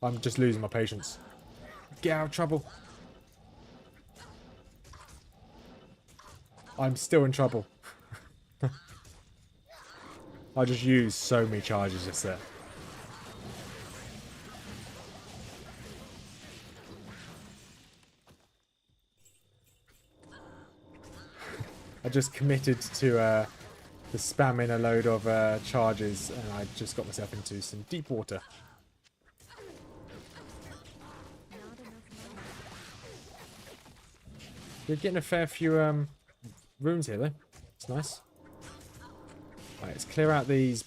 [SPEAKER 1] I'm just losing my patience. Get out of trouble. I'm still in trouble. I just used so many charges just there. I just committed to spamming a load of charges, and I just got myself into some deep water. We're getting a fair few runes here, though. It's nice. Right, let's clear out these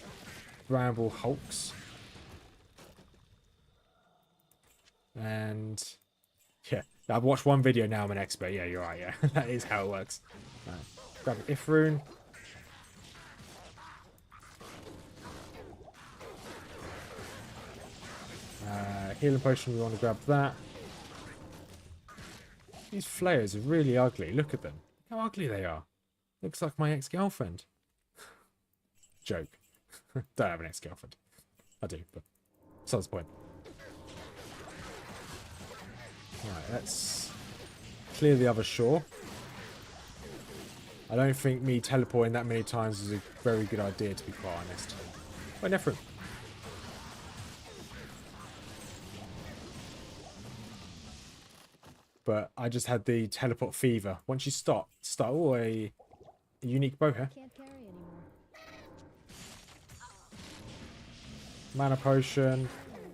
[SPEAKER 1] bramble hulks. And yeah, I've watched one video now. I'm an expert. Yeah, you're right. Yeah, that is how it works. Right. Grab an if rune. Healing potion. We want to grab that. These flares are really ugly. Look at them. Look how ugly they are. Looks like my ex-girlfriend. Joke. Don't have an ex-girlfriend. I do, but besides the point. Right, let's clear the other shore. I don't think me teleporting that many times is a very good idea, to be quite honest. Wait, Nephrin. But I just had the teleport fever. Once you start a unique bow here.
[SPEAKER 4] Can't carry anymore.
[SPEAKER 1] Mana potion.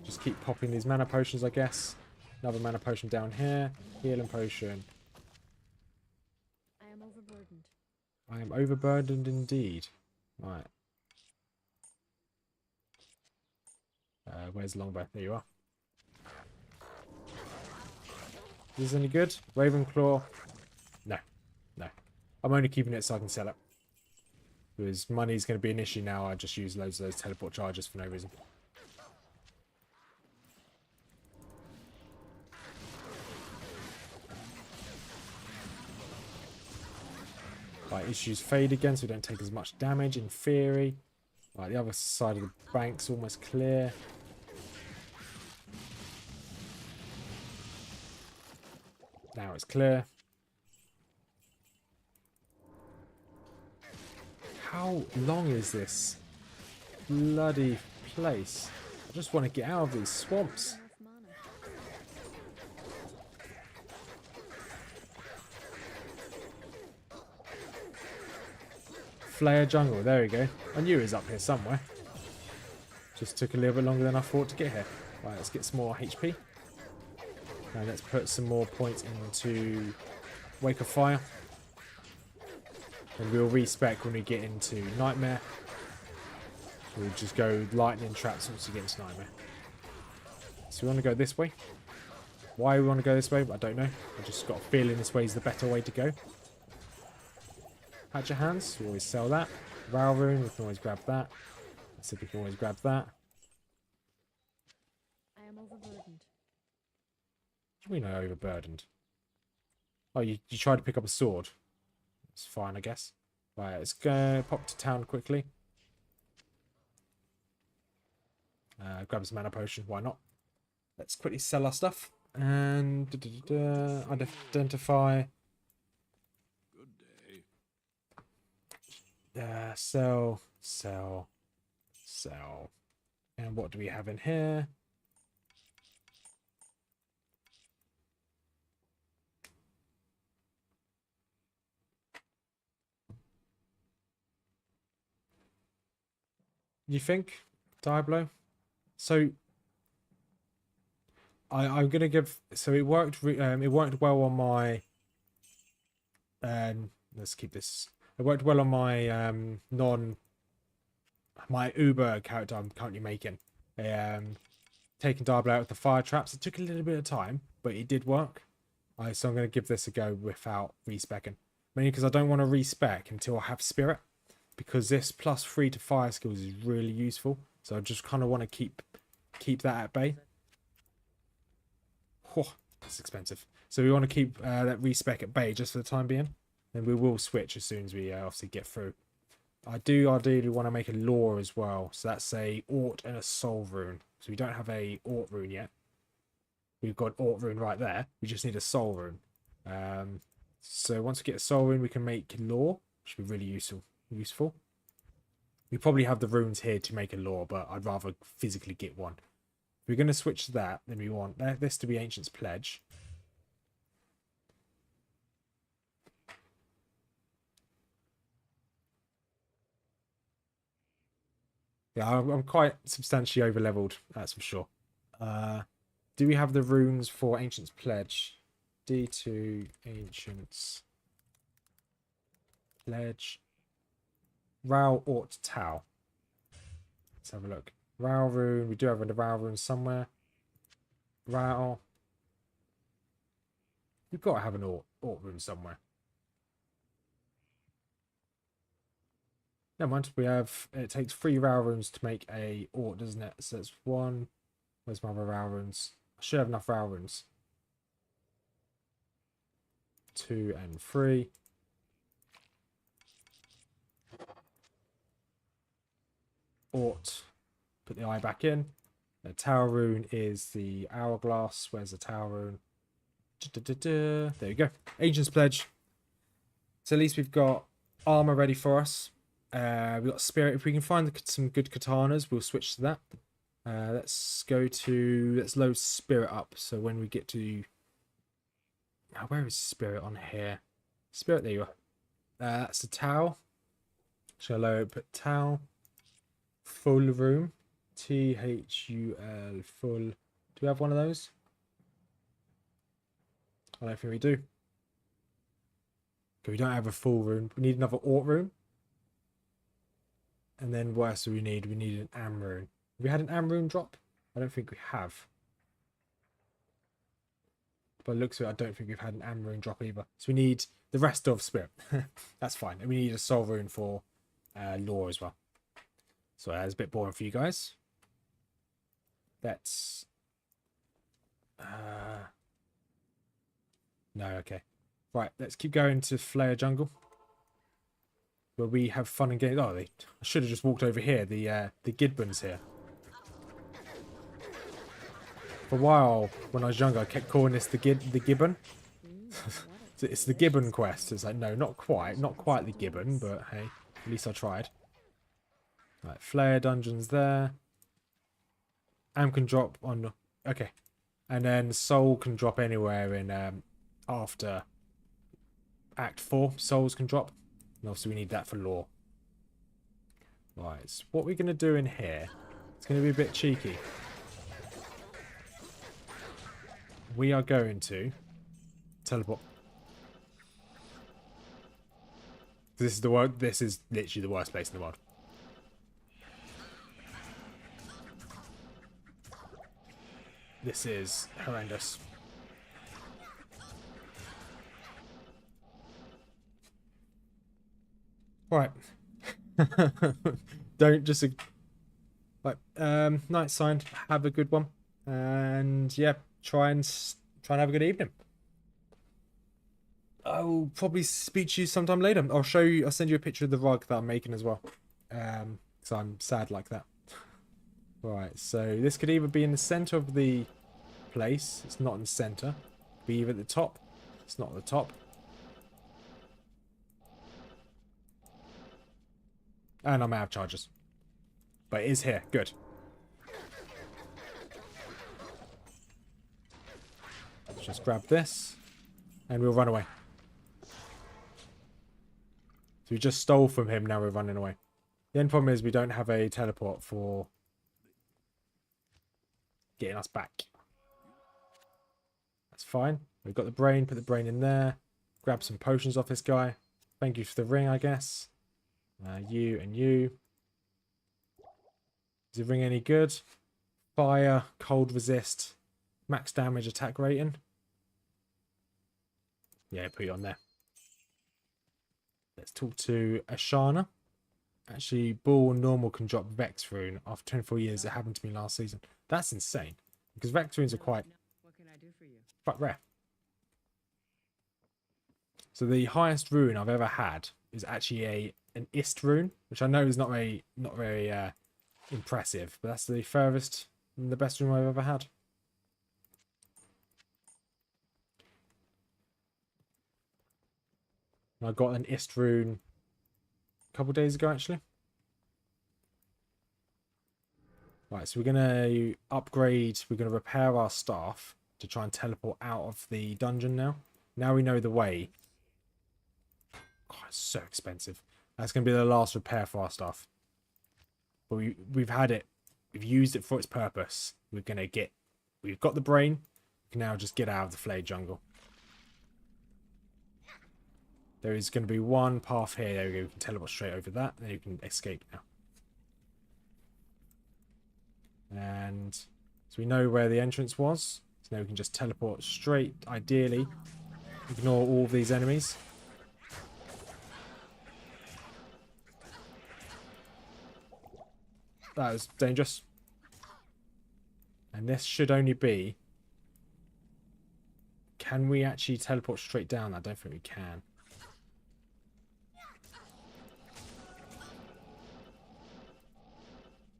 [SPEAKER 1] Just keep popping these mana potions, I guess. Another mana potion down here. Healing potion.
[SPEAKER 4] I am overburdened.
[SPEAKER 1] I am overburdened indeed. Right. Where's the longbow? There you are. Is this any good? Ravenclaw? No. No. I'm only keeping it so I can sell it. Because money's going to be an issue now. I just use loads of those teleport charges for no reason. Right, issues fade again, so we don't take as much damage in theory. Right, the other side of the bank's almost clear. Now it's clear. How long is this bloody place? I just want to get out of these swamps.
[SPEAKER 4] Enough mana.
[SPEAKER 1] Flare jungle. There we go. I knew it was up here somewhere. Just took a little bit longer than I thought to get here. Right, let's get some more HP. And let's put some more points into Wake of Fire. And we'll respec when we get into Nightmare. We'll just go lightning traps once we get into Nightmare. So we want to go this way. Why we want to go this way, I don't know. I just got a feeling this way is the better way to go. Hatch your hands, we always sell that. Ral rune, we can always grab that. Let's see if we can always grab that.
[SPEAKER 4] I am overburdened.
[SPEAKER 1] What do we know overburdened? Oh, you tried to pick up a sword. It's fine, I guess. Right, let's go pop to town quickly. Grab some mana potion, why not? Let's quickly sell our stuff. And identify.
[SPEAKER 3] Good day.
[SPEAKER 1] Sell. And what do we have in here? You think, Diablo? So I'm gonna give. So it worked. It worked well on my. Let's keep this. It worked well on my my Uber character I'm currently making. Taking Diablo out with the fire traps. It took a little bit of time, but it did work. So I'm gonna give this a go without respecking. Mainly because I don't want to respec until I have spirit, because this +3 to fire skills is really useful. So I just kind of want to keep that at bay. Oh, that's expensive. So we want to keep that respec at bay just for the time being. Then we will switch as soon as we obviously get through. I do ideally want to make a lore as well. So that's a Ort and a Soul rune. So we don't have a Ort rune yet. We've got Ort rune right there. We just need a Soul rune. So once we get a Soul rune, we can make lore, which would be really useful. We probably have the runes here to make a lore, but I'd rather physically get one. If we're going to switch to that, then we want this to be Ancient's Pledge. Yeah, I'm quite substantially over-leveled, that's for sure. Do we have the runes for Ancient's Pledge? D2 Ancient's Pledge. Ral Ort Tau. Let's have a look. Ral rune. We do have a Ral rune somewhere. Ral. We've got to have an Ort rune somewhere. Never mind. We have. It takes 3 Ral runes to make a Ort, doesn't it? So it's 1. Where's my other Ral runes? I should have enough Ral runes. 2 and 3. Ort. Put the eye back in. The tower rune is the hourglass. Where's the tower rune? There we go. Ancient's Pledge. So at least we've got armor ready for us. We've got spirit. If we can find some good katanas, we'll switch to that. Let's load spirit up. So when we get to... Now, where is spirit on here? Spirit, there you are. That's the Tau. Shall I put Tau? Full room. THUL full. Do we have one of those? I don't think we do. Okay, we don't have a full room. We need another Ort room. And then what else do we need? We need an Am rune. Have we had an Am rune drop? I don't think we have. By the looks of it, I don't think we've had an Am rune drop either. So we need the rest of spirit. That's fine. And we need a Soul rune for lore as well. So that's a bit boring for you guys. Let's... No, okay. Right, let's keep going to Flare Jungle. Where we have fun and games. Oh, I should have just walked over here. The Gidbun's here. For a while, when I was younger, I kept calling this the Gibbon. It's the Gibbon quest. It's like, no, not quite the Gibbon, but hey, at least I tried. Right, Flare Dungeon's there. Am can drop on... Okay. And then Soul can drop anywhere in... after Act 4, Souls can drop. And obviously we need that for lore. Right, so what we're going to do in here, it's going to be a bit cheeky. We are going to teleport. This is literally the worst place in the world. This is horrendous. Right. Don't just like night sign. Have a good one, and yeah, try and have a good evening. I will probably speak to you sometime later. I'll show you. I'll send you a picture of the rug that I'm making as well. Because I'm sad like that. Right. So this could either be in the center of the place. It's not in the center. Be either at the top. It's not at the top. And I'm out of charges. But it is here. Good. Let's just grab this. And we'll run away. So we just stole from him. Now we're running away. The end problem is we don't have a teleport for getting us back. That's fine. We've got the brain. Put the brain in there. Grab some potions off this guy. Thank you for the ring, I guess. You and you. Is the ring any good? Fire, cold resist, max damage, attack rating. Yeah, put it on there. Let's talk to Ashana. Actually, Bull and Normal can drop Vex Rune after 24 years. It happened to me last season. That's insane. Because Vex Runes are quite rare. So the highest rune I've ever had is actually an Ist rune, which I know is not very impressive, but that's the furthest and the best rune I've ever had. And I got an Ist rune a couple days ago, actually. Right, so we're going to upgrade, we're going to repair our staff to try and teleport out of the dungeon now. Now we know the way. God, it's so expensive. That's going to be the last repair for our staff. But we've had it. We've used it for its purpose. We've got the brain. We can now just get out of the flayed jungle. There is going to be one path here. There we go. We can teleport straight over that. Then you can escape now. And so we know where the entrance was. So now we can just teleport straight, ideally. Ignore all of these enemies. That was dangerous. And this should only be... Can we actually teleport straight down? I don't think we can.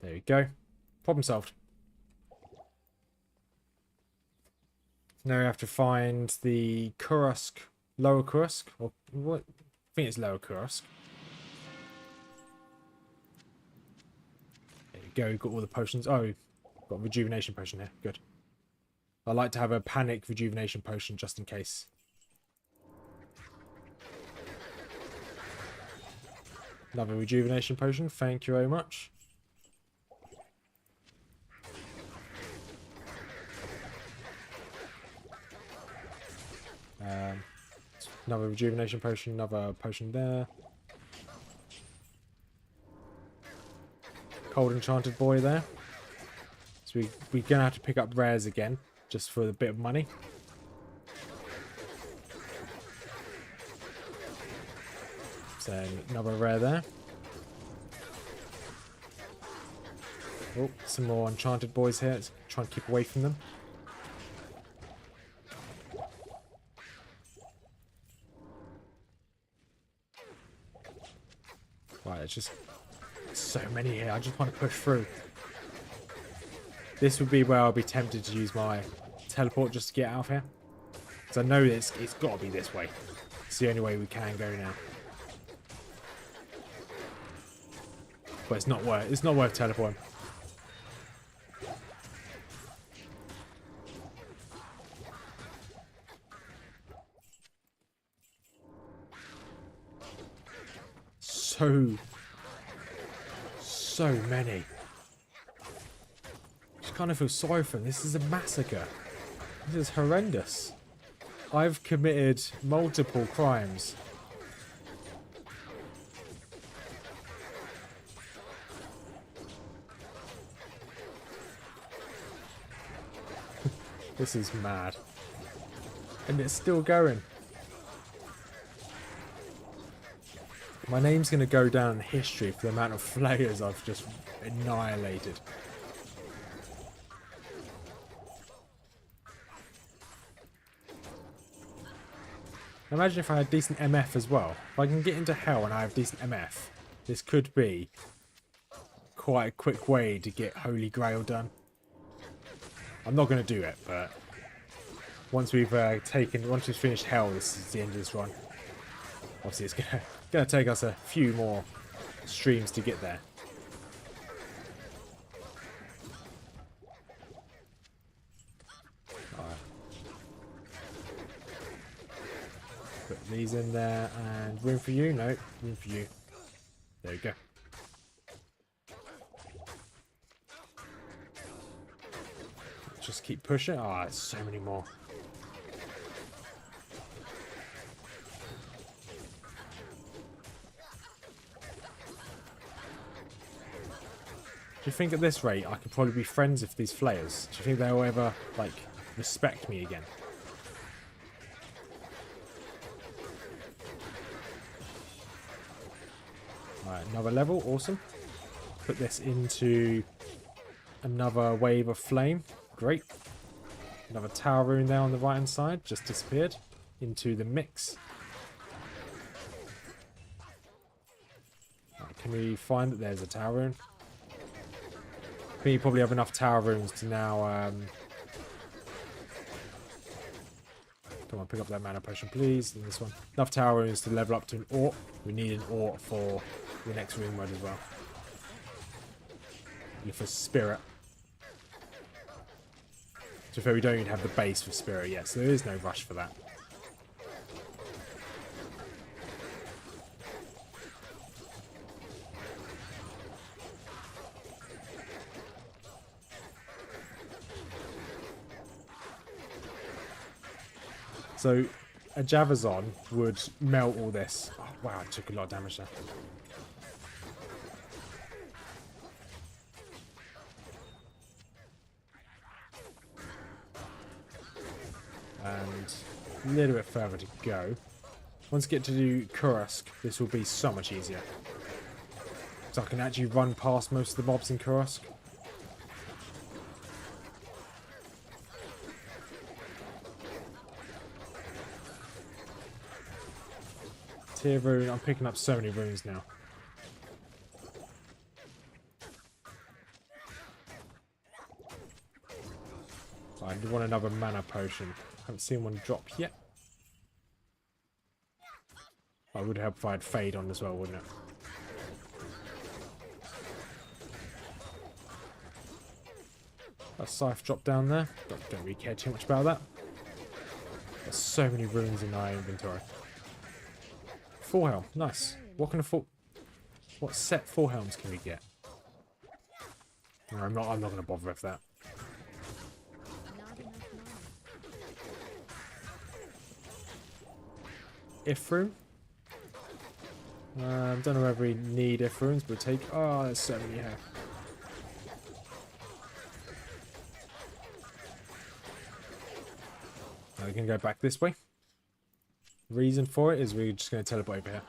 [SPEAKER 1] There we go. Problem solved. Now we have to find the Kursk, Lower Kursk, or what? I think it's Lower Kursk. There you go. We've got all the potions. Oh, we've got a rejuvenation potion here. Good. I like to have a panic rejuvenation potion just in case. Another rejuvenation potion. Thank you very much. Another rejuvenation potion, another potion there. Cold enchanted boy there. So we're going to have to pick up rares again, just for a bit of money. So another rare there. Oh, some more enchanted boys here. Let's try and keep away from them. Right, it's just so many here. I just want to push through. This would be where I'll be tempted to use my teleport just to get out of here. Because I know it's got to be this way. It's the only way we can go now. But it's not worth teleporting. so many. I just kind of feel sorry for them. This is a massacre. This is horrendous. I've committed multiple crimes. This is mad. And it's still going. My name's going to go down in history for the amount of flayers I've just annihilated. Imagine if I had decent MF as well. If I can get into hell and I have decent MF, this could be quite a quick way to get Holy Grail done. I'm not going to do it, but once we've finished hell, this is the end of this run. Obviously, it's gonna take us a few more streams to get there. Alright. Put these in there, and room for you? No, room for you. There we go. Just keep pushing. Ah, there's so many more. Do you think at this rate I could probably be friends with these flayers? Do you think they'll ever, like, respect me again? Alright, another level. Awesome. Put this into another wave of flame. Great. Another tower rune there on the right hand side. Just disappeared into the mix. Right, can we find that there's a tower rune? I think you probably have enough tower runes to now... Come on, pick up that mana potion, please. And this one. Enough tower runes to level up to an Ort. We need an Ort for the next rune mode as well. Look for Spirit. To be fair, we don't even have the base for Spirit yet, so there is no rush for that. So, a Javazon would melt all this. Oh, wow, I took a lot of damage there. And a little bit further to go. Once I get to do Kursk, this will be so much easier. So I can actually run past most of the mobs in Kursk. Tier rune, I'm picking up so many runes now. I do want another mana potion. Haven't seen one drop yet. That would help if I had Fade on as well, wouldn't it? A Scythe drop down there. Don't really care too much about that. There's so many runes in my inventory. Full helm, nice. What kind of what set full helms can we get? No, I'm not going to bother with that. If rune. Don't know whether we need if runes, but take. Oh, there's so many here. We can go back this way. Reason for it is we're just going to teleport over here.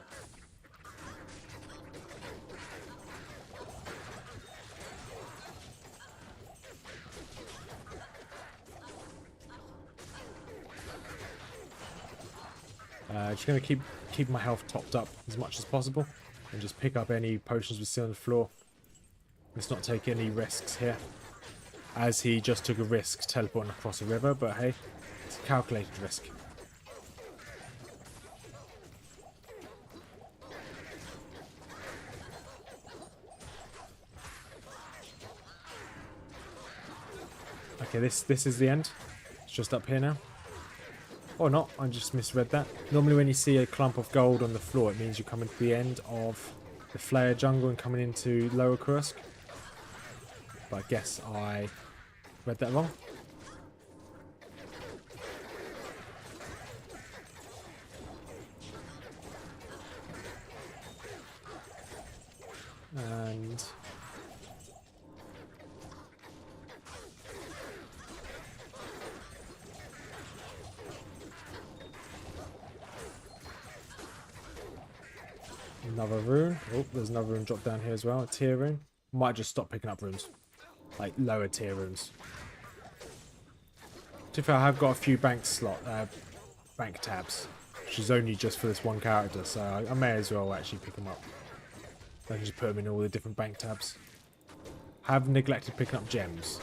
[SPEAKER 1] Just going to keep my health topped up as much as possible and just pick up any potions we see on the floor. Let's not take any risks here, as he just took a risk teleporting across a river, but hey, it's a calculated risk. Okay, this is the end. It's just up here now. Or not, I just misread that. Normally when you see a clump of gold on the floor, it means you're coming to the end of the Flare jungle and coming into Lower Kursk. But I guess I read that wrong. And another rune. Oh, there's another rune drop down here as well. A tier rune. Might just stop picking up runes. Like lower tier runes. To be fair, I have got a few bank tabs. Which is only just for this one character, so I may as well actually pick them up. I can just put them in all the different bank tabs. Have neglected picking up gems.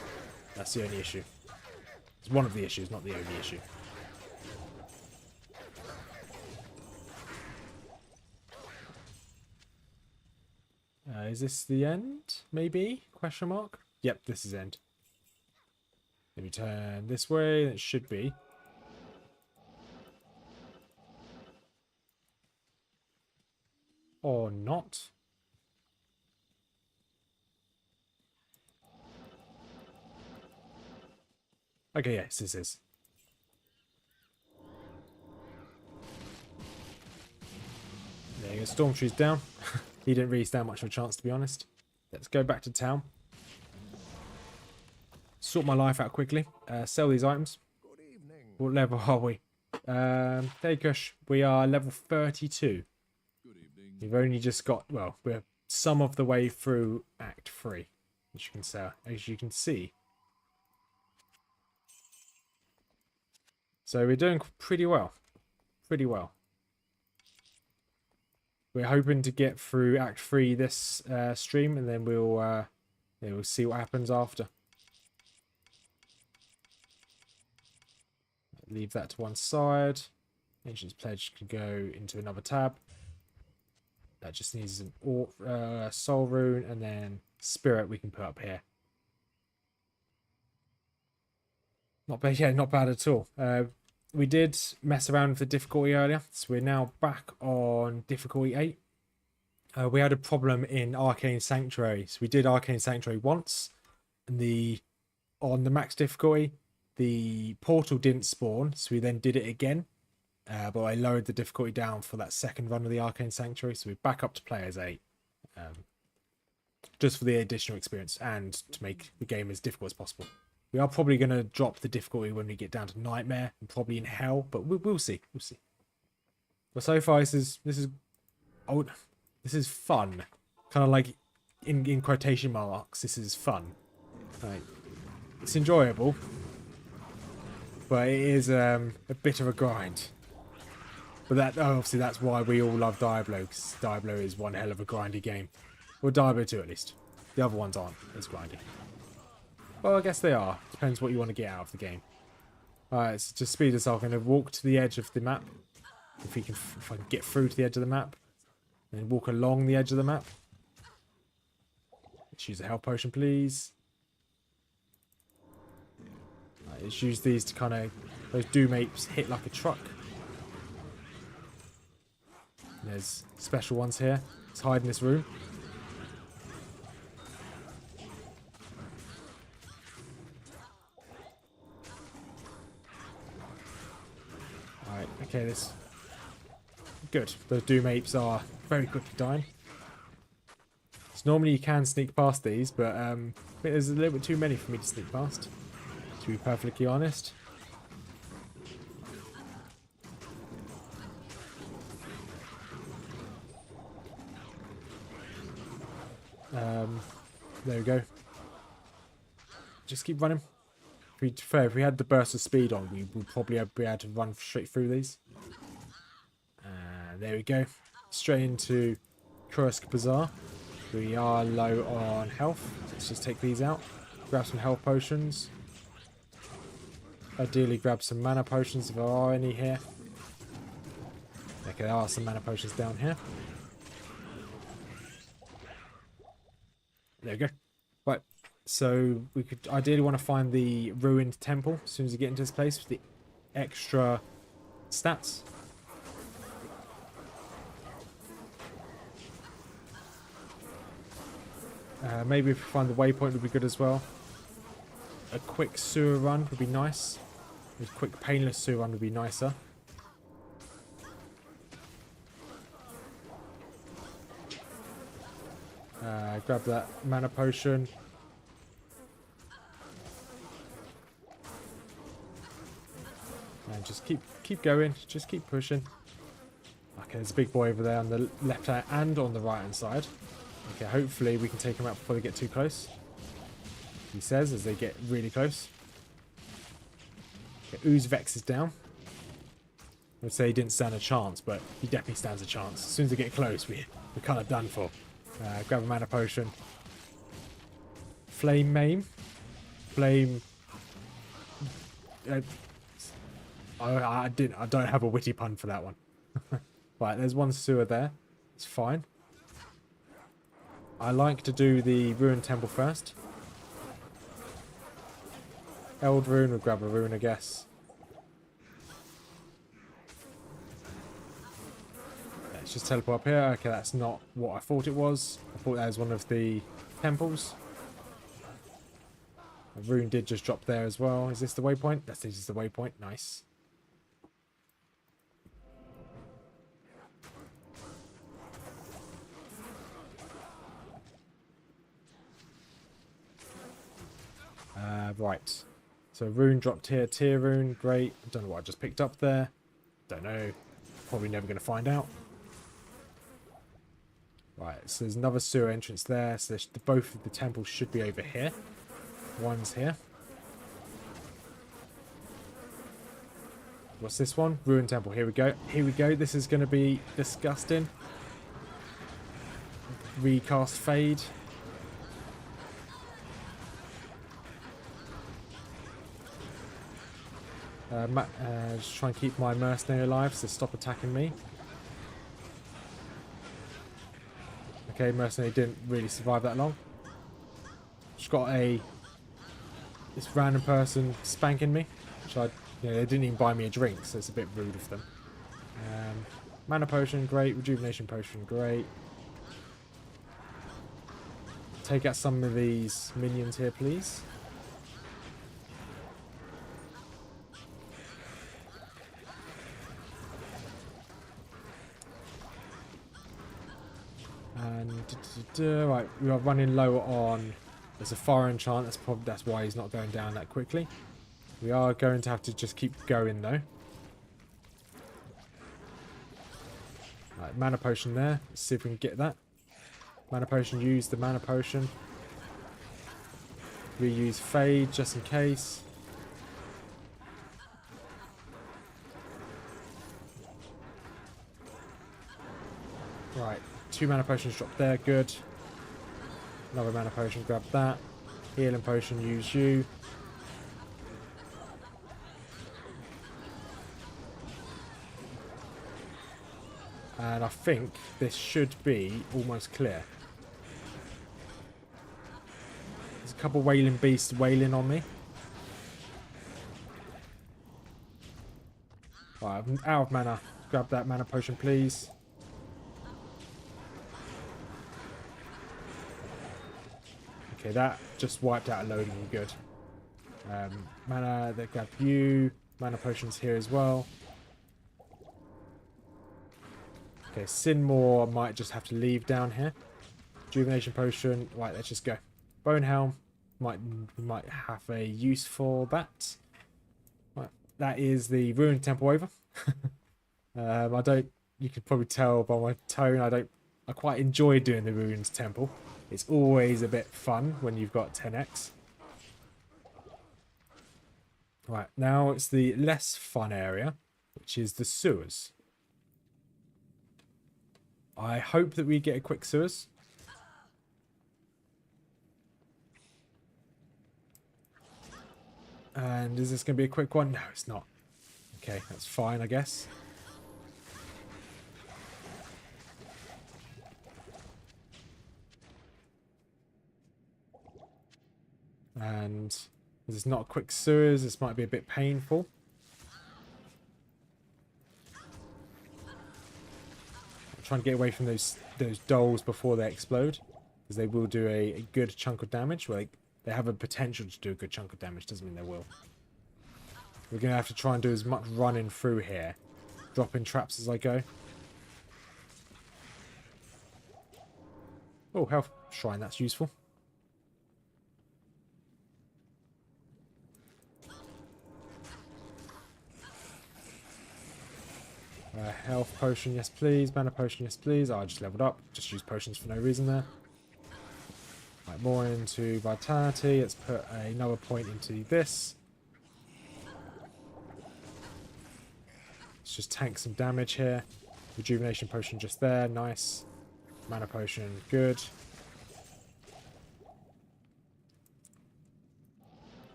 [SPEAKER 1] That's the only issue. It's one of the issues, not the only issue. Is this the end? Maybe? Question mark? Yep, this is end. Let me turn this way. It should be. Or not. Okay, yes, this is. There you go, Stormtree's down. He didn't really stand much of a chance, to be honest. Let's go back to town. Sort my life out quickly. Sell these items.
[SPEAKER 3] Good evening.
[SPEAKER 1] What level are we? Dakush, we are level 32.
[SPEAKER 3] Good evening.
[SPEAKER 1] We've only just got, well, we're some of the way through Act 3. As you can see. So we're doing pretty well. Pretty well. We're hoping to get through Act 3 this stream, and then we'll see what happens after. Leave that to one side. Ancient's Pledge can go into another tab. That just needs an soul rune, and then Spirit we can put up here. Not bad, yeah, not bad at all. We did mess around with the difficulty earlier, so we're now back on difficulty 8. We had a problem in Arcane Sanctuary. So we did Arcane Sanctuary once, and on the max difficulty, the portal didn't spawn, so we then did it again. But I lowered the difficulty down for that second run of the Arcane Sanctuary, so we're back up to players 8. Just for the additional experience and to make the game as difficult as possible. We are probably going to drop the difficulty when we get down to Nightmare and probably in Hell, but we'll see. We'll see. But so far, this is fun. Kind of like in quotation marks. This is fun. Like, it's enjoyable, but it is a bit of a grind. But obviously that's why we all love Diablo, because Diablo is one hell of a grindy game. Well, Diablo 2 at least. The other ones aren't as grindy. Well, I guess they are. Depends what you want to get out of the game. Alright, so to speed us up, I'm going to walk to the edge of the map. If I can get through to the edge of the map. And then walk along the edge of the map. Let's use a health potion, please. Right, let's use these to kind of... Those doom apes hit like a truck. And there's special ones here. Let's hide in this room. Alright, okay, this... Good. Those doom apes are very quickly dying. So normally you can sneak past these, but I think there's a little bit too many for me to sneak past. To be perfectly honest. There we go. Just keep running. If we had the burst of speed on, we would probably be able to run straight through these. There we go. Straight into Kursk Bazaar. We are low on health. Let's just take these out. Grab some health potions. Ideally grab some mana potions if there are any here. Okay, there are some mana potions down here. There we go. Right, so we could ideally want to find the ruined temple as soon as we get into this place with the extra stats. Maybe if we find the waypoint would be good as well. A quick sewer run would be nice. A quick painless sewer run would be nicer. Grab that mana potion. And just keep going. Just keep pushing. Okay, there's a big boy over there on the left hand and on the right hand side. Okay, hopefully we can take him out before they get too close. He says as they get really close. Okay, Ooze Vex is down. I would say he didn't stand a chance, but he definitely stands a chance. As soon as they get close, we're kind of done for. Grab a mana potion. Flame Maim. Flame. I don't have a witty pun for that one. Right, there's one sewer there. It's fine. I like to do the Ruined Temple first. Eld Rune, we'll grab a rune, I guess. Let's just teleport up here. Okay, that's not what I thought it was. I thought that was one of the temples. A rune did just drop there as well. Is this the waypoint? This is the waypoint. Nice. Right. So rune dropped here. Tier rune. Great. Don't know what I just picked up there. Don't know. Probably never going to find out. Right. So there's another sewer entrance there. So both of the temples should be over here. One's here. What's this one? Ruined Temple. Here we go. Here we go. This is going to be disgusting. Recast Fade. Just try and keep my mercenary alive, so stop attacking me. Okay, mercenary didn't really survive that long. Just got this random person spanking me, which they didn't even buy me a drink, so it's a bit rude of them. Mana potion, great. Rejuvenation potion, great. Take out some of these minions here, please. And right, we are running low on. There's a fire enchant. That's why he's not going down that quickly. We are going to have to just keep going though. Right, mana potion there. Let's see if we can get that. Mana potion. Use the mana potion. Reuse Fade just in case. Right. 2 mana potions dropped there, good. Another mana potion, grab that. Healing potion, use you. And I think this should be almost clear. There's a couple wailing beasts wailing on me. Right, I'm out of mana. Grab that mana potion, please. Okay, that just wiped out a load of them. Good. Mana, they grab you. Mana potions here as well. Okay, Sinmore might just have to leave down here. Rejuvenation potion. Right, let's just go. Bone Helm. We might have a use for that. Right, that is the Ruined Temple over. You could probably tell by my tone, I quite enjoy doing the Ruined Temple. It's always a bit fun when you've got 10x. Right, now it's the less fun area, which is the sewers. I hope that we get a quick sewers. And is this going to be a quick one? No, it's not. Okay, that's fine, I guess. And this is not a quick sewers. This might be a bit painful. I'm trying to get away from those dolls before they explode. Because they will do a good chunk of damage. Well, they have a potential to do a good chunk of damage. Doesn't mean they will. We're going to have to try and do as much running through here. Dropping traps as I go. Oh, health shrine. That's useful. Health potion, yes please. Mana potion, yes please. Oh, I just leveled up. Just use potions for no reason there. Right, more into vitality. Let's put another point into this. Let's just tank some damage here. Rejuvenation potion just there. Nice. Mana potion, good.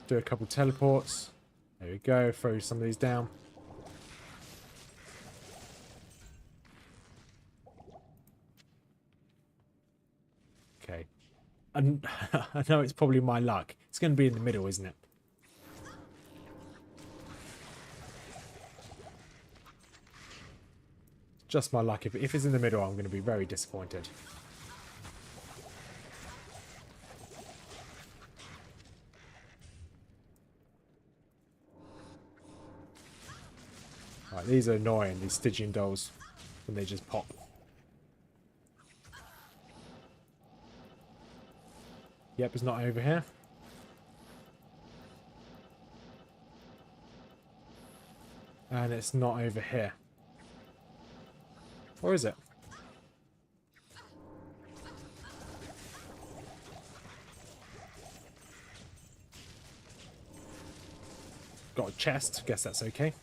[SPEAKER 1] Do a couple teleports. There we go. Throw some of these down. Okay. And I know it's probably my luck. It's going to be in the middle, isn't it? Just my luck. If it's in the middle, I'm going to be very disappointed. Right, these are annoying, these Stygian dolls, when they just pop. Yep, it's not over here. And it's not over here. Or is it? Got a chest, guess that's okay.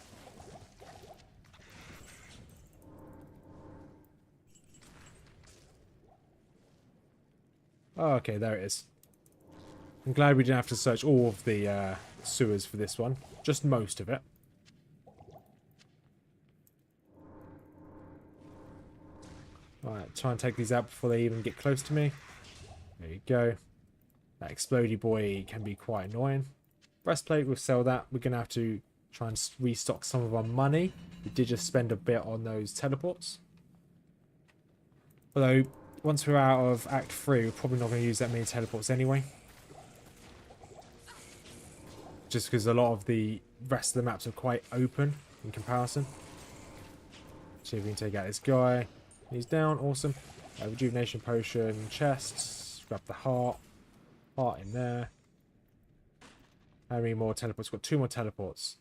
[SPEAKER 1] Oh, okay, there it is. I'm glad we didn't have to search all of the sewers for this one. Just most of it. Alright, try and take these out before they even get close to me. There you go. That explodey boy can be quite annoying. Breastplate, we'll sell that. We're going to have to try and restock some of our money. We did just spend a bit on those teleports. Although, once we're out of Act 3, we're probably not going to use that many teleports anyway. Just because a lot of the rest of the maps are quite open in comparison. See if we can take out this guy. He's down, awesome. Rejuvenation potion, chests. Grab the heart. Heart in there. How many more teleports? Got 2 more teleports.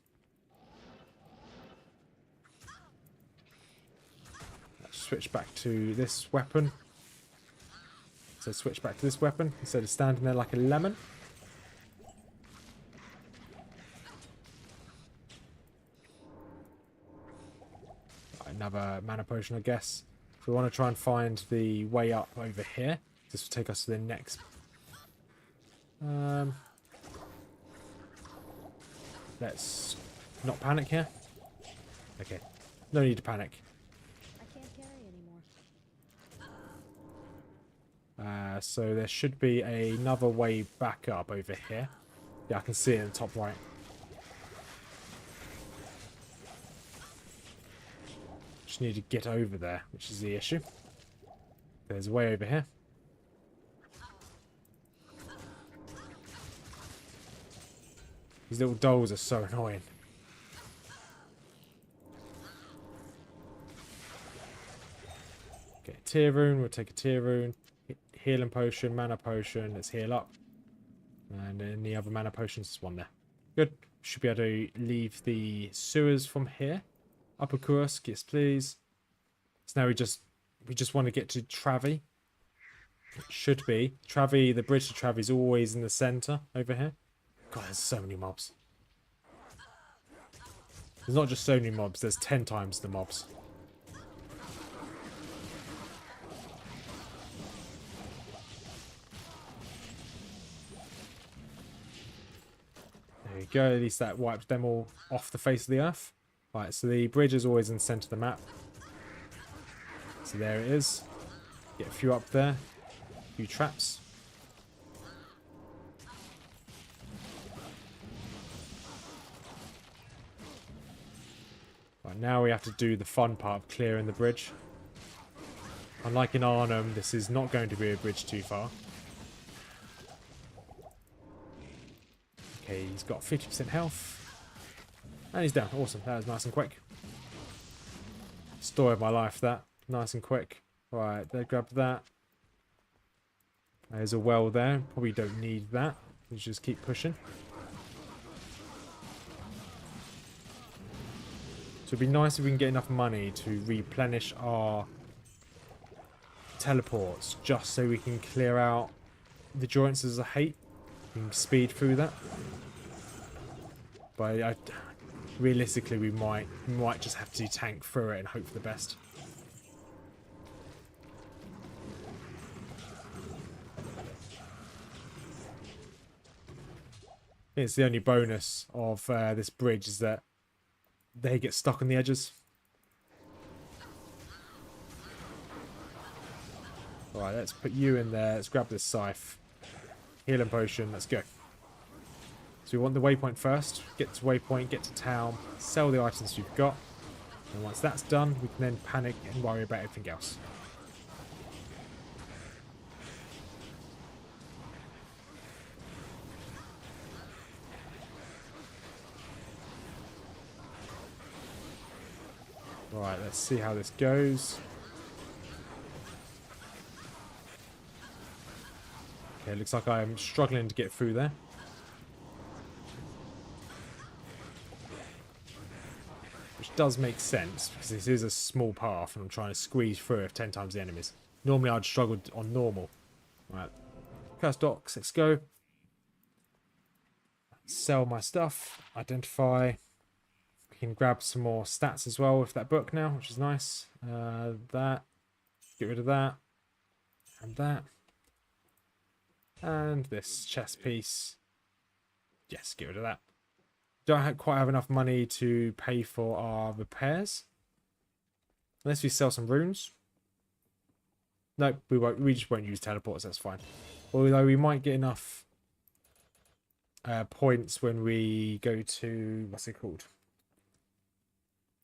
[SPEAKER 1] Let's switch back to this weapon. So switch back to this weapon instead of standing there like a lemon. Another mana potion, I guess. If we want to try and find the way up over here, this will take us to the next. Let's not panic here. Okay, no need to panic.
[SPEAKER 4] I can't carry anymore.
[SPEAKER 1] So there should be another way back up over here. Yeah, I can see it in the top right. Just need to get over there, which is the issue. There's a way over here. These little dolls are so annoying. Okay, tier rune. We'll take a tier rune. Healing potion, mana potion. Let's heal up. And then the other mana potions, there's one there. Good. Should be able to leave the sewers from here. Upper Kursk, yes please. So now we just want to get to Travi. It should be. Travi, the bridge to Travi is always in the centre over here. God, there's so many mobs. There's not just so many mobs, there's 10 times the mobs. There you go, at least that wiped them all off the face of the earth. Right, so the bridge is always in the centre of the map. So there it is. Get a few up there. A few traps. Right, now we have to do the fun part of clearing the bridge. Unlike in Arnhem, this is not going to be a bridge too far. Okay, he's got 50% health. And he's down. Awesome. That was nice and quick. Story of my life, that. Nice and quick. Right, they grabbed that. There's a well there. Probably don't need that. Let's just keep pushing. So it'd be nice if we can get enough money to replenish our teleports, just so we can clear out the joints as I hate. We can speed through that. But realistically, we might just have to tank through it and hope for the best. It's the only bonus of this bridge is that they get stuck on the edges. Alright, let's put you in there. Let's grab this scythe. Healing potion. Let's go. So we want the waypoint first. Get to waypoint, get to town, sell the items you've got. And once that's done, we can then panic and worry about everything else. Alright, let's see how this goes. Okay, looks like I'm struggling to get through there. Which does make sense, because this is a small path and I'm trying to squeeze through it 10 times the enemies. Normally I'd struggle on normal. Right, Curse Docks, let's go. Sell my stuff, identify. We can grab some more stats as well with that book now, which is nice. That, get rid of that, and that. And this chest piece. Yes, get rid of that. Don't quite have enough money to pay for our repairs. Unless we sell some runes. No, we won't. We just won't use teleports, that's fine. Although we might get enough points when we go to, what's it called?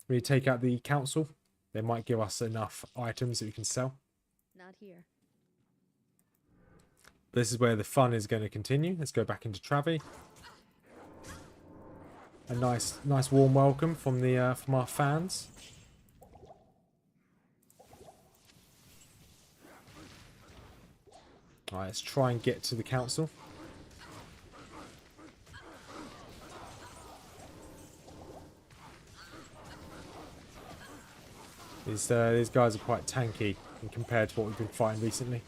[SPEAKER 1] When we take out the council, they might give us enough items that we can sell.
[SPEAKER 4] Not here.
[SPEAKER 1] This is where the fun is going to continue. Let's go back into Travi. A nice warm welcome from the from our fans. All right, let's try and get to the council. These guys are quite tanky compared to what we've been fighting recently.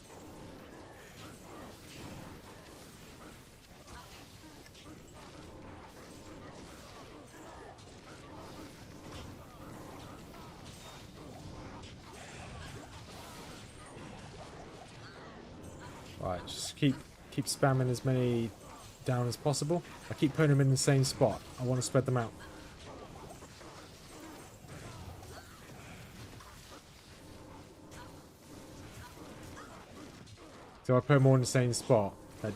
[SPEAKER 1] Right, just keep spamming as many down as possible. I keep putting them in the same spot. I want to spread them out. So I put them all in the same spot. I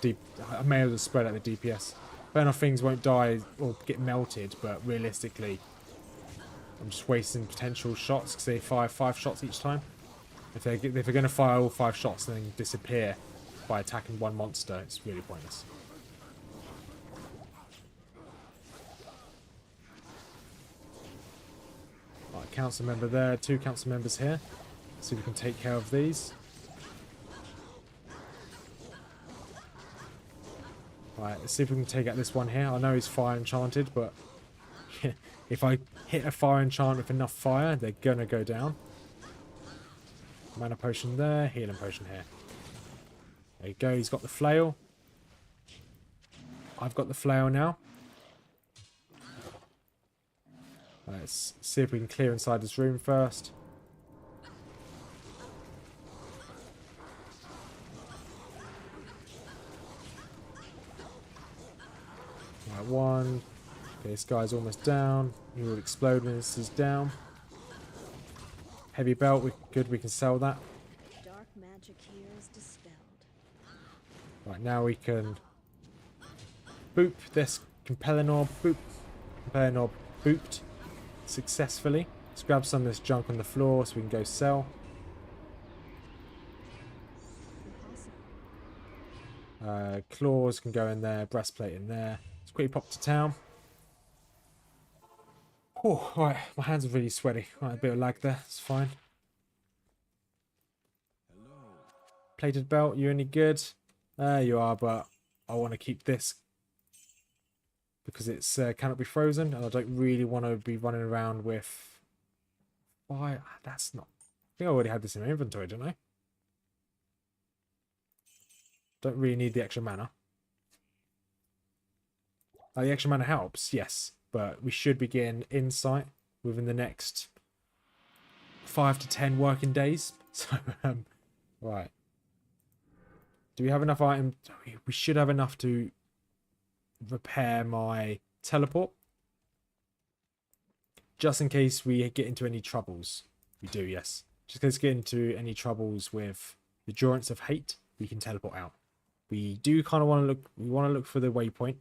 [SPEAKER 1] may as well spread out the DPS. Fair enough, things won't die or get melted, but realistically, I'm just wasting potential shots because they fire 5 shots each time. If they're going to fire all 5 shots and then disappear by attacking one monster, it's really pointless. Right, council member there, 2 council members here. See if we can take care of these. Right, let's see if we can take out this one here. I know he's fire enchanted, but if I hit a fire enchant with enough fire, they're gonna go down. Mana potion there, healing potion here. There you go, he's got the flail. I've got the flail now. Let's see if we can clear inside this room first. Right, 1. Okay, this guy's almost down. He will explode when this is down. Heavy belt, good, we can sell that.
[SPEAKER 4] Dark magic here is dispelled.
[SPEAKER 1] Right, now we can boop this compelling orb, boop. Compelling orb booped successfully. Let's grab some of this junk on the floor so we can go sell. Claws can go in there. Breastplate in there. Let's quickly pop to town. Oh, right. My hands are really sweaty. Right, a bit of lag there. It's fine. Plated belt. You any good? There you are, but I want to keep this because it's cannot be frozen, and I don't really want to be running around with. Why? That's not. I think I already had this in my inventory, don't I? Don't really need the extra mana. The extra mana helps, yes, but we should begin insight within the next 5 to 10 working days. So, right. Do we have enough items? We should have enough to repair my teleport. Just in case we get into any troubles. We do, yes. Just in case we get into any troubles with the Endurance of Hate, we can teleport out. We do kind of want to look. We want to look for the waypoint.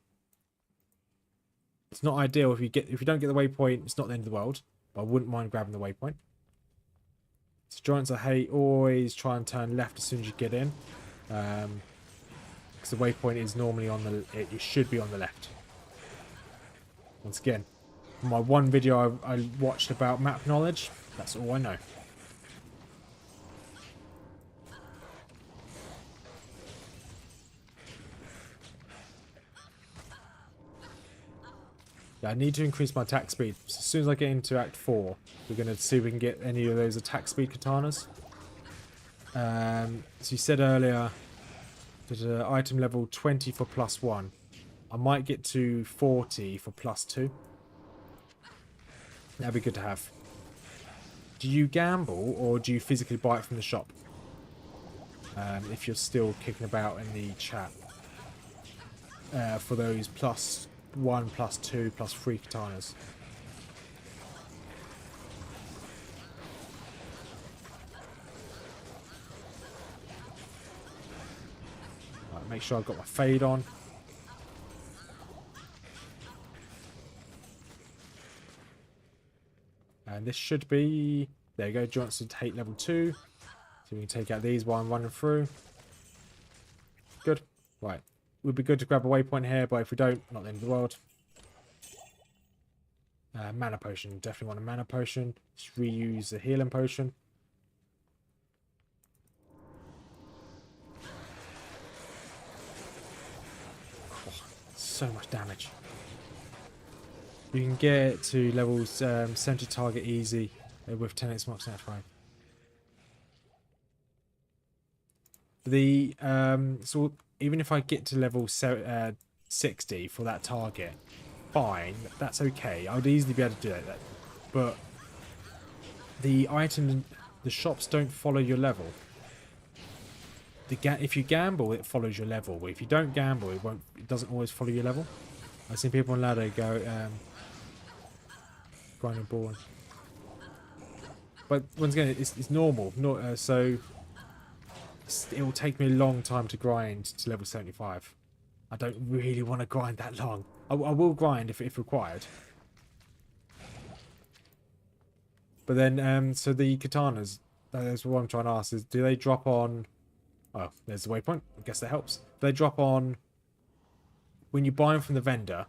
[SPEAKER 1] It's not ideal if you don't get the waypoint. It's not the end of the world. But I wouldn't mind grabbing the waypoint. So Endurance of Hate. Always try and turn left as soon as you get in, because the waypoint is normally on the. It should be on the left. Once again, from my one video I watched about map knowledge, that's all I know. Yeah, I need to increase my attack speed. So as soon as I get into Act 4, we're going to see if we can get any of those attack speed katanas. So you said earlier that item level 20 for +1. I might get to 40 for +2. That'd be good to have. Do you gamble or do you physically buy it from the shop? If you're still kicking about in the chat. For those +1, +2, +3 katanas. Right, make sure I've got my fade on. And this should be... There you go, Johnson Hate level 2. So we can take out these while I'm running through. Good. Right. Would be good to grab a waypoint here, but if we don't, not the end of the world. Mana potion. Definitely want a mana potion. Just reuse the healing potion. Oh, so much damage. You can get to levels 70 target easy with 10x max out. The so even if I get to level 60 for that target, fine, that's okay. I would easily be able to do that. But the item, the shops don't follow your level. If you gamble, it follows your level. But if you don't gamble, it doesn't always follow your level. I've seen people on ladder go grinding ball. But once again, it's normal. So it will take me a long time to grind to level 75. I don't really want to grind that long. I will grind if required. But then, so the katanas, that's what I'm trying to ask, is do they drop on... Oh, there's the waypoint. I guess that helps. Do they drop on... When you buy them from the vendor,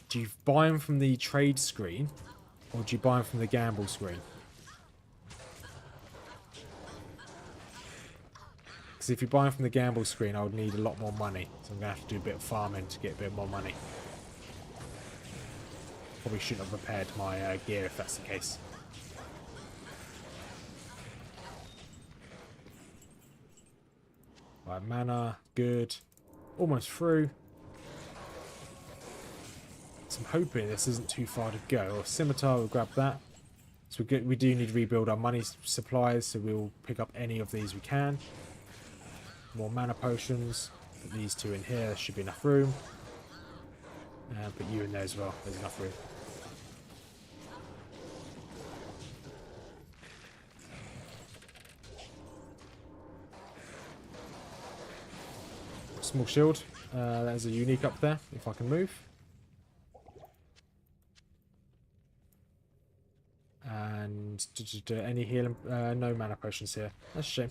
[SPEAKER 1] do you buy them from the trade screen, or do you buy them from the gamble screen? Because if you buy them from the gamble screen, I would need a lot more money. So I'm going to have to do a bit of farming to get a bit more money. Probably shouldn't have repaired my gear if that's the case. Right, mana, good. Almost through. So I'm hoping this isn't too far to go. Or scimitar, we'll grab that. So we do need to rebuild our money supplies, so we'll pick up any of these we can. More mana potions. Put these two in here, there should be enough room. Put you in there as well, there's enough room. Small shield. There's a unique up there, if I can move. And any healing? No mana potions here. That's a shame.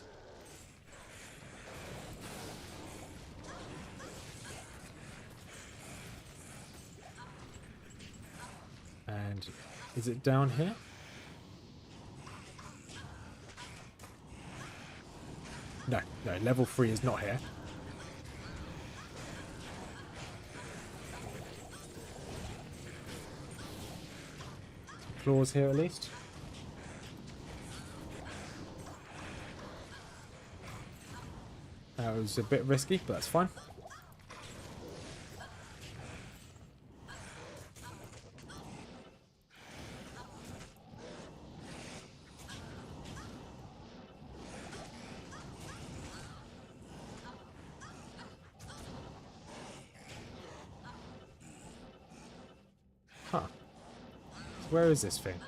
[SPEAKER 1] And is it down here? No, no, level 3 is not here. Claws here at least. That was a bit risky, but that's fine. Huh. So where is this thing?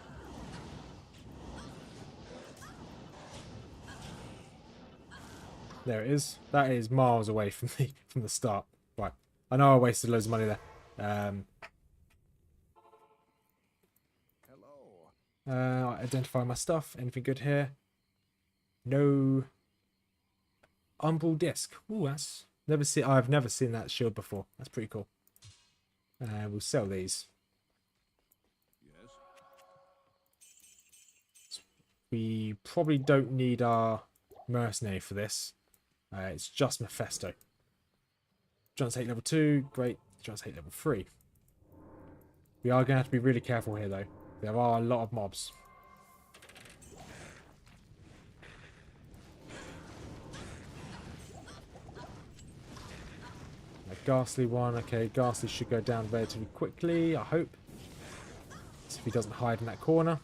[SPEAKER 1] There it is. That is miles away from the start. Right. I know I wasted loads of money there.
[SPEAKER 3] Hello.
[SPEAKER 1] Identify my stuff. Anything good here? No. Umbral disc. Ooh, that's I've never seen that shield before. That's pretty cool. We'll sell these.
[SPEAKER 3] Yes.
[SPEAKER 1] We probably don't need our mercenary for this. It's just Mephisto. Giants hate level 2. Great. Giants hate level 3. We are going to have to be really careful here, though. There are a lot of mobs. A ghastly one. Okay, ghastly should go down relatively quickly, I hope. So if he doesn't hide in that corner.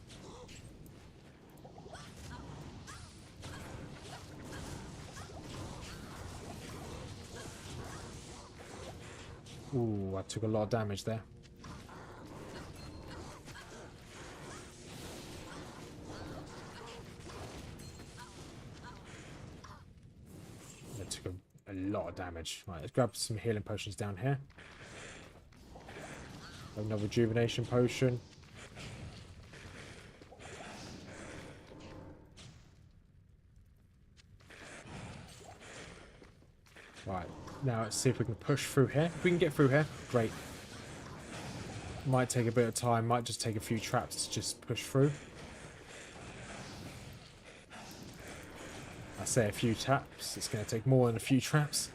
[SPEAKER 1] Ooh, I took a lot of damage there. I took a lot of damage. Right, let's grab some healing potions down here. Another rejuvenation potion. Right, now let's see if we can push through here. If we can get through here, great. Might take a bit of time, might just take a few traps to just push through. I say a few traps, it's going to take more than a few traps.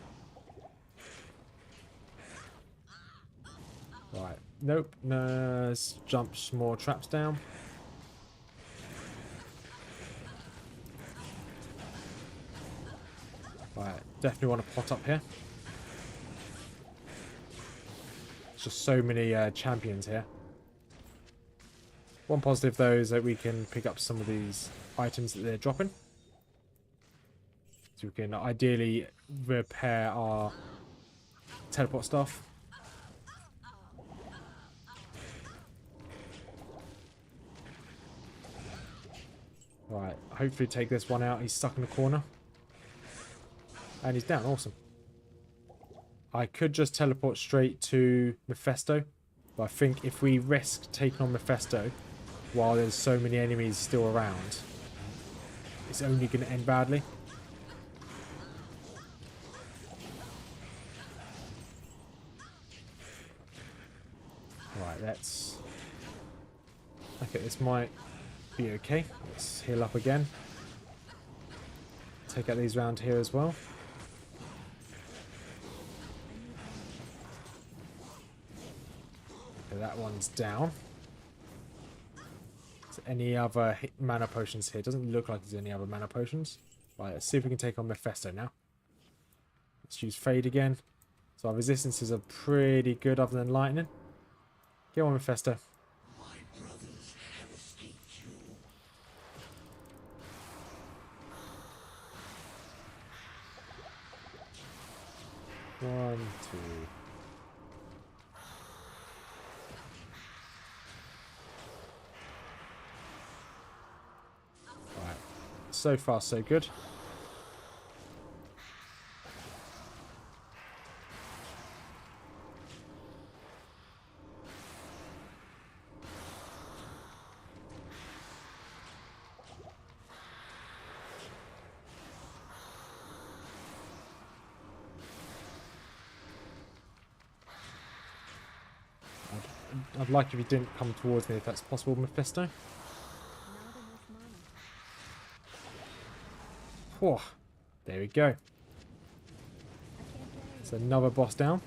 [SPEAKER 1] Right, nope, no, let's jump some more traps down. Right, definitely want to pot up here. There's just so many champions here. One positive though is that we can pick up some of these items that they're dropping. So we can ideally repair our teleport stuff. Right, hopefully take this one out. He's stuck in the corner. And he's down, awesome. I could just teleport straight to Mephisto. But I think if we risk taking on Mephisto while there's so many enemies still around, it's only going to end badly. Right, let's... Okay, this might be okay. Let's heal up again. Take out these round here as well. Okay, that one's down. Is there any other mana potions here? Doesn't look like there's any other mana potions. Right, let's see if we can take on Mephisto now. Let's use Fade again. So our resistances are pretty good other than lightning. Get on, Mephisto. One, two. Right. So far, so good. I'd like if you didn't come towards me if that's possible, Mephisto.
[SPEAKER 4] Not enough money.
[SPEAKER 1] Whew. There we go.
[SPEAKER 4] I can't play.
[SPEAKER 1] It's another boss down.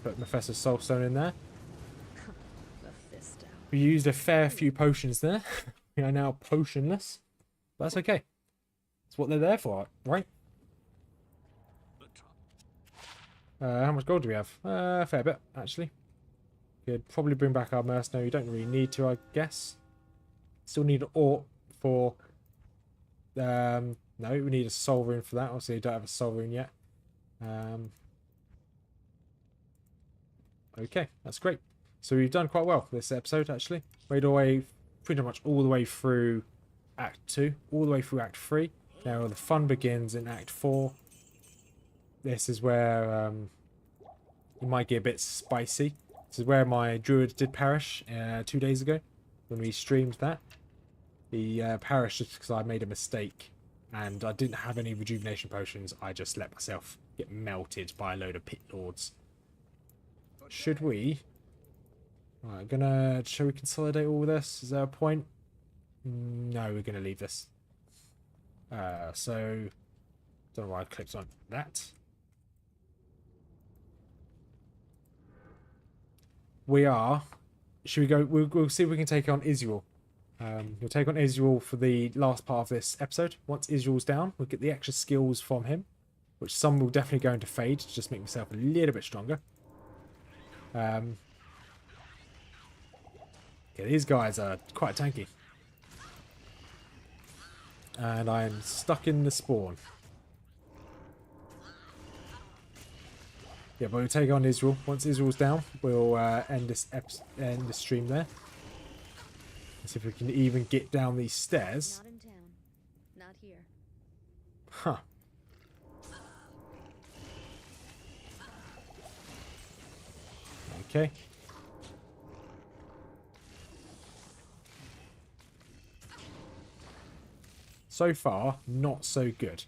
[SPEAKER 1] Put Mephisto's Soul Stone in there.
[SPEAKER 4] Mephisto.
[SPEAKER 1] We used a fair few potions there. We are now potionless. But that's okay. That's what they're there for, right? How much gold do we have? A fair bit, actually. Could probably bring back our mercenary. You don't really need to, I guess. Still need an ore for... no, we need a soul rune for that. Obviously, we don't have a soul rune yet. Okay, that's great. So we've done quite well for this episode, actually. Made our way pretty much all the way through Act 2, all the way through Act 3. Now the fun begins in Act 4. This is where it might get a bit spicy. This is where my druid did perish 2 days ago when we streamed that. He perished just because I made a mistake and I didn't have any rejuvenation potions. I just let myself get melted by a load of pit lords. Should we... Right, shall we consolidate all this? Is there a point? No, we're gonna leave this. So don't know why I clicked on that. We are. Should we go? We'll see if we can take on Israel. We'll take on Israel for the last part of this episode. Once Israel's down, we'll get the extra skills from him, which some will definitely go into Fade to just make myself a little bit stronger. Yeah, these guys are quite tanky. And I'm stuck in the spawn. Yeah, but we'll take on Israel. Once Israel's down, we'll end this stream there. Let's see if we can even get down these stairs.
[SPEAKER 4] Not in town. Not here.
[SPEAKER 1] Huh. Okay. So far, not so good.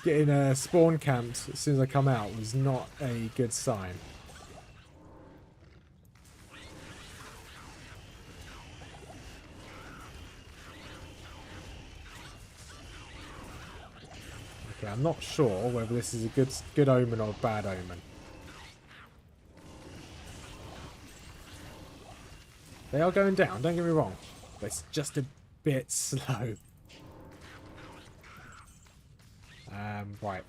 [SPEAKER 1] Getting spawn camped as soon as I come out was not a good sign. Okay, I'm not sure whether this is a good omen or a bad omen. They are going down, don't get me wrong. But it's just a bit slow. Right.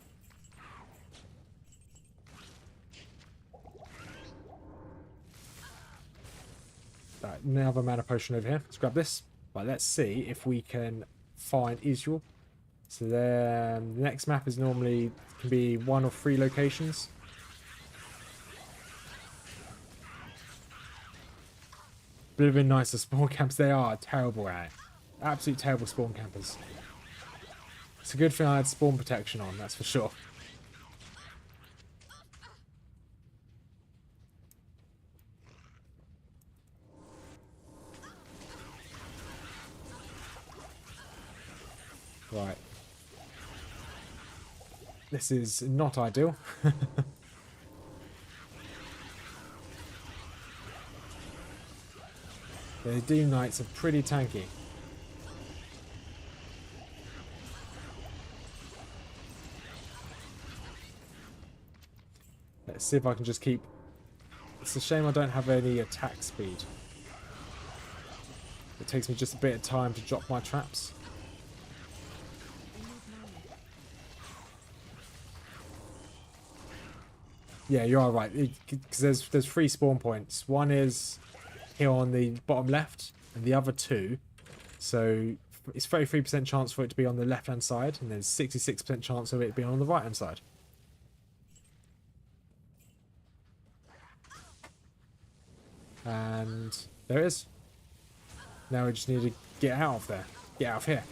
[SPEAKER 1] Right, another mana potion over here. Let's grab this. Right, let's see if we can find Israel. So then the next map is normally can be 1 or 3 locations. Would have been nice to spawn camps. They are terrible at it. Absolute terrible spawn campers. It's a good thing I had spawn protection on, that's for sure. Right. This is not ideal. The Doom Knights are pretty tanky. Let's see if I can just keep... It's a shame I don't have any attack speed. It takes me just a bit of time to drop my traps. Yeah, you are right. Because there's 3 spawn points. One is here on the bottom left, and the other 2. So it's 33% chance for it to be on the left hand side, and there's 66% chance of it being on the right hand side. And there it is. Now we just need to get out of there. Get out of here.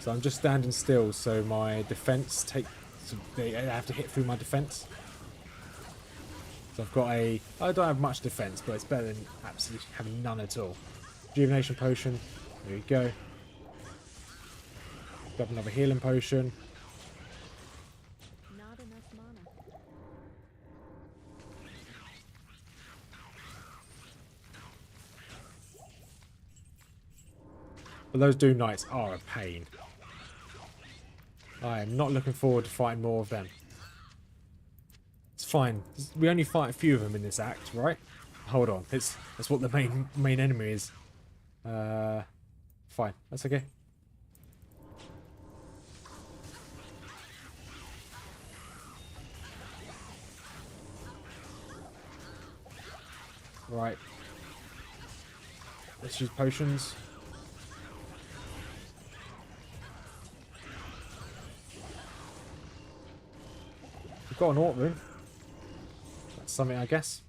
[SPEAKER 1] So I'm just standing still, so my defense I have to hit through my defense. So I've got I don't have much defense, but it's better than absolutely having none at all. Rejuvenation potion. There we go. grab another healing potion.
[SPEAKER 4] Not enough mana.
[SPEAKER 1] But those Doom Knights are a pain. I am not looking forward to fighting more of them. It's fine. We only fight a few of them in this act, right? Hold on. That's what the main enemy is. Fine. That's okay. Right. Let's use potions. We've got an Orc room. That's something, I guess.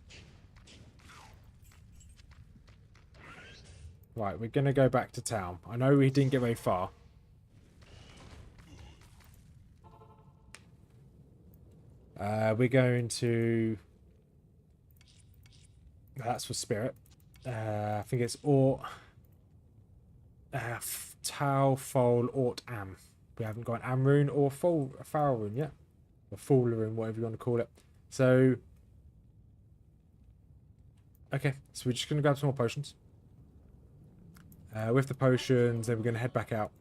[SPEAKER 1] Right, we're going to go back to town. I know we didn't get very far. We're going to... That's for spirit. I think it's Ort... Tau, Foal, Ort, Am. We haven't got an Am rune or a Foul rune yet. Or Fool rune, whatever you want to call it. So... Okay, so we're just going to grab some more potions. With the potions, then we're going to head back out.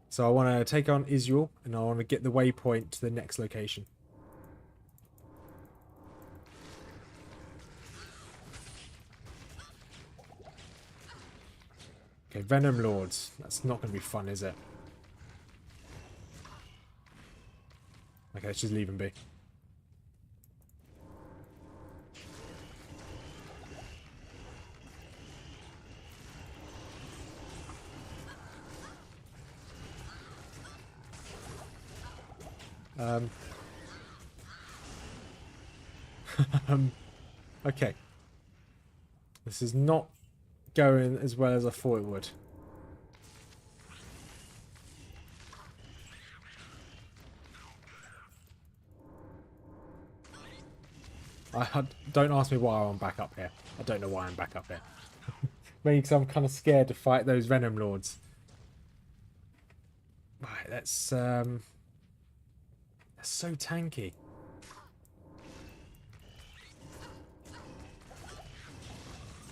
[SPEAKER 1] So I want to take on Israel, and I want to get the waypoint to the next location. Okay, Venom Lords. That's not going to be fun, is it? Okay, let's just leave them be. Okay. This is not going as well as I thought it would. Don't ask me why I'm back up here. I don't know why I'm back up here. Maybe because I'm kind of scared to fight those Venom Lords. Right, that's so tanky.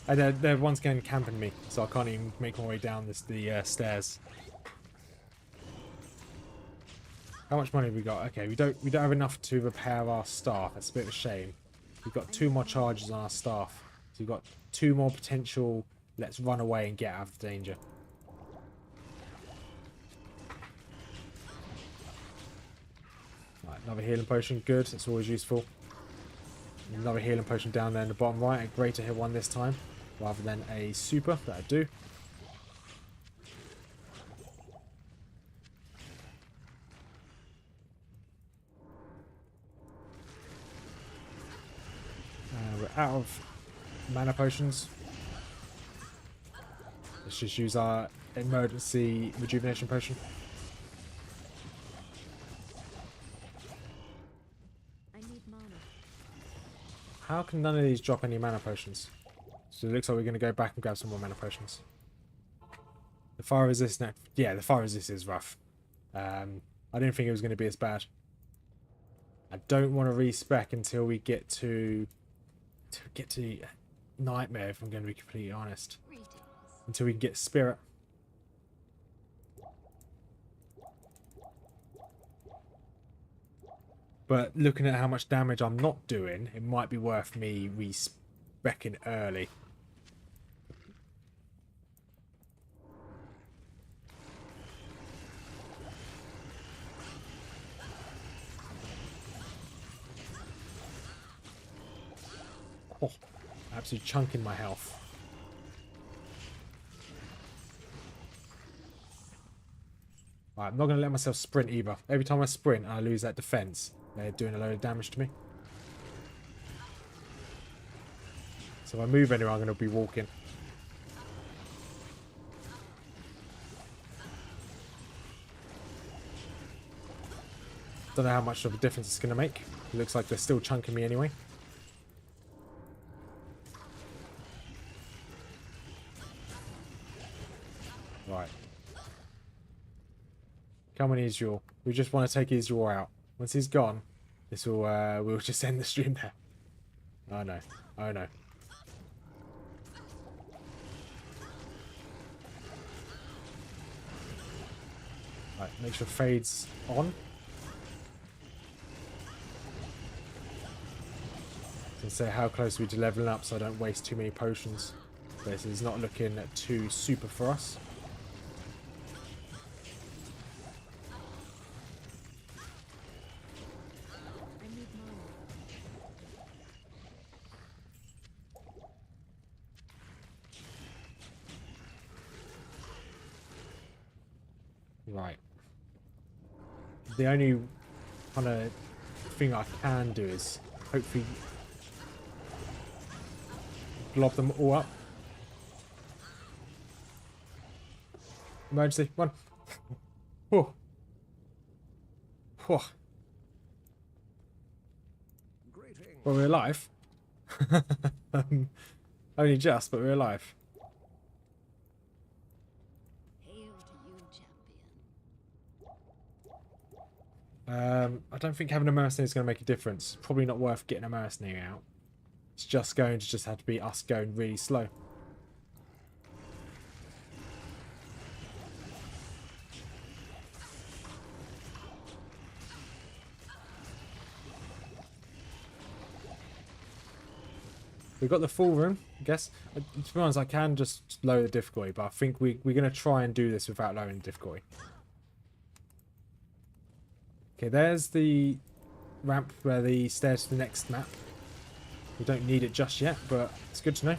[SPEAKER 1] And they're once again camping me, so I can't even make my way down the stairs. How much money have we got? Okay, we don't have enough to repair our staff. That's a bit of a shame. We've got 2 more charges on our staff, so we've got 2 more potential. Let's run away and get out of danger. Right, another healing potion. Good. That's always useful. Another healing potion down there in the bottom right. A greater hit one this time, rather than a super that I do. We're out of mana potions. Let's just use our emergency rejuvenation potion.
[SPEAKER 4] I need mana.
[SPEAKER 1] How can none of these drop any mana potions? So it looks like we're going to go back and grab some more mana potions. The fire resist next. Yeah, the fire resist is rough. I didn't think it was going to be as bad. I don't want to respec until we get to Nightmare, if I'm going to be completely honest.
[SPEAKER 4] Greetings.
[SPEAKER 1] Until we can get Spirit. But looking at how much damage I'm not doing, it might be worth me respecking early. Oh, absolutely chunking my health. Right, I'm not going to let myself sprint either. Every time I sprint, I lose that defense. They're doing a load of damage to me. So if I move anywhere, I'm going to be walking. Don't know how much of a difference it's going to make. It looks like they're still chunking me anyway. Right. Come on, Israel. We just want to take Israel out. Once he's gone, this will we'll just end the stream there. Oh no. Oh no. Right, make sure fade's on. And say how close are we to leveling up so I don't waste too many potions. This is not looking too super for us.
[SPEAKER 4] I need mana.
[SPEAKER 1] Right. The only kind of thing I can do is hopefully blob them all up. Emergency, one. Whoa. Whoa.
[SPEAKER 3] Greetings.
[SPEAKER 1] Well, we're alive. Only just, but we're alive.
[SPEAKER 4] Hail to you, champion.
[SPEAKER 1] I don't think having a mercenary is going to make a difference. Probably not worth getting a mercenary out. It's just going to just have to be us going really slow. We've got the full room, I guess. To be honest, I can just lower the difficulty, but I think we're going to try and do this without lowering the difficulty. Okay, there's the ramp where the stairs to the next map. We don't need it just yet, but it's good to know.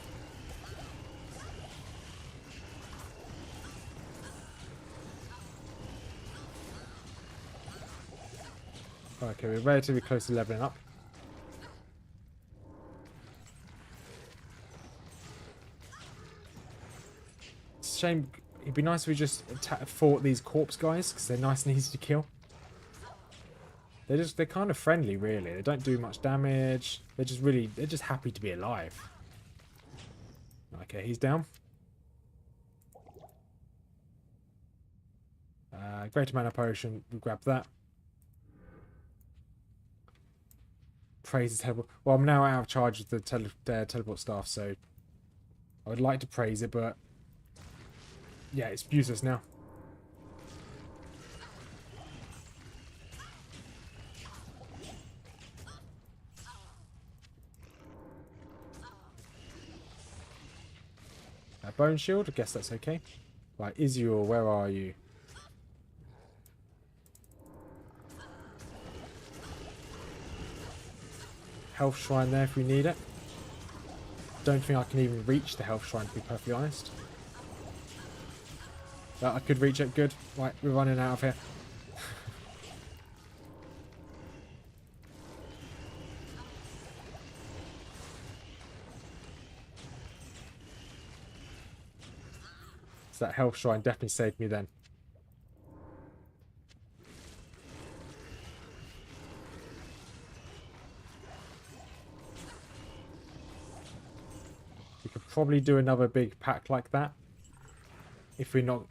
[SPEAKER 1] Okay, we're relatively close to leveling up. It's a shame. It'd be nice if we just fought these corpse guys, because they're nice and easy to kill. They're kind of friendly, really. They don't do much damage. They're just happy to be alive. Okay, he's down. Greater mana potion. We'll grab that. Praise the teleport. Well, I'm now out of charge of the teleport staff, so I would like to praise it, but yeah, it's useless now. Bone shield, I guess that's okay. Right, Izior, where are you? Health shrine there if we need it. Don't think I can even reach the health shrine, to be perfectly honest. But I could reach it, good. Right, we're running out of here. That health shrine definitely saved me then. We could probably do another big pack like that. If we're not...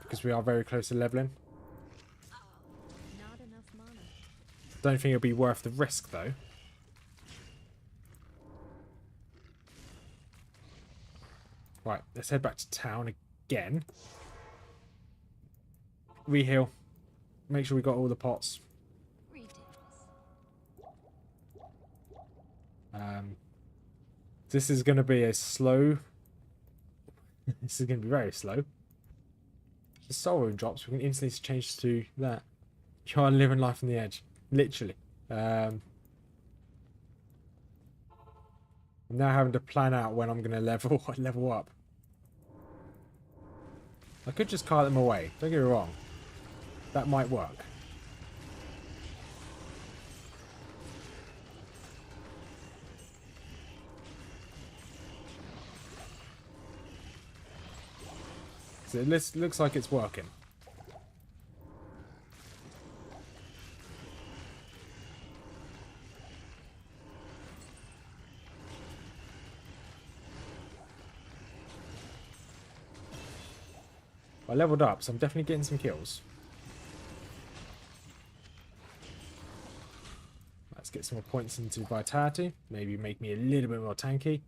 [SPEAKER 1] because we are very close to leveling.
[SPEAKER 4] Not enough mana.
[SPEAKER 1] Don't think it'll be worth the risk though. Right, let's head back to town again. Reheal. Make sure we got all the pots.
[SPEAKER 4] Greetings.
[SPEAKER 1] This is going to be a slow... this is going to be very slow. The soul rune drops, we can instantly change to that. You are living life on the edge. Literally. I'm now having to plan out when I'm going to level up. I could just cart them away. Don't get me wrong. That might work. So it looks like it's working. I leveled up, so I'm definitely getting some kills. Let's get some more points into vitality. Maybe make me a little bit more tanky.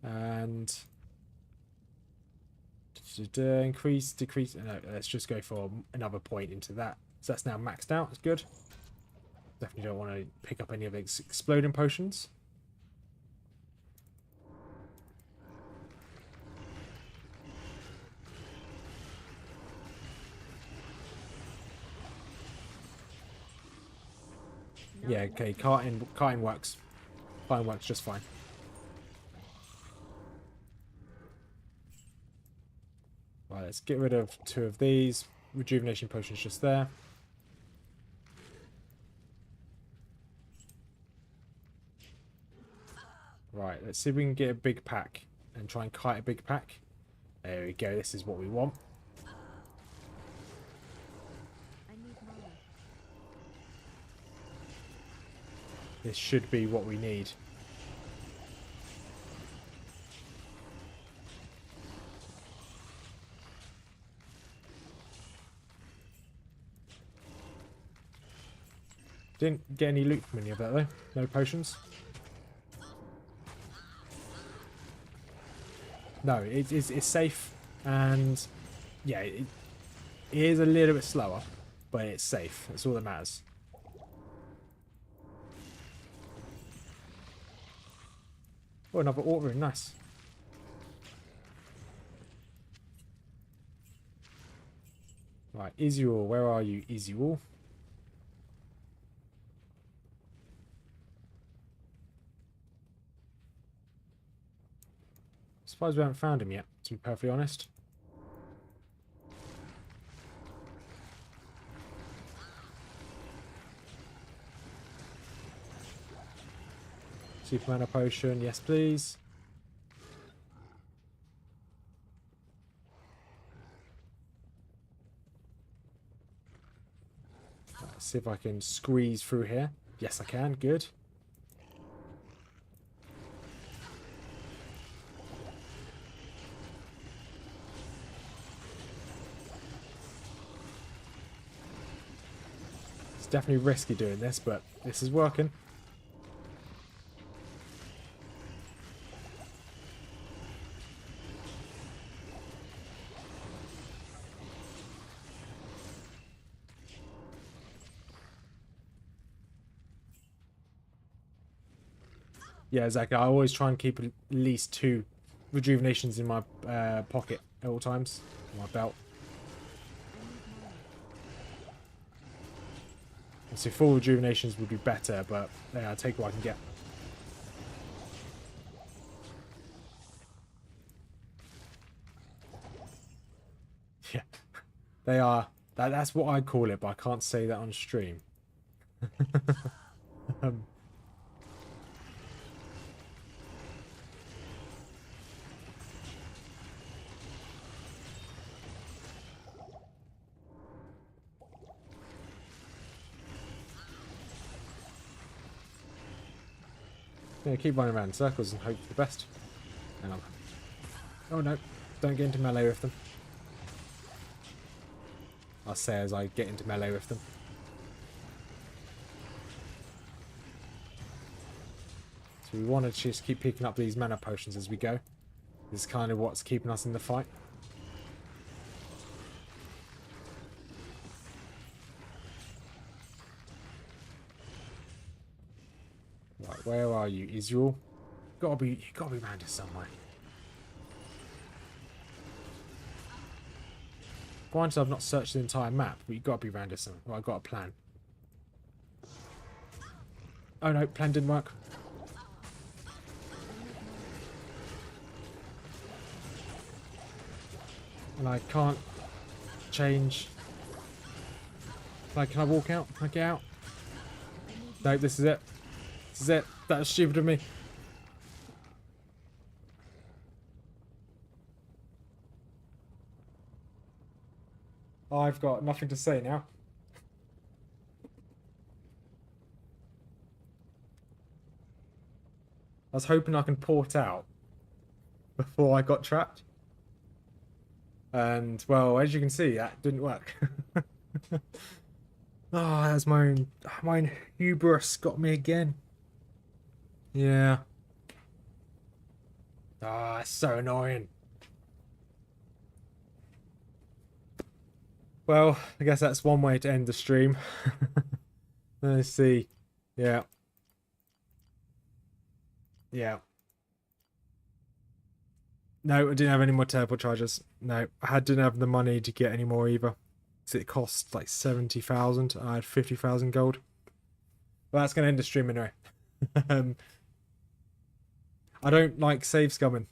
[SPEAKER 1] And increase, decrease. No, let's just go for another point into that. So that's now maxed out. That's good. Definitely don't want to pick up any of these exploding potions. Yeah, okay, carting works. Carting works just fine. Right, let's get rid of 2 of these. Rejuvenation potions just there. Right, let's see if we can get a big pack and try and kite a big pack. There we go, this is what we want.
[SPEAKER 4] I need mana.
[SPEAKER 1] This should be what we need. Didn't get any loot from any of that though. No potions. No, it's safe, and yeah, it is a little bit slower, but it's safe. That's all that matters. Oh, another ort room, nice. Right, Izual, where are you, Izual? Surprised we haven't found him yet, to be perfectly honest. Super mana potion, yes please. Let's see if I can squeeze through here. Yes I can, good. Definitely risky doing this, but this is working. Yeah, exactly. I always try and keep at least 2 rejuvenations in my pocket at all times, my belt. So full rejuvenations would be better, but yeah, I'll take what I can get. Yeah, they are. That's what I call it, but I can't say that on stream. Yeah, keep running around in circles and hope for the best. Hang on. Oh no, don't get into melee with them. I'll say as I get into melee with them. So we want to just keep picking up these mana potions as we go. This is kind of what's keeping us in the fight. Right, where are you, Israel? You gotta be around here somewhere. Granted, I've not searched the entire map, but you've got to be around here somewhere. Well, I've got a plan. Oh no, plan didn't work. And I can't change. Like, can I walk out? Can I get out? No, this is it. This is it. That was stupid of me. I've got nothing to say now. I was hoping I can port out before I got trapped. And well, as you can see, that didn't work. Oh, that's my own hubris got me again. Yeah. Ah, it's so annoying. Well, I guess that's one way to end the stream. Let's see. Yeah. Yeah. No, I didn't have any more teleport charges. No, didn't have the money to get any more either. So it cost like 70,000. I had 50,000 gold. Well, that's going to end the stream anyway. I don't like save scumming.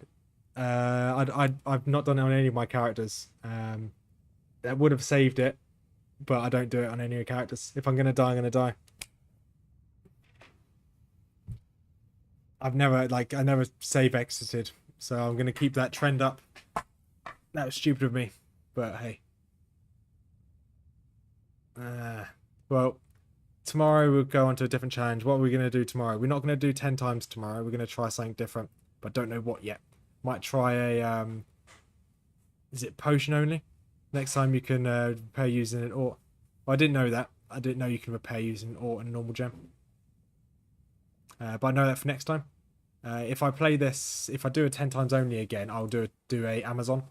[SPEAKER 1] I've not done it on any of my characters. That would have saved it, but I don't do it on any of the characters. If I'm going to die, I'm going to die. I never save exited, so I'm going to keep that trend up. That was stupid of me, but hey. Well, tomorrow we'll go on to a different challenge. What are we going to do tomorrow? We're not going to do 10 times tomorrow. We're going to try something different, but don't know what yet. Might try a, is it potion only? Next time you can repair using an ort. Well, I didn't know that. I didn't know you can repair using an ort and a normal gem. But I know that for next time. If I play this, if I do a 10 times only again, I'll do a Amazon,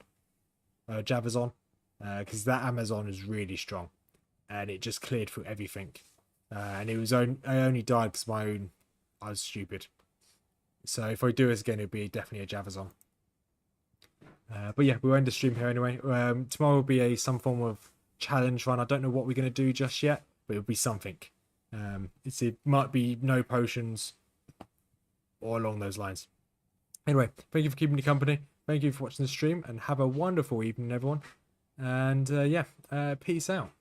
[SPEAKER 1] Javazon, because that Amazon is really strong, and it just cleared through everything. And it was I only died because I was stupid. So if I do this again, it'll be definitely a Javazon. But yeah, we'll end the stream here anyway. Tomorrow will be some form of challenge run. I don't know what we're going to do just yet, but it'll be something. It might be no potions or along those lines. Anyway, thank you for keeping me company. Thank you for watching the stream, and have a wonderful evening, everyone. And yeah, peace out.